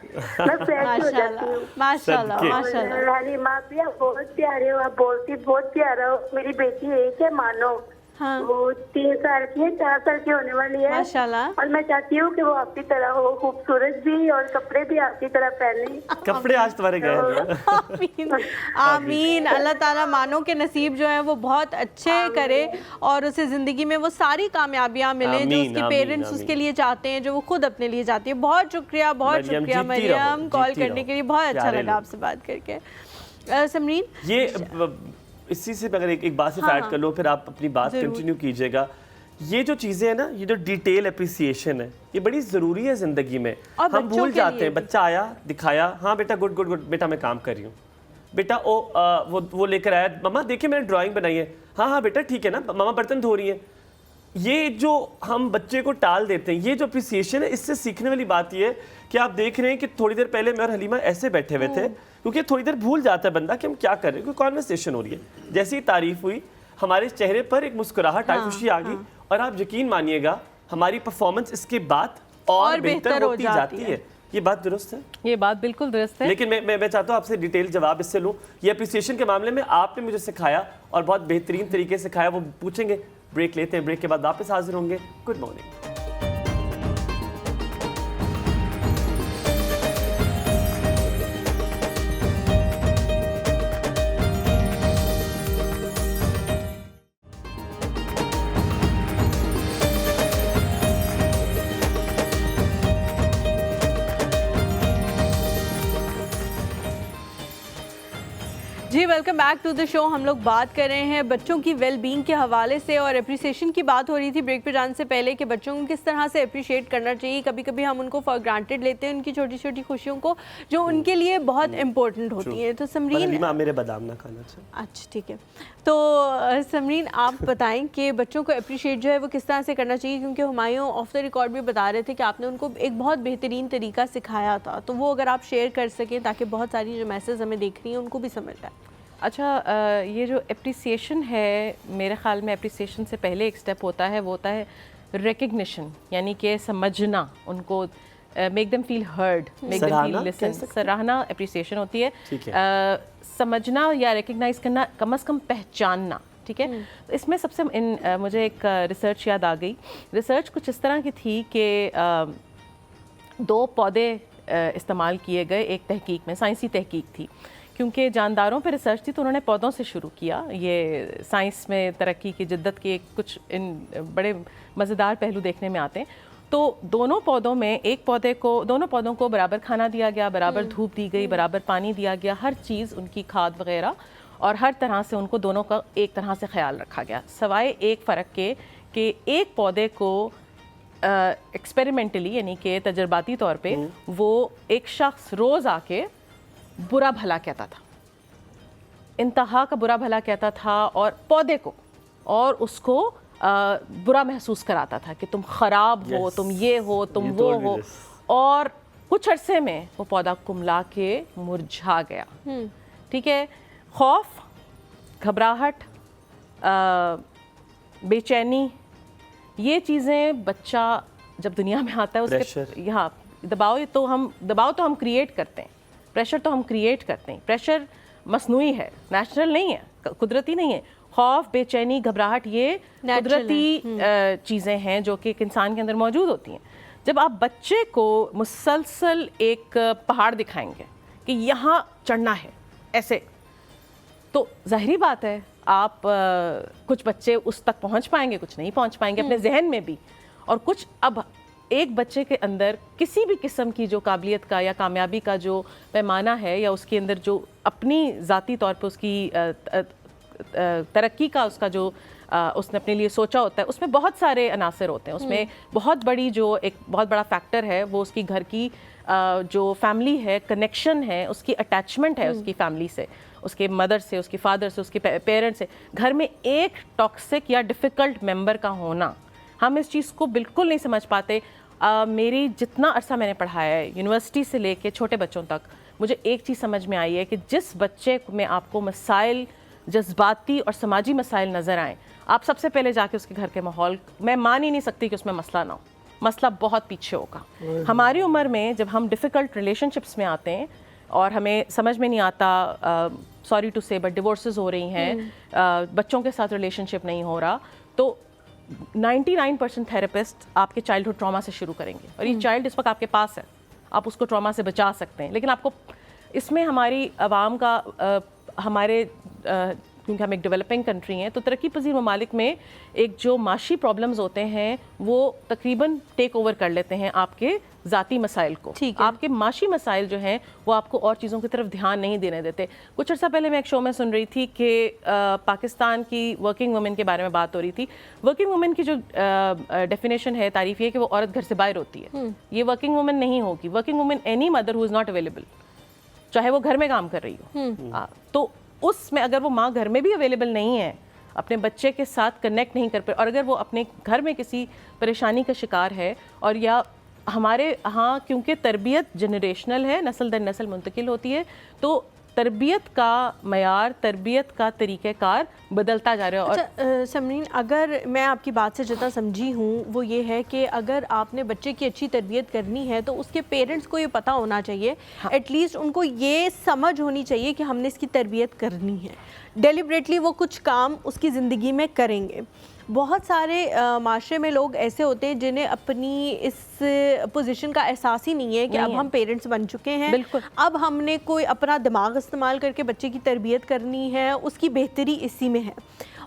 मैं फ्रेश हो जाती हूँ। माशाल्लाह माशाल्लाह। हलीमा भी आप बहुत प्यारे हो, आप बोलती बहुत प्यारा हो। मेरी बेटी एक है मानो, हाँ। वो 3 साल की है, 4 साल की होने वाली है माशाल्लाह। और मैं चाहती हूँ कि वो आपकी तरह हो, खूबसूरत भी और कपड़े भी आपकी तरह पहने। कपड़े आज तुम्हारे गए हैं। आमीन आमीन। अल्लाह ताला मानो के नसीब जो है वो बहुत अच्छे करे और उसे ज़िंदगी में वो सारी कामयाबियाँ मिले जो उसके पेरेंट्स उसके लिए चाहते हैं, जो वो खुद अपने लिए चाहती है। बहुत शुक्रिया, बहुत शुक्रिया मरियम, कॉल करने के लिए। बहुत अच्छा लगा आपसे बात करके। समरीन, ये इसी से अगर एक बात से ऐड कर लो, फिर आप अपनी बात कंटिन्यू कीजिएगा। ये जो चीज़ें हैं ना, ये जो डिटेल अप्रिसिएशन है, ये बड़ी ज़रूरी है ज़िंदगी में। हम भूल जाते हैं, बच्चा आया, दिखाया, हाँ बेटा गुड गुड गुड, बेटा मैं काम कर रही हूँ, बेटा वो लेकर आया, मम्मा देखिए मैंने ड्राइंग बनाई है, हाँ हाँ बेटा ठीक है ना, मम्मा बर्तन धो रही है। ये जो हम बच्चे को टाल देते हैं, ये जो अप्रिसिएशन है, इससे सीखने वाली बात ये है कि आप देख रहे हैं कि थोड़ी देर पहले मैं और हलीमा ऐसे बैठे हुए थे, क्योंकि थोड़ी देर भूल जाता है बंदा कि हम क्या कर रहे हैं, क्योंकि कॉन्वर्सेशन हो रही है। जैसे ही तारीफ हुई, हमारे चेहरे पर एक मुस्कुराहट आई, खुशी आ गई, और आप यकीन मानिएगा हमारी परफॉर्मेंस इसके बाद और बेहतर होती जाती है। ये बात दुरुस्त है? ये बात बिल्कुल दुरुस्त है, लेकिन मैं चाहता हूँ आपसे डिटेल जवाब इससे लूँ। ये अप्रिसिएशन के मामले में आपने मुझे सिखाया और बहुत बेहतरीन तरीके से सिखाया, वो पूछेंगे। ब्रेक लेते हैं, ब्रेक के बाद वापस हाजिर होंगे। Good morning. जी welcome back to the show. हम लोग बात कर रहे हैं बच्चों की वेल बीइंग के हवाले से, और अप्रिसिएशन की बात हो रही थी ब्रेक पे जाने से पहले कि बच्चों को किस तरह से अप्रिशिएट करना चाहिए। कभी कभी हम उनको फॉर ग्रांटेड लेते हैं, उनकी छोटी छोटी खुशियों को जो उनके लिए बहुत इंपॉर्टेंट होती हैं। तो समरीन, मेरे बादाम ना खाना चाहिए। अच्छा ठीक है। तो समरीन आप बताएं कि बच्चों को अप्रिशिएट जो है वो किस तरह से करना चाहिए, क्योंकि हुमायूं ऑफ द रिकॉर्ड भी बता रहे थे कि आपने उनको एक बहुत बेहतरीन तरीका सिखाया था, तो वो अगर आप शेयर कर सकें ताकि बहुत सारी जो मैसेज हमें देख रही हैं उनको भी समझ आए। अच्छा, ये जो अप्रिसिएशन है, मेरे ख्याल में अप्रिसिएशन से पहले एक स्टेप होता है, वो होता है रिकग्निशन, यानी कि समझना उनको, make them feel heard, make them feel listen. सराहना अप्रिसिएशन होती है, समझना या रिकग्नाइज करना, कम से कम पहचानना, ठीक है। तो इसमें सबसे मुझे एक रिसर्च याद आ गई। रिसर्च कुछ इस तरह की थी कि 2 पौधे इस्तेमाल किए गए एक तहकीक में, साइंसी तहकीक थी, क्योंकि जानदारों पर रिसर्च थी तो उन्होंने पौधों से शुरू किया। ये साइंस में तरक्की की जिद्दत के कुछ इन बड़े मज़ेदार पहलू देखने में आते हैं। तो दोनों पौधों को बराबर खाना दिया गया, बराबर धूप दी गई, बराबर पानी दिया गया, हर चीज़ उनकी खाद वगैरह, और हर तरह से उनको दोनों का एक तरह से ख्याल रखा गया, सवाए एक फ़र्क के कि एक पौधे को एक्सपेरिमेंटली यानी कि तजर्बाती तौर पे वो एक शख्स रोज़ आके बुरा भला कहता था, इंतहा का बुरा भला कहता था, और पौधे को और उसको बुरा महसूस कराता था कि तुम ख़राब हो, तुम ये हो, तुम वो हो, और कुछ अरसे में वो पौधा कुमला के मुरझा गया। ठीक है। खौफ, घबराहट, बेचैनी, ये चीज़ें बच्चा जब दुनिया में आता है उसके यहाँ दबाव तो हम क्रिएट करते हैं, प्रेशर तो हम क्रिएट करते हैं। प्रेशर मसनूई है, नेचुरल नहीं है, कुदरती नहीं है। खौफ, बेचैनी, घबराहट ये कुदरती चीज़ें हैं जो कि एक इंसान के अंदर मौजूद होती हैं। जब आप बच्चे को मुसलसल एक पहाड़ दिखाएंगे कि यहाँ चढ़ना है ऐसे, तो ज़ाहिरी बात है आप कुछ बच्चे उस तक पहुँच पाएंगे, कुछ नहीं पहुँच पाएंगे अपने जहन में भी, और कुछ अब एक बच्चे के अंदर किसी भी किस्म की जो काबिलियत का या कामयाबी का जो पैमाना है, या उसके अंदर जो अपनी ज़ाती तौर पे उसकी तरक्की का उसका जो उसने अपने लिए सोचा होता है, उसमें बहुत सारे अनासर होते हैं। उसमें बहुत बड़ा फैक्टर है वो उसकी घर की जो फैमिली है, कनेक्शन है, उसकी अटैचमेंट है उसकी फैमिली से, उसके मदर से, उसके फादर से, उसके पेरेंट्स से। घर में एक टॉक्सिक या डिफ़िकल्ट मेंबर का होना, हम इस चीज़ को बिल्कुल नहीं समझ पाते। मेरी जितना अरसा मैंने पढ़ाया है, यूनिवर्सिटी से लेके छोटे बच्चों तक, मुझे एक चीज़ समझ में आई है कि जिस बच्चे में आपको मसाइल, जज्बाती और समाजी मसाइल नज़र आएँ, आप सबसे पहले जाके उसके घर के माहौल, मैं मान ही नहीं सकती कि उसमें मसला ना हो, मसला बहुत पीछे होगा। हमारी उम्र में जब हम डिफ़िकल्ट रिलेशनशिप्स में आते हैं और हमें समझ में नहीं आता, सॉरी टू से बट डिवोर्सेस हो रही हैं, बच्चों के साथ रिलेशनशिप नहीं हो रहा, तो 99% थेरेपिस्ट आपके चाइल्डहुड ट्रॉमा से शुरू करेंगे, और ये चाइल्ड इस वक्त आपके पास है, आप उसको ट्रॉमा से बचा सकते हैं। लेकिन आपको इसमें हमारी आवाम का क्योंकि हम एक डेवलपिंग कंट्री हैं, तो तरक्की पजीर ममालिक में एक जो माशी प्रॉब्लम्स होते हैं वो तकरीबन टेक ओवर कर लेते हैं आपके ज़ाती मसाइल को। आपके माशी मसाइल जो हैं वो आपको और चीज़ों की तरफ ध्यान नहीं देने देते। कुछ अर्सा पहले मैं एक शो में सुन रही थी कि पाकिस्तान की वर्किंग वुमेन के बारे में बात हो रही थी। वर्किंग वुमेन की जो डेफिनेशन है, तारीफ ये है कि वो औरत घर से बाहर होती है। ये वर्किंग वुमेन नहीं होगी। Working women any mother who is not available, चाहे वो घर में काम कर रही हो, तो उसमें अगर वो माँ घर में भी अवेलेबल नहीं है, अपने बच्चे के साथ कनेक्ट नहीं कर पाए, और अगर वो अपने घर में किसी परेशानी का शिकार है, और या हमारे यहाँ क्योंकि तरबियत जनरेशनल है, नस्ल दर नस्ल मुंतकिल होती है, तो तरबियत का मयार, तरबियत का तरीक़ेकार बदलता जा रहा है। अच्छा समरीन, अगर मैं आपकी बात से जितना समझी हूँ वो ये है कि अगर आपने बच्चे की अच्छी तरबियत करनी है तो उसके पेरेंट्स को ये पता होना चाहिए, एटलीस्ट उनको ये समझ होनी चाहिए कि हमने इसकी तरबियत करनी है, डेलिब्रेटली वो कुछ काम उसकी ज़िंदगी में करेंगे। बहुत सारे माशरे में लोग ऐसे होते हैं जिन्हें अपनी इस पोजीशन का एहसास ही नहीं है कि अब हम पेरेंट्स बन चुके हैं, अब हमने कोई अपना दिमाग इस्तेमाल करके बच्चे की तरबियत करनी है, उसकी बेहतरी इसी में है।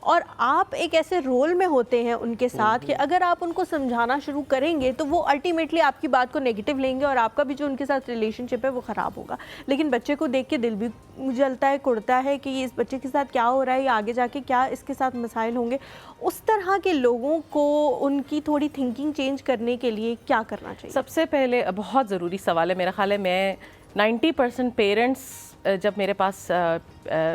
और आप एक ऐसे रोल में होते हैं उनके साथ कि अगर आप उनको समझाना शुरू करेंगे तो वो अल्टीमेटली आपकी बात को नेगेटिव लेंगे और आपका भी जो उनके साथ रिलेशनशिप है वो ख़राब होगा। लेकिन बच्चे को देख के दिल भी जलता है, कुड़ता है कि ये इस बच्चे के साथ क्या हो रहा है, या आगे जाके क्या इसके साथ मसाइल होंगे। उस तरह के लोगों को उनकी थोड़ी थिंकिंग चेंज करने के लिए क्या करना चाहिए? सबसे पहले बहुत ज़रूरी सवाल है, मेरा ख्याल है मैं 90% पेरेंट्स जब मेरे पास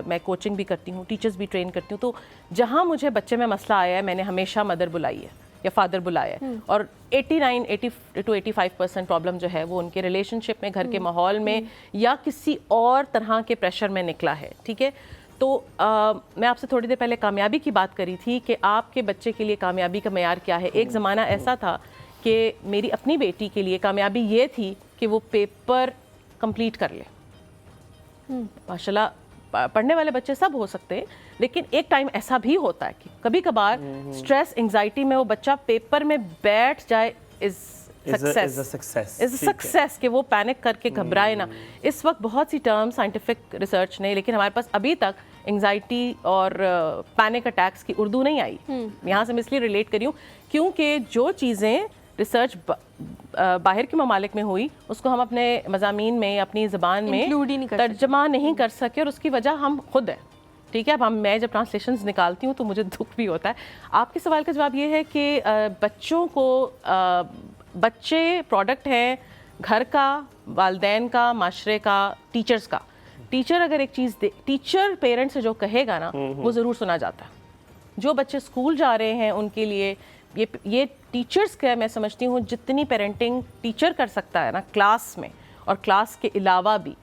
मैं कोचिंग भी करती हूँ, टीचर्स भी ट्रेन करती हूँ, तो जहाँ मुझे बच्चे में मसला आया है मैंने हमेशा मदर बुलाई है या फादर बुलाया है। और 80 to 85% प्रॉब्लम जो है वो उनके रिलेशनशिप में, घर के माहौल में या किसी और तरह के प्रेशर में निकला है। ठीक है, तो मैं आपसे थोड़ी देर पहले कामयाबी की बात करी थी कि आपके बच्चे के लिए कामयाबी का मेयार क्या है। एक ज़माना ऐसा था कि मेरी अपनी बेटी के लिए कामयाबी ये थी कि वो पेपर कंप्लीट कर ले। माशाल्लाह पढ़ने वाले बच्चे सब हो सकते हैं, लेकिन एक टाइम ऐसा भी होता है कि कभी कभार स्ट्रेस एंजाइटी में वो बच्चा पेपर में बैठ जाए इज सक्सेस कि वो पैनिक करके घबराए ना। इस वक्त बहुत सी टर्म साइंटिफिक रिसर्च ने, लेकिन हमारे पास अभी तक एंजाइटी और पैनिक अटैक्स की उर्दू नहीं आई। यहाँ से मैं इसलिए रिलेट करी हूँ क्योंकि जो चीज़ें रिसर्च बाहर के ममालिक में हुई उसको हम अपने मज़ामीन में, अपनी ज़बान में तर्जमा नहीं कर सके और उसकी वजह हम खुद हैं। ठीक है, अब मैं जब ट्रांसलेशंस निकालती हूँ तो मुझे दुख भी होता है। आपके सवाल का जवाब ये है कि बच्चों को बच्चे प्रोडक्ट हैं घर का, वालिदैन का, माशरे का, टीचर्स का। टीचर अगर एक चीज़ टीचर पेरेंट्स से जो कहेगा ना वो ज़रूर सुना जाता है। जो बच्चे स्कूल जा रहे हैं उनके लिए ये टीचर्स का मैं समझती हूँ जितनी पेरेंटिंग टीचर कर सकता है ना क्लास में और क्लास के अलावा भी,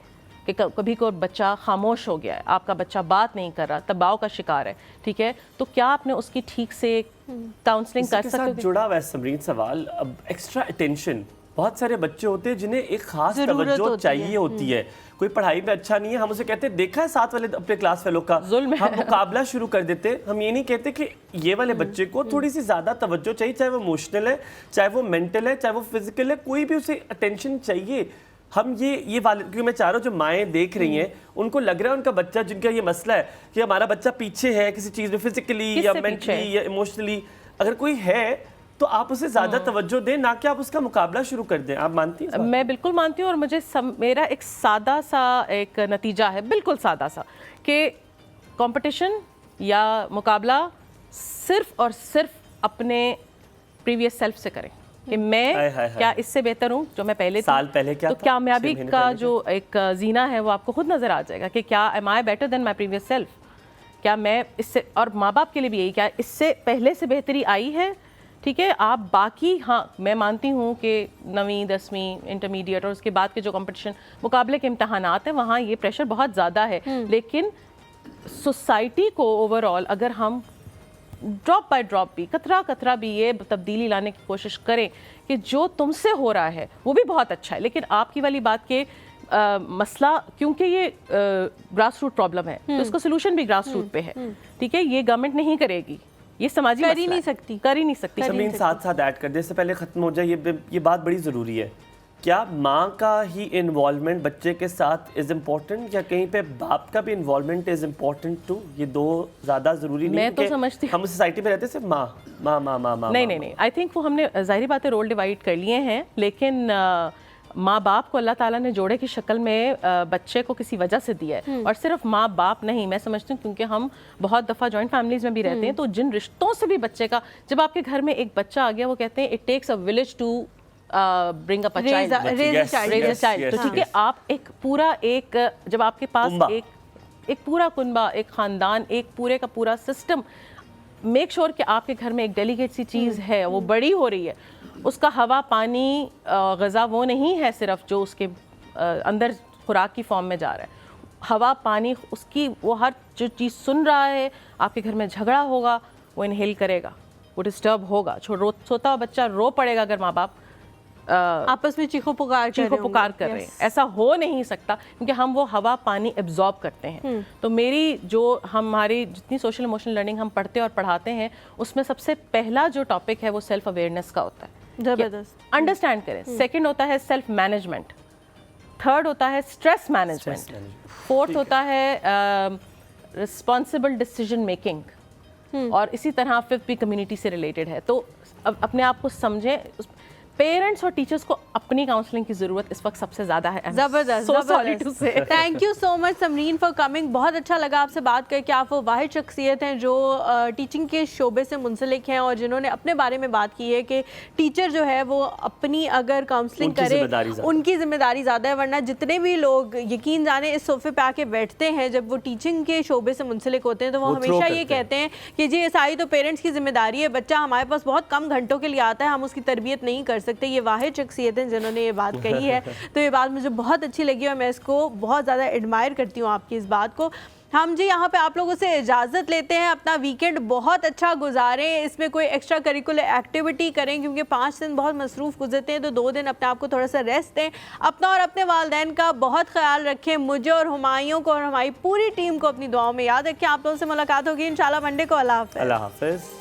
कि कभी कोई बच्चा खामोश हो गया है, आपका बच्चा बात नहीं कर रहा, दबाव का शिकार है, ठीक है, तो क्या आपने उसकी ठीक से काउंसलिंग कर सकते हो? जुड़ा हुआ है समरीन सवाल, अब एक्स्ट्रा अटेंशन। बहुत सारे बच्चे होते हैं जिन्हें एक खास तवज्जो चाहिए होती है। कोई पढ़ाई में अच्छा नहीं है, हम उसे कहते हैं देखा है साथ वाले अपने क्लास फेलो का, हम मुकाबला शुरू कर देते। हम ये नहीं कहते कि ये वाले बच्चे को थोड़ी सी ज्यादा तवज्जो चाहिए, चाहे वो इमोशनल है, चाहे वो मेंटल है, चाहे वो फिजिकल है, कोई भी उसे अटेंशन चाहिए। हम ये वाले, क्योंकि मैं चाह रहा हूँ जो माएँ देख रही हैं उनको लग रहा है उनका बच्चा, जिनका ये मसला है कि हमारा बच्चा पीछे है किसी चीज़ में, फिजिकली या मेंटली या इमोशनली, अगर कोई है तो आप उसे ज्यादा तवज्जो दें, ना कि आप उसका मुकाबला शुरू कर दें। आप मानती हैं? मैं बिल्कुल मानती हूँ और मुझे मेरा एक सादा सा एक नतीजा है, बिल्कुल सादा सा, कि कंपटीशन या मुकाबला सिर्फ और सिर्फ अपने प्रीवियस सेल्फ से करें कि मैं क्या इससे बेहतर हूँ जो मैं पहले साल पहले क्या तो था? कामयाबी का जो एक जीना है वो आपको खुद नजर आ जाएगा कि क्या am I better than my previous self, क्या मैं इससे, और माँ बाप के लिए भी यही, क्या इससे पहले से बेहतरी आई है। ठीक है, आप बाकी, हाँ मैं मानती हूँ कि 9वीं 10वीं इंटरमीडिएट और उसके बाद के जो कंपटीशन मुकाबले के इम्तहानात हैं वहाँ ये प्रेशर बहुत ज़्यादा है, लेकिन सोसाइटी को ओवरऑल अगर हम ड्रॉप बाय ड्रॉप भी, कतरा कतरा भी ये तब्दीली लाने की कोशिश करें कि जो तुमसे हो रहा है वो भी बहुत अच्छा है, लेकिन आपकी वाली बात के मसला, क्योंकि ये ग्रास रूट प्रॉब्लम है तो उसका सोल्यूशन भी ग्रास रूट पे है। ठीक है, ये गवर्नमेंट नहीं करेगी, ये समाजी कर ही नहीं सकती। जमीन साथ साथ ऐड कर दे, इससे पहले खत्म हो जाए ये बात बड़ी ज़रूरी है। क्या माँ का ही इन्वॉल्वमेंट बच्चे के साथ इज इम्पोर्टेंट या कहीं पे बाप का भी इन्वॉल्वमेंट इज इम्पोर्टेंट टू? ये दो ज़्यादा ज़रूरी नहीं? मैं तो समझती हूँ हम सोसाइटी में रहते सिर्फ माँ नहीं, आई थिंक वो हमने ज़ाहिर बात है रोल डिवाइड कर लिए हैं, लेकिन माँ बाप को अल्लाह ताला ने जोड़े की शक्ल में बच्चे को किसी वजह से दिया है, और सिर्फ माँ बाप नहीं, मैं समझती हूँ क्योंकि हम बहुत दफ़ा जॉइंट फैमिलीज़ में भी रहते हैं, तो जिन रिश्तों से भी बच्चे का, जब आपके घर में एक बच्चा आ गया, वो कहते हैं it takes a village to bring up a child, raise a child. तो ठीक है, आप एक पूरा जब आपके पास एक पूरा कुनबा, एक ख़ानदान, एक पूरे का पूरा सिस्टम, मेक श्योर कि आपके घर में एक डेलीकेट सी चीज़ है, वो बड़ी हो रही है, उसका हवा पानी ग़ज़ा वो नहीं है सिर्फ जो उसके अंदर खुराक की फॉर्म में जा रहा है, हवा पानी उसकी वो हर जो चीज़ सुन रहा है, आपके घर में झगड़ा होगा वो इनहेल करेगा, वो डिस्टर्ब होगा। सोता हुआ बच्चा रो पड़ेगा अगर माँ बाप आपस में चीखों पुकार कर रहे हैं। ऐसा हो नहीं सकता क्योंकि हम वो हवा पानी एब्जॉर्ब करते हैं। तो मेरी जो हमारी जितनी सोशल इमोशनल लर्निंग हम पढ़ते और पढ़ाते हैं उसमें सबसे पहला जो टॉपिक है वो सेल्फ अवेयरनेस का होता है। जबरदस्त, अंडरस्टैंड करें। सेकंड होता है सेल्फ मैनेजमेंट, थर्ड होता है स्ट्रेस मैनेजमेंट, फोर्थ होता है रिस्पॉन्सिबल डिसीजन मेकिंग, और इसी तरह फिफ्थ भी कम्युनिटी से रिलेटेड है। तो अब अपने आप को समझें। पेरेंट्स और टीचर्स को अपनी काउंसलिंग की जरूरत इस वक्त सबसे ज्यादा है। जबरदस्त। Thank you so much Samreen for coming. बहुत अच्छा लगा आपसे बात करके। आप वो वाहिद शख्सियत हैं जो टीचिंग के शोबे से मुंसलिक हैं और जिन्होंने अपने बारे में बात की है कि टीचर जो है वो अपनी अगर काउंसलिंग करे उनकी जिम्मेदारी ज़्यादा है, वरना जितने भी लोग यकीन जाने इस सोफे पे आके बैठते हैं जब वो टीचिंग के शोबे से मुंसलिक होते हैं तो वो हमेशा ये कहते हैं कि जी ये सारी तो पेरेंट्स की जिम्मेदारी है, बच्चा हमारे पास बहुत कम घंटों के लिए आता है, हम उसकी तरबियत नहीं कर सकते। ये वाहिद शख्सियत हैं जिन्होंने ये बात कही है। तो ये बात मुझे बहुत अच्छी लगी और मैं इसको बहुत ज़्यादा एडमायर करती हूँ आपकी इस बात को। हम जी यहाँ पे आप लोगों से इजाज़त लेते हैं। अपना वीकेंड बहुत अच्छा गुजारें, इसमें कोई एक्स्ट्रा करिकुलर एक्टिविटी करें क्योंकि 5 दिन बहुत मसरूफ़ गुजरते हैं, तो 2 दिन अपने आप को थोड़ा सा रेस्ट दें। अपना और अपने वालिदैन का बहुत ख्याल रखें। मुझे और हुमायूं को और हमारी पूरी टीम को अपनी दुआओं में याद रखें। आप लोगों से मुलाकात होगी इंशाल्लाह मंडे को। अल्लाह हाफ़िज़।